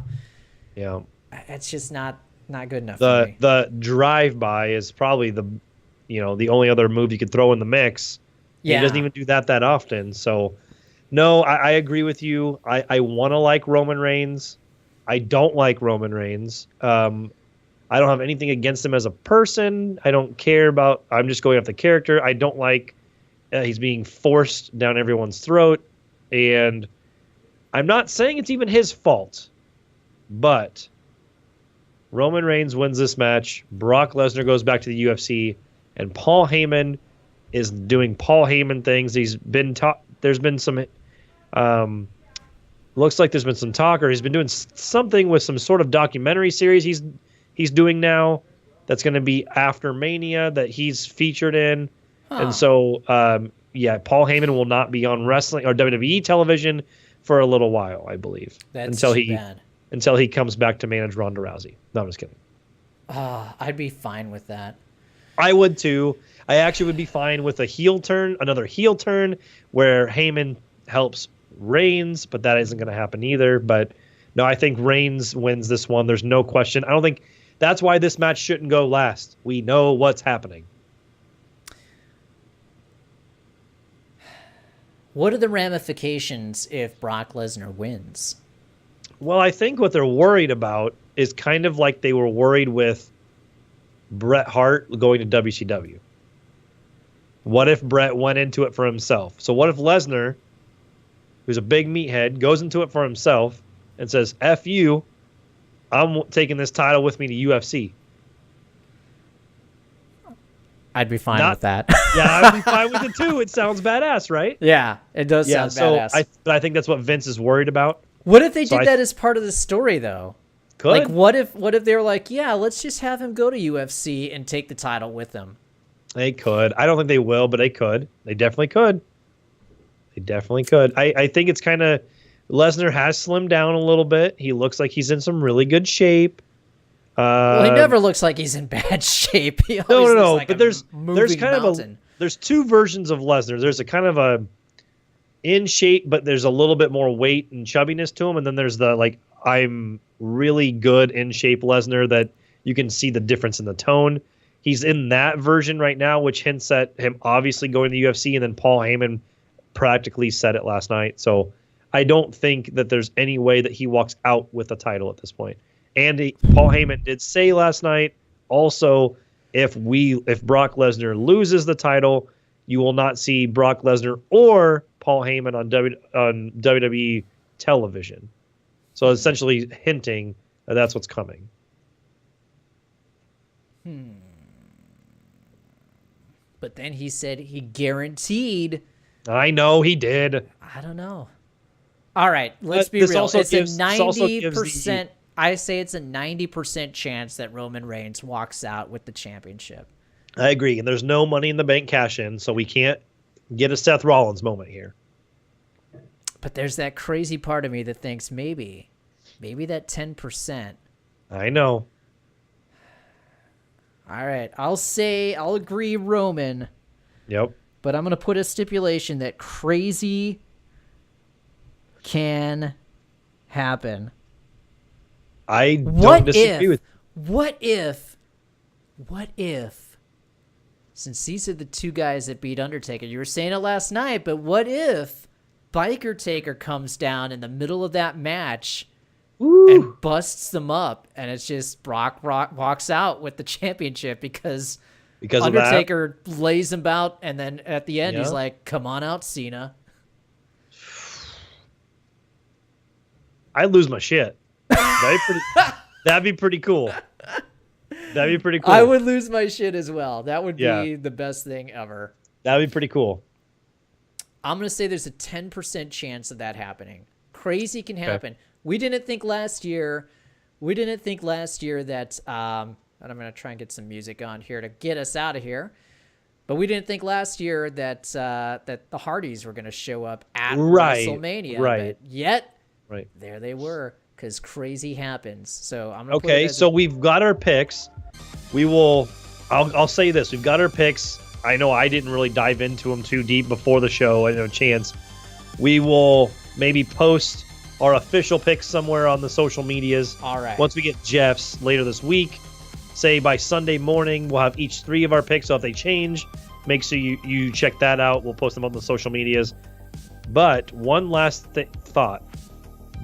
Yeah, it's just not good enough for me. The drive-by is probably the only other move you could throw in the mix. Yeah. He doesn't even do that often. So, no, I agree with you. I want to like Roman Reigns. I don't like Roman Reigns. I don't have anything against him as a person. I don't care about... I'm just going off the character. I don't like... he's being forced down everyone's throat. And I'm not saying it's even his fault. But Roman Reigns wins this match. Brock Lesnar goes back to the UFC. And Paul Heyman is doing Paul Heyman things. He's been there's been some... looks like there's been some talk, or he's been doing something with some sort of documentary series he's doing now that's going to be after Mania that he's featured in. And so, Paul Heyman will not be on wrestling or WWE television for a little while, I believe. That's until he comes back to manage Ronda Rousey. No, I'm just kidding. I'd be fine with that. I would too. I actually would be fine with another heel turn where Heyman helps Reigns, but that isn't going to happen either. But no, I think Reigns wins this one. There's no question. I don't think that's why this match shouldn't go last. We know what's happening. What are the ramifications if Brock Lesnar wins? Well, I think what they're worried about is kind of like they were worried with Bret Hart going to WCW. What if Bret went into it for himself? So what if Lesnar, who's a big meathead, goes into it for himself and says, F you, I'm taking this title with me to UFC. I'd be fine with that. Yeah, I'd be fine with it too. It sounds badass, right? Yeah, it does sound badass. I think that's what Vince is worried about. What if they did that as part of the story, though? Could. Like, what if they were like, yeah, let's just have him go to UFC and take the title with him? They could. I don't think they will, but they could. They definitely could. They definitely could. I think it's kind of... Lesnar has slimmed down a little bit. He looks like he's in some really good shape. Well, he never looks like he's in bad shape. He always No. looks like But there's kind mountain. of there's two versions of Lesnar. There's a kind of a in shape, but there's a little bit more weight and chubbiness to him, and then there's the like I'm really good in shape Lesnar that you can see the difference in the tone. He's in that version right now, which hints at him obviously going to the UFC, and then Paul Heyman practically said it last night. So I don't think that there's any way that he walks out with the title at this point. And Paul Heyman did say last night also, if Brock Lesnar loses the title, you will not see Brock Lesnar or Paul Heyman on WWE television. So essentially hinting that that's what's coming. But then he said he guaranteed. I know he did. I don't know. All right, let's be This real. also It's gives- a this also gives 90%. I say it's a 90% chance that Roman Reigns walks out with the championship. I agree. And there's no Money in the Bank cash in, so we can't get a Seth Rollins moment here. But there's that crazy part of me that thinks maybe that 10%. I know. All right, I'll agree Roman, Yep. but I'm going to put a stipulation that crazy can happen. I don't disagree with. What if, since these are the two guys that beat Undertaker, you were saying it last night, but what if Biker Taker comes down in the middle of that match and busts them up, and it's just Brock walks out with the championship because Undertaker lays him out, and then at the end he's like, "Come on out, Cena." I'd lose my shit. That'd be pretty cool. That'd be pretty cool. I would lose my shit as well. That would be the best thing ever. That'd be pretty cool. I'm going to say there's a 10% chance of that happening. Crazy can happen. We didn't think last year that, and I'm going to try and get some music on here to get us out of here. But we didn't think last year that that the Hardys were going to show up at WrestleMania. Right. But yet, there they were, because crazy happens. So I'm going to put it as we've got our picks. I'll say this. We've got our picks. I know I didn't really dive into them too deep before the show. I didn't have a chance. We will maybe post our official picks somewhere on the social medias. All right. Once we get Jeff's later this week, say by Sunday morning, we'll have each three of our picks. So if they change, make sure you check that out. We'll post them on the social medias. But one last thought.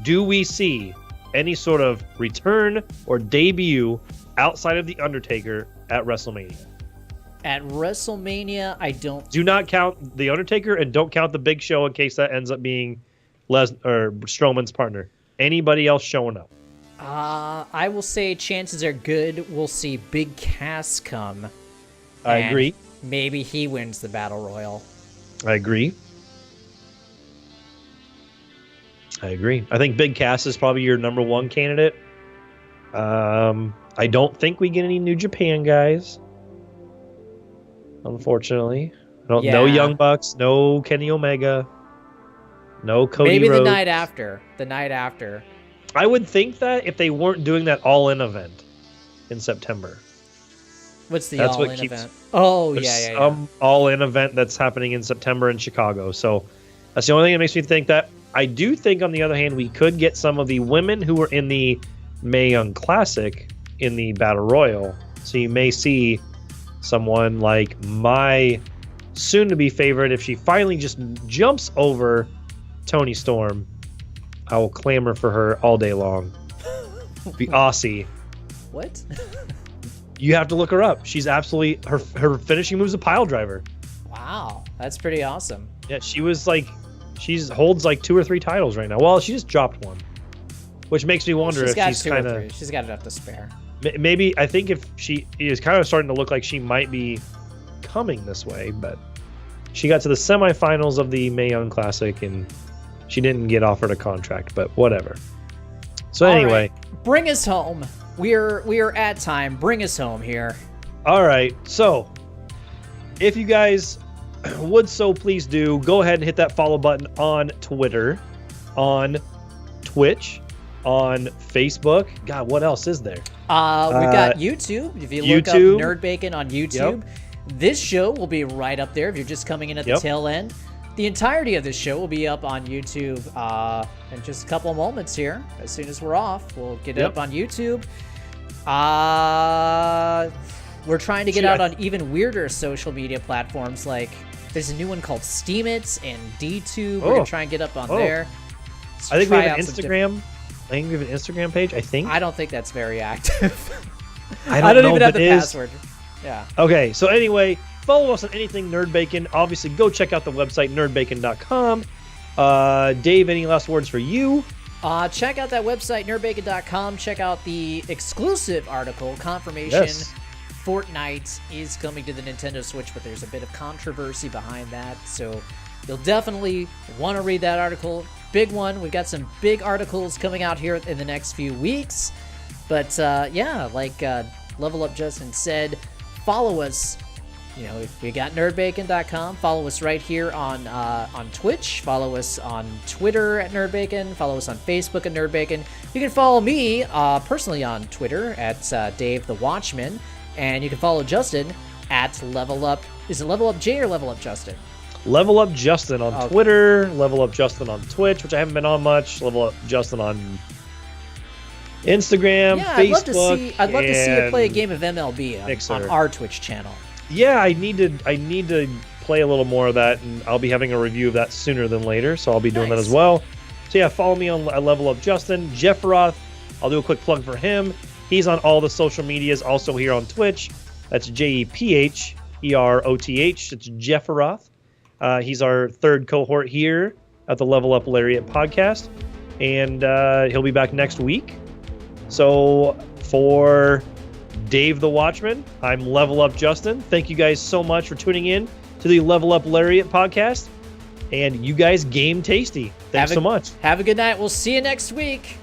Do we see any sort of return or debut outside of The Undertaker at WrestleMania? At WrestleMania, I don't. Do not count The Undertaker and don't count the Big Show in case that ends up being Strowman's partner. Anybody else showing up? I will say chances are good we'll see Big Cass come. I agree. Maybe he wins the Battle Royal. I agree. I think Big Cass is probably your number one candidate. I don't think we get any New Japan guys. Unfortunately. No Young Bucks, no Kenny Omega, no Cody Maybe Rhodes. the night after. I would think that if they weren't doing that all-in event in September. What's the all-in event? Oh, yeah. Some all-in event that's happening in September in Chicago. So that's the only thing that makes me think that. I do think, on the other hand, we could get some of the women who were in the Mae Young Classic in the Battle Royal. So you may see someone like my soon-to-be favorite. If she finally just jumps over Toni Storm, I will clamor for her all day long. Be Aussie. What? You have to look her up. She's absolutely... Her finishing move's a pile driver. Wow. That's pretty awesome. Yeah, she was like... She holds like 2 or 3 titles right now. Well, she just dropped one. Which makes me wonder if she's kind of... She's got enough to spare. Maybe, I think if she is kind of starting to look like she might be coming this way, but she got to the semifinals of the Mae Young Classic and she didn't get offered a contract, but whatever. So anyway, right. Bring us home. We are at time. Bring us home here. All right. So if you guys would so please do, go ahead and hit that follow button on Twitter, on Twitch, on Facebook. God, what else is there? We've got YouTube. If you look up Nerd Bacon on YouTube, this show will be right up there if you're just coming in at the tail end. The entirety of this show will be up on YouTube in just a couple of moments here. As soon as we're off, we'll get it up on YouTube. We're trying to get out on even weirder social media platforms. Like, there's a new one called Steemit and DTube. We're going to try and get up on there. I think we have an Instagram. I think we have an Instagram page, I think. I don't think that's very active. I don't even have the password. Yeah. Okay, so anyway, follow us on anything Nerd Bacon. Obviously, go check out the website, nerdbacon.com. Dave, any last words for you? Check out that website, nerdbacon.com. Check out the exclusive article, confirmation Fortnite is coming to the Nintendo Switch, but there's a bit of controversy behind that, so you'll definitely want to read that article. Big one. We've got some big articles coming out here in the next few weeks. But like Level Up Justin said, follow us. You know, we got nerdbacon.com. Follow us right here on Twitch. Follow us on Twitter at NerdBacon. Follow us on Facebook at NerdBacon. You can follow me personally on Twitter at Dave the Watchman. And you can follow Justin at Level Up. Is it Level Up J or Level Up Justin? Level Up Justin on Twitter. Level Up Justin on Twitch, which I haven't been on much. Level Up Justin on Instagram, Facebook. I'd love to see you play a game of MLB on our Twitch channel. Yeah, I need to play a little more of that, and I'll be having a review of that sooner than later, so I'll be doing that as well. So yeah, follow me on Level Up Justin. Jeff Roth, I'll do a quick plug for him. He's on all the social medias, also here on Twitch. That's JEPHEROTH. It's Jeff Roth. He's our third cohort here at the Level Up Lariat podcast, and he'll be back next week. So for Dave the Watchman, I'm Level Up Justin. Thank you guys so much for tuning in to the Level Up Lariat podcast, and you guys game tasty. Thanks so much. Have a good night. We'll see you next week.